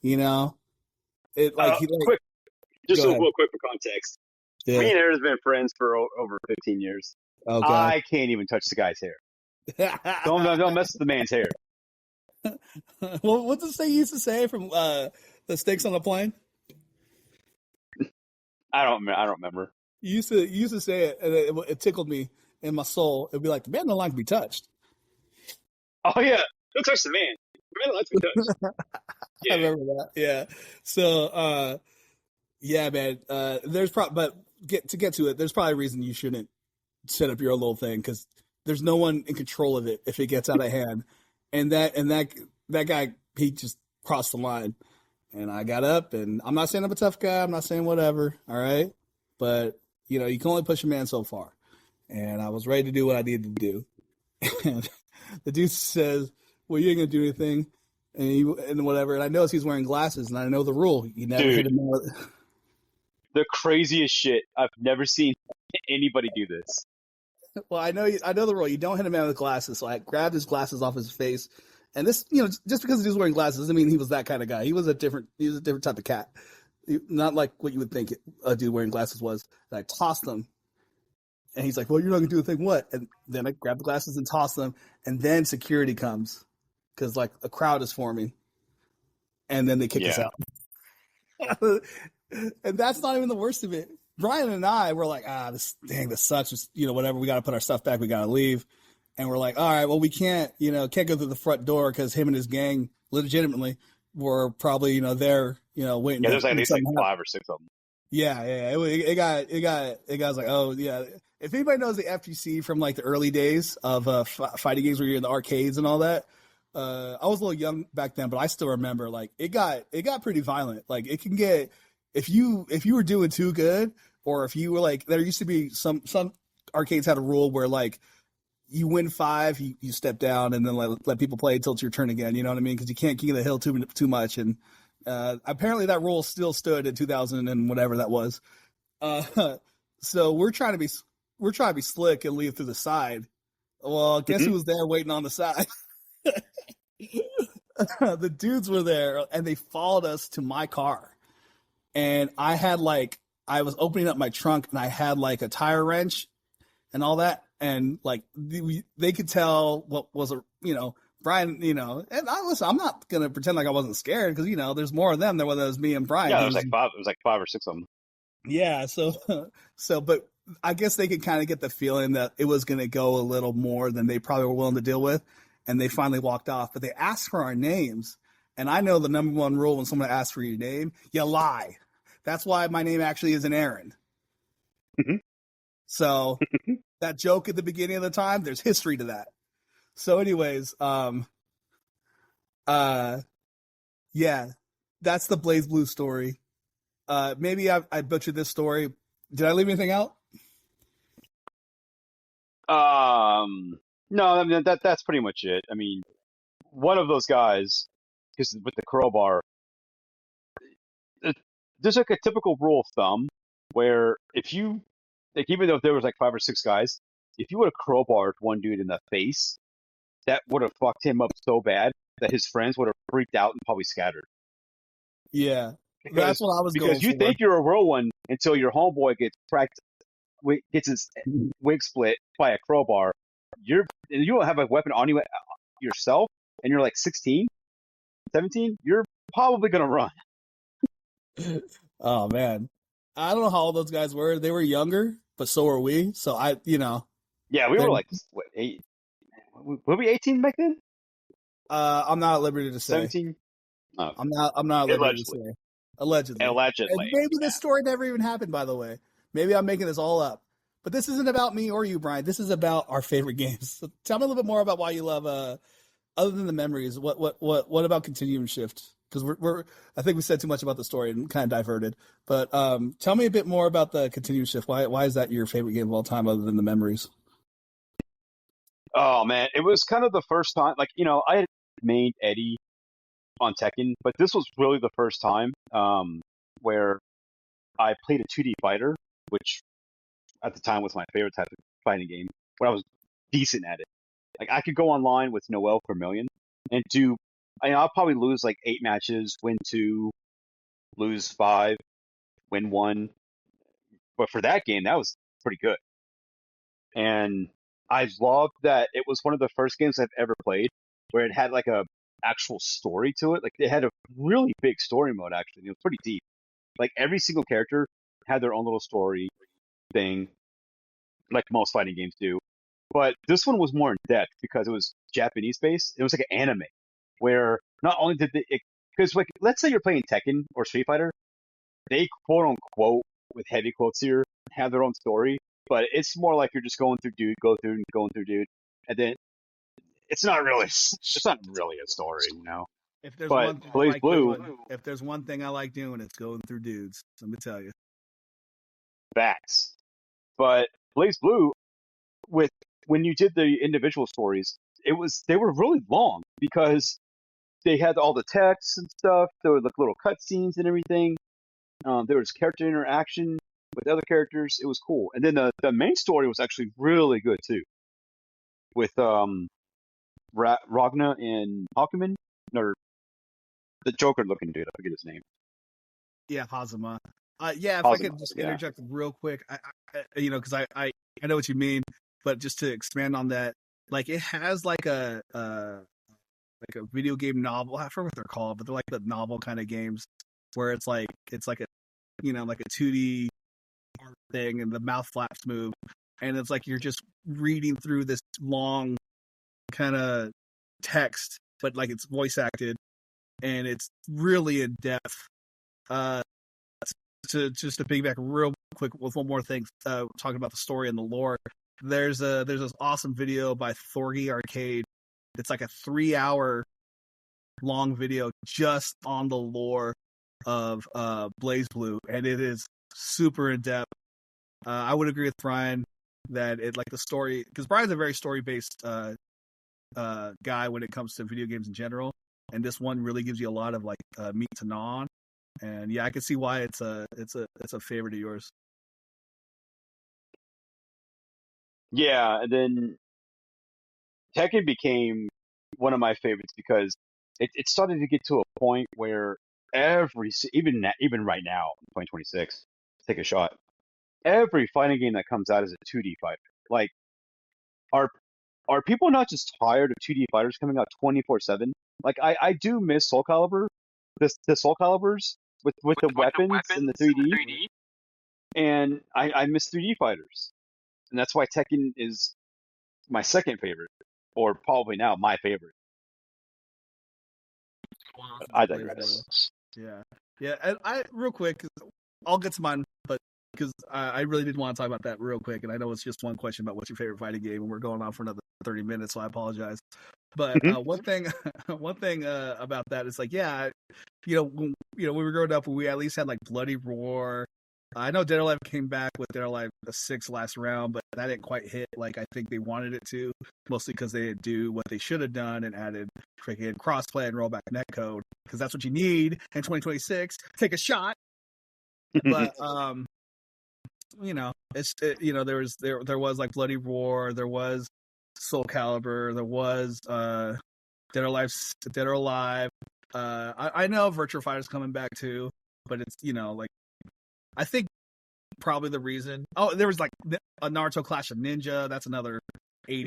Quick, just real quick for context. Yeah. Me and Aaron has been friends for over 15 years. Oh God. I can't even touch the guy's hair. Don't mess with the man's hair. Well, what's the say you used to say from the Stakes on the Plane? I don't remember. You used to say it, and it tickled me in my soul. It'd be like, the man don't like to be touched. Oh yeah, don't touch the man. The man don't like to be touched. Yeah. I remember that. Yeah. So, yeah, man. There's but get to it. There's probably a reason you shouldn't set up your own little thing because there's no one in control of it if it gets out of hand. And that guy, he just crossed the line. And I got up, and I'm not saying I'm a tough guy. I'm not saying whatever. All right, but you can only push a man so far. And I was ready to do what I needed to do. And the dude says, "Well, you ain't gonna do anything." And whatever. And I notice he's wearing glasses, and I know the rule. You never hit him. The craziest shit. I've never seen anybody do this. Well, I know the rule. You don't hit a man with glasses. So I grabbed his glasses off his face, and this, just because he was wearing glasses doesn't mean he was that kind of guy. He was a different type of cat, not like what you would think a dude wearing glasses was. And I tossed them, and he's like, "Well, you're not gonna do a thing, what?" And then I grabbed the glasses and tossed them, and then security comes. Because like a crowd is forming, and then they kick us out, and that's not even the worst of it. Brian and I were like, this sucks. Just, whatever. We got to put our stuff back. We got to leave, and we're like, all right, well, we can't go through the front door because him and his gang legitimately were probably there, waiting. Yeah, there's at least like 5 or 6 of them. Yeah. It got like, oh yeah, if anybody knows the FGC from like the early days of fighting games where you're in the arcades and all that, I was a little young back then, but I still remember like it got pretty violent. Like it can get if you were doing too good, or if you were like there used to be some arcades had a rule where like you win 5, you step down, and then let people play until it's your turn again. You know what I mean? Because you can't king of the hill too much. And apparently that rule still stood in 2000 and whatever that was. So we're trying to be slick and leave through the side. Well, guess who was there waiting on the side? The dudes were there, and they followed us to my car. And I was opening up my trunk, and I had like a tire wrench and all that. And like they could tell what was Brian, and I'm not gonna pretend like I wasn't scared because there's more of them than whether it was me and Brian. Yeah, it was like 5 or 6 of them. Yeah, but I guess they could kind of get the feeling that it was gonna go a little more than they probably were willing to deal with, and they finally walked off. But they asked for our names, and I know the number one rule when someone asks for your name, you lie. That's why my name actually isn't Aaron. Mm-hmm. So that joke at the beginning of the time, there's history to that. So anyways, yeah, that's the BlazBlue story. Maybe I butchered this story. Did I leave anything out? No, I mean that's pretty much it. I mean, one of those guys, because with the crowbar, there's like a typical rule of thumb where if you like, even though there was like 5 or 6 guys, if you would have crowbarred one dude in the face, that would have fucked him up so bad that his friends would have freaked out and probably scattered. Yeah, that's what I was going for. Because you think you're a real one until your homeboy gets his wig split by a crowbar. You don't have a weapon on you yourself, and you're like 16, 17. You're probably gonna run. Oh man, I don't know how old those guys were. They were younger, but so were we. So Yeah, we were like, what, 8? Were we 18 back then? I'm not at liberty to say. 17? Oh. I'm not at liberty to say. Allegedly. And maybe this story never even happened, by the way. Maybe I'm making this all up. But this isn't about me or you, Brian. This is about our favorite games. So tell me a little bit more about why you love, other than the memories, what about Continuum Shift? Because I think we said too much about the story and kind of diverted. But tell me a bit more about the Continuum Shift. Why is that your favorite game of all time, other than the memories? Oh man, it was kind of the first time. Like I had mained Eddie on Tekken, but this was really the first time where I played a 2D fighter, which at the time was my favorite type of fighting game. When I was decent at it, like I could go online with Noel Vermillion and do. I'll probably lose like 8 matches, win 2, lose 5, win 1. But for that game, that was pretty good. And I loved that it was one of the first games I've ever played where it had like a actual story to it. Like it had a really big story mode actually. It was pretty deep. Like every single character had their own little story thing, like most fighting games do. But this one was more in depth because it was Japanese based. It was like an anime where not only did because like let's say you're playing Tekken or Street Fighter, they quote unquote with heavy quotes here have their own story, but it's more like you're just going through dude, going through dude, and then it's not really a story, If there's but one thing BlazBlue, if there's one thing I like doing, it's going through dudes. Let me tell you. facts. But BlazBlue, when you did the individual stories, they were really long because they had all the text and stuff. There were like little cutscenes and everything. There was character interaction with other characters. It was cool. And then the main story was actually really good too, with Ragna and Hakumen, or the Joker-looking dude. I forget his name. Yeah, Hazama. If Hazama, I could just interject real quick, because I know what you mean, but just to expand on that, like it has like a video game novel. I forget what they're called, but they're like the novel kind of games where it's like a like a 2D art thing, and the mouth flaps move, and it's like you're just reading through this long kind of text, but like it's voice acted, and it's really in depth. To piggyback real quick with one more thing, talking about the story and the lore. There's this awesome video by Thorgy Arcade. It's like a 3-hour long video just on the lore of BlazBlue, and it is super in depth. I would agree with Brian that it like the story, because Brian's a very story based guy when it comes to video games in general, and this one really gives you a lot of like meat to gnaw on. And yeah, I can see why it's a favorite of yours. Yeah, and then Tekken became one of my favorites because it started to get to a point where even right now, 2026, take a shot. Every fighting game that comes out is a 2D fighter. Like, are people not just tired of 2D fighters coming out 24/7? Like, I do miss Soul Calibur, the Soul Caliburs with the weapons in the 3D, and I miss 3D fighters, and that's why Tekken is my second favorite, or probably now my favorite. I digress. Yeah. And I real quick, I'll get to mine, but because I really did want to talk about that real quick, and I know it's just one question about what's your favorite fighting game, and we're going on for another 30 minutes, so I apologize. But one thing about that is like, yeah, when we were growing up, we at least had like Bloody Roar. I know Dead or Alive came back with Dead or Alive 6 last round, but that didn't quite hit like I think they wanted it to, mostly because they didn't do what they should have done and added freaking crossplay and rollback netcode, because that's what you need in 2026. Take a shot. But there was like Bloody Roar, there was Soul Calibur, there was Dead or Alive. I know Virtua Fighter's coming back too, but it's like I think probably the reason. Oh, there was like a Naruto Clash of Ninja. That's another 80.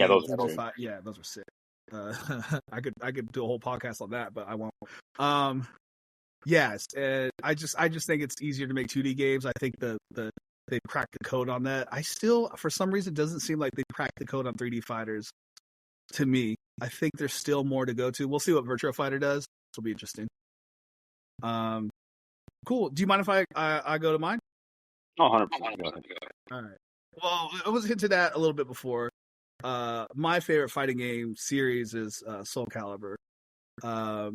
Yeah, those are sick. I could do a whole podcast on that, but I won't. Yes, I just think it's easier to make 2D games. I think they cracked the code on that. I still, for some reason, doesn't seem like they cracked the code on 3D fighters. To me, I think there's still more to go to. We'll see what Virtua Fighter does. This will be interesting. Cool. Do you mind if I go to mine? Oh, 100%. All right. Well, I was hinted at a little bit before. My favorite fighting game series is Soul Calibur. But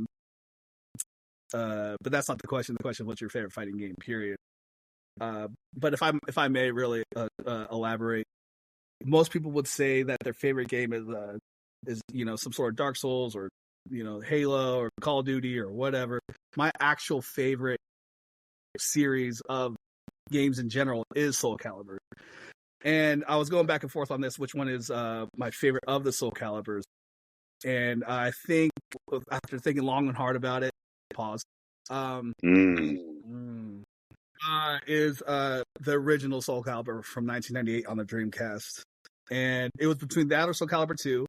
that's not the question. The question is, what's your favorite fighting game, period. But if I may really elaborate, most people would say that their favorite game is some sort of Dark Souls or Halo or Call of Duty or whatever. My actual favorite series of games in general is Soul Calibur, and I was going back and forth on this, which one is my favorite of the Soul Caliburs. And I think after thinking long and hard about it, pause. Is the original Soul Calibur from 1998 on the Dreamcast, and it was between that or Soul Calibur 2.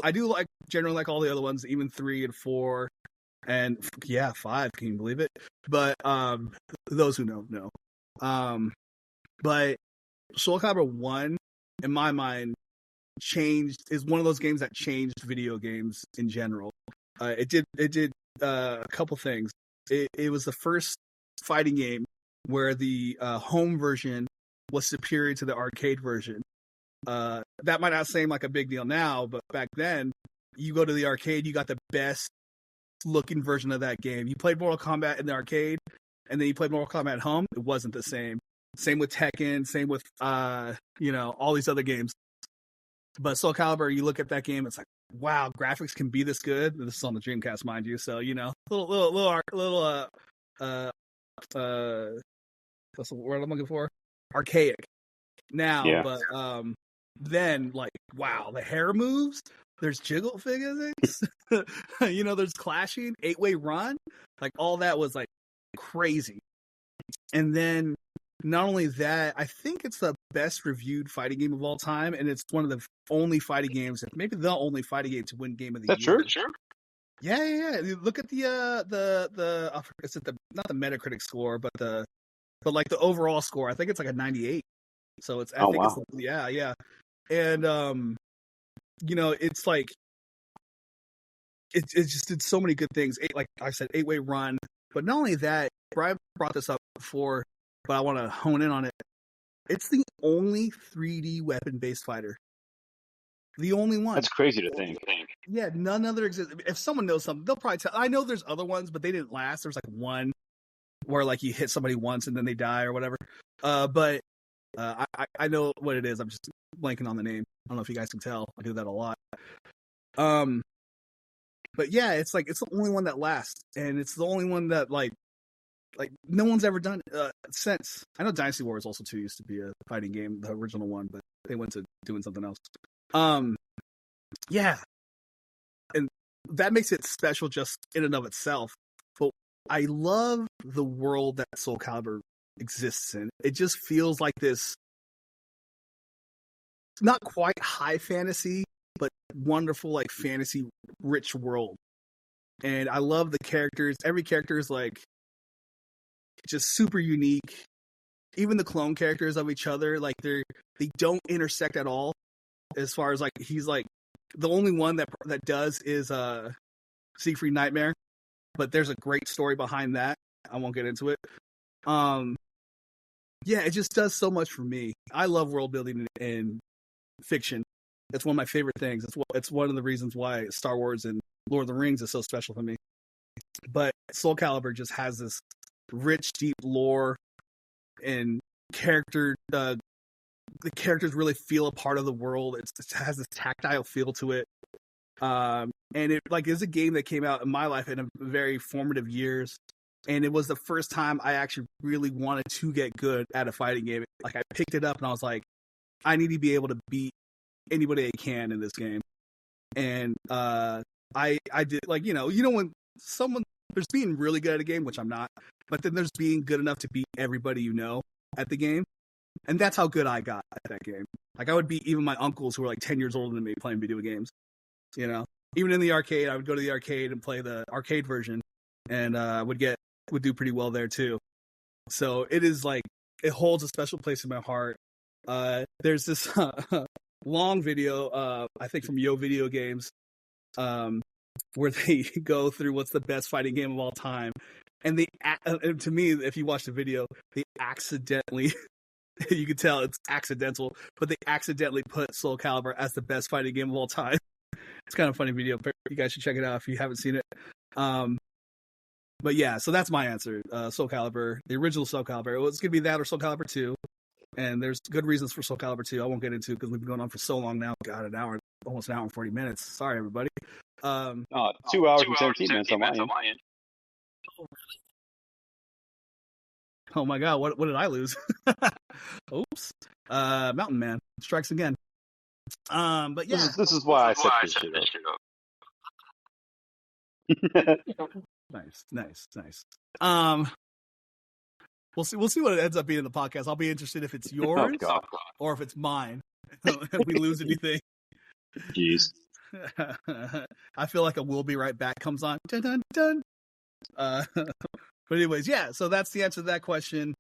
I do generally like all the other ones, even 3 and 4, and 5. Can you believe it? But those who know. But Soul Calibur 1, in my mind, is one of those games that changed video games in general. It did a couple things. It was the first fighting game where the home version was superior to the arcade version. That might not seem like a big deal now, but back then, you go to the arcade, you got the best looking version of that game. You played Mortal Kombat in the arcade, and then you played Mortal Kombat at home. It wasn't the same. Same with Tekken, same with all these other games. But Soul Calibur, you look at that game, it's like, wow, graphics can be this good. This is on the Dreamcast, mind you. So little what's the word I'm looking for? Archaic now, yeah. But then wow, the hair moves. There's jiggle physics. There's clashing, 8-way run. All that was crazy. And then not only that, I think it's the best reviewed fighting game of all time, and it's one of the only fighting games, maybe the only fighting game to win Game of the Year. That's true. Sure. Yeah. Look at the is it not the Metacritic score, but the overall score. I think it's a 98. So it's wow. Yeah. And it's it just did so many good things. Like I said, 8-way run. But not only that, Brian brought this up before, but I want to hone in on it. It's the only 3D weapon-based fighter. The only one. That's crazy to think. Yeah, none other exists. If someone knows something, they'll probably tell. I know there's other ones, but they didn't last. There's like one where like you hit somebody once and then they die or whatever. But I know what it is. I'm just blanking on the name. I don't know if you guys can tell. I do that a lot. But yeah, it's like it's the only one that lasts, and it's the only one that like no one's ever done since. I know Dynasty Warriors also too used to be a fighting game, the original one, but they went to doing something else. Yeah, and that makes it special just in and of itself. But I love the world that Soul Calibur exists in. It just feels like this, not quite high fantasy, but wonderful, like fantasy rich world. And I love the characters. Every character is like just super unique. Even the clone characters of each other, like they don't intersect at all. As far as like he's like the only one that does is Siegfried Nightmare, but there's a great story behind that. I won't get into it. Yeah, it just does so much for me. I love world building in fiction. It's one of my favorite things. It's one of the reasons why Star Wars and Lord of the Rings is so special for me. But Soul Calibur just has this rich, deep lore and character. The characters really feel a part of the world. It has this tactile feel to it. And it like is a game that came out in my life in a very formative years. And it was the first time I actually really wanted to get good at a fighting game. Like I picked it up and I was like, I need to be able to beat anybody I can in this game. And I did like, you know when someone there's being really good at a game, which I'm not, but then there's being good enough to beat everybody you know at the game. And that's how good I got at that game. Like I would beat even my uncles who were like 10 years older than me playing video games. You know, even in the arcade, I would go to the arcade and play the arcade version, and would do pretty well there too. So it is like it holds a special place in my heart. There's this long video, I think from Yo Video Games, where they go through what's the best fighting game of all time, and to me, if you watch the video, they accidentally. You can tell it's accidental, but they accidentally put Soul Calibur as the best fighting game of all time. It's kind of a funny video. You guys should check it out if you haven't seen it. But yeah, so that's my answer. Soul Calibur, the original Soul Calibur. It's going to be that or Soul Calibur 2. And there's good reasons for Soul Calibur 2. I won't get into because we've been going on for so long now. God, almost an hour and 40 minutes. Sorry, everybody. 2 hours and 17 minutes on my end. Oh my God, what did I lose? Oops. Mountain Man strikes again. But yeah. This is why I set this shit up. Nice. We'll see what it ends up being in the podcast. I'll be interested if it's yours or if it's mine. If we lose anything. Jeez. I feel like a "We'll Be Right Back" comes on. Dun, dun, dun. But anyways, yeah, so that's the answer to that question.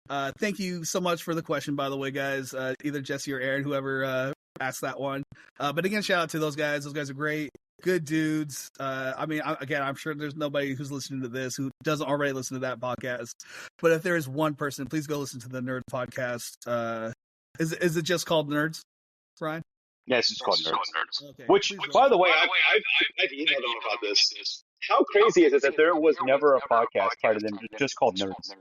Thank you so much for the question, by the way, guys. Either Jesse or Aaron, whoever asked that one. But again, shout out to those guys. Those guys are great. Good dudes. I mean, I'm sure there's nobody who's listening to this who doesn't already listen to that podcast. But if there is one person, please go listen to the Nerd podcast. Is it just called Nerds, Brian? Yeah, it's just called Nerds. Okay. Which, by the way, I've emailed them about this. How crazy is it that there was never a podcast prior to them just called Nerds?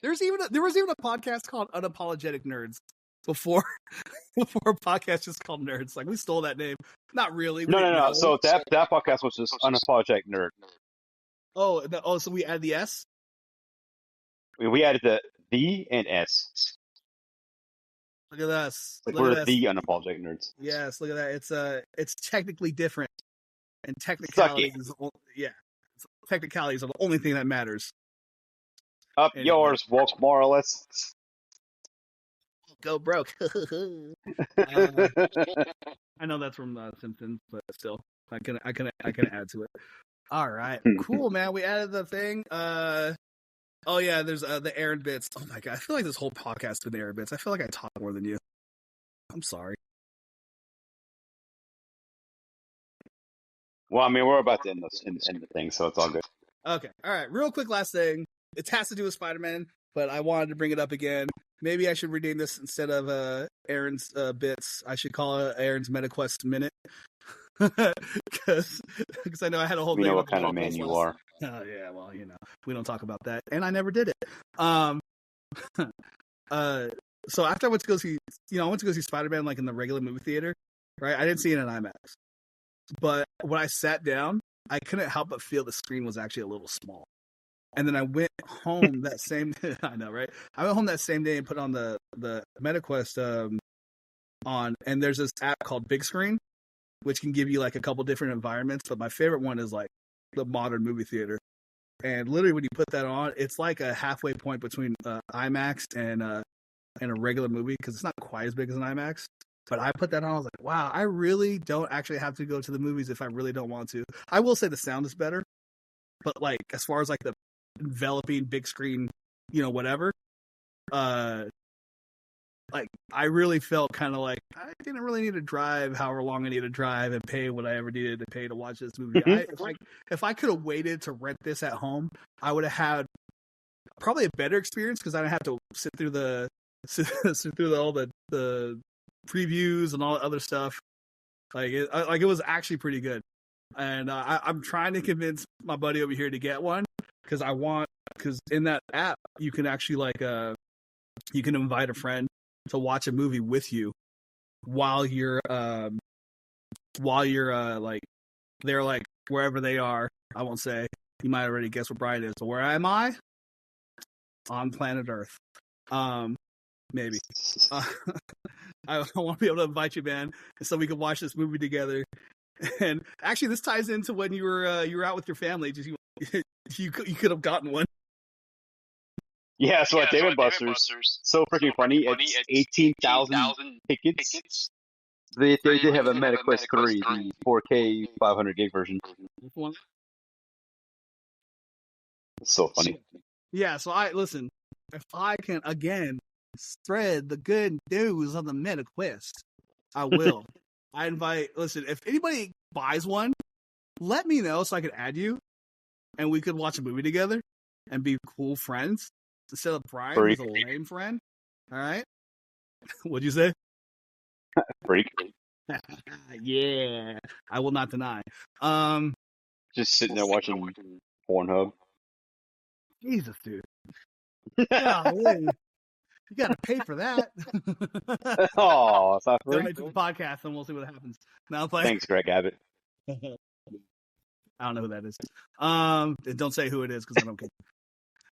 There was even a podcast called Unapologetic Nerds before a podcast just called Nerds. Like we stole that name. Not really. No. So that podcast was just Unapologetic Nerd. So we add the S? We added the and S. Look at us. Like we're the Unapologetic Nerds. Yes, look at that. It's technically different. And technicalities are the only thing that matters. Up anyway. Yours, woke, more or less. Go broke. I know that's from Simpsons, but still, I can add to it. All right, cool, man. We added the thing. Oh yeah, there's the Aaron bits. Oh my God, I feel like this whole podcast has been Aaron bits. I feel like I talk more than you. I'm sorry. Well, I mean, we're about to end the thing, so it's all good. Okay, all right. Real quick, last thing. It has to do with Spider-Man, but I wanted to bring it up again. maybe I should rename this instead of Aaron's bits. I should call it Aaron's MetaQuest Minute. Because I know I had a whole We thing know about what kind of man you are. Oh yeah, well, we don't talk about that, and I never did it. So after I went to go see, I went to go see Spider-Man like in the regular movie theater, right? I didn't see it in IMAX, but when I sat down, I couldn't help but feel the screen was actually a little small. And then I went home that same I know, right? I went home that same day and put on the MetaQuest on, and there's this app called Big Screen, which can give you like a couple different environments, but my favorite one is like the modern movie theater. And literally when you put that on, it's like a halfway point between IMAX and a regular movie, because it's not quite as big as an IMAX. But I put that on, I was like, wow, I really don't actually have to go to the movies if I really don't want to. I will say the sound is better, but like as far as like the enveloping big screen, whatever, like I really felt kind of like I didn't really need to drive however long I needed to drive and pay what I ever needed to pay to watch this movie. If I could have waited to rent this at home, I would have had probably a better experience, because I didn't have to sit through all the previews and all the other stuff. Like it was actually pretty good, and I'm trying to convince my buddy over here to get one, because in that app you can actually you can invite a friend to watch a movie with you while you're like they're like wherever they are. I won't say. You might already guess where Brian is. So where am I? On planet Earth. Maybe. I want to be able to invite you, man, so we can watch this movie together. And actually, this ties into when you were out with your family. Just you could have gotten one. Yeah, so at Dave and Buster's, so freaking funny. It's 18,000 tickets. They did have a MetaQuest 3, the 4K 500 gig version. It's so funny. Yeah, so listen, if I can again spread the good news on the MetaQuest, I will. Listen, if anybody buys one, let me know so I could add you and we could watch a movie together and be cool friends instead of Brian, who's a lame friend. All right? What'd you say? Freak. Yeah, I will not deny. Just sitting there watching Pornhub. Jesus, dude. Golly. You got to pay for that. Oh, it's not free. Donate to the podcast, and we'll see what happens. Now, thanks, Greg Abbott. I don't know who that is. Don't say who it is, because I don't care.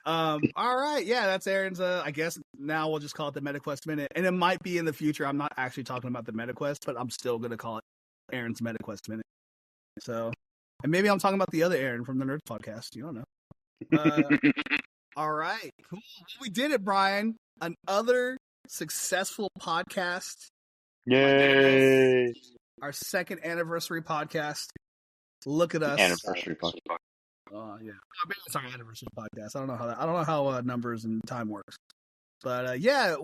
All right, yeah, that's Aaron's. I guess now we'll just call it the MetaQuest Minute, and it might be in the future. I'm not actually talking about the MetaQuest, but I'm still gonna call it Aaron's MetaQuest Minute. So, and maybe I'm talking about the other Aaron from the Nerds Podcast. You don't know. All right, cool. We did it, Brian. Another successful podcast. Yay! Our second anniversary podcast. Look at us. Anniversary podcast. Yeah. Maybe it's our anniversary podcast. I don't know how numbers and time works. But yeah,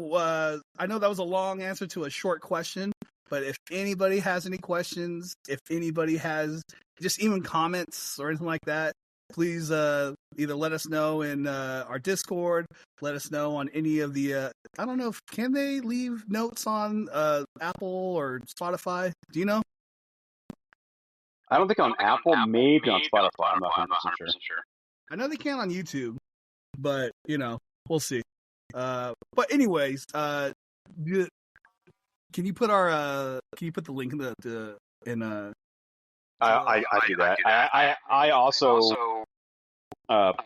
I know that was a long answer to a short question. But if anybody has any questions, if anybody has just even comments or anything like that, please either let us know in our Discord, let us know on any of the I don't know, can they leave notes on Apple or Spotify? Do you know? I don't think on Apple, maybe on Spotify. I'm not 100% sure. I know they can on YouTube, but we'll see. But anyways, can you put the link in I do that. I also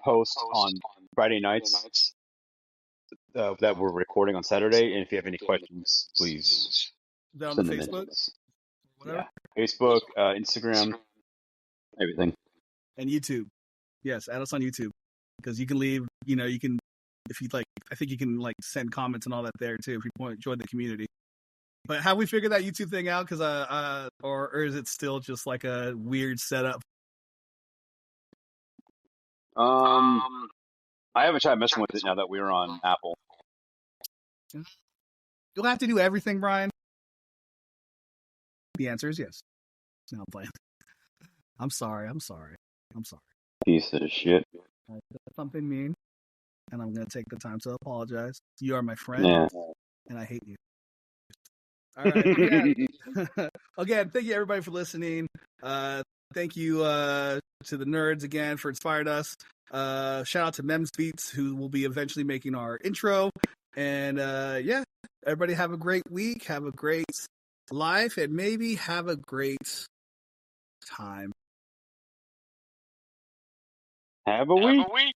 post on Friday nights that we're recording on Saturday, and if you have any questions, please send them Facebook? in. Yeah, Facebook, Instagram, everything, and YouTube. Yes, add us on YouTube, because you can leave. You can, if you'd like. I think you can send comments and all that there too if you want to join the community. But have we figured that YouTube thing out? Because or is it still just like a weird setup? I haven't tried messing with it now that we're on Apple. You'll have to do everything, Brian. The answer is yes. No, I'm playing. I'm sorry. Piece of shit. Something mean. and I'm going to take the time to apologize. You are my friend, Yeah. and I hate you. All right. Again, thank you everybody for listening. Thank you to the nerds again for inspiring us. Shout out to Mems Beats, who will be eventually making our intro. And yeah, everybody have a great week, have a great life, and maybe have a great time. Have a week. Have a week.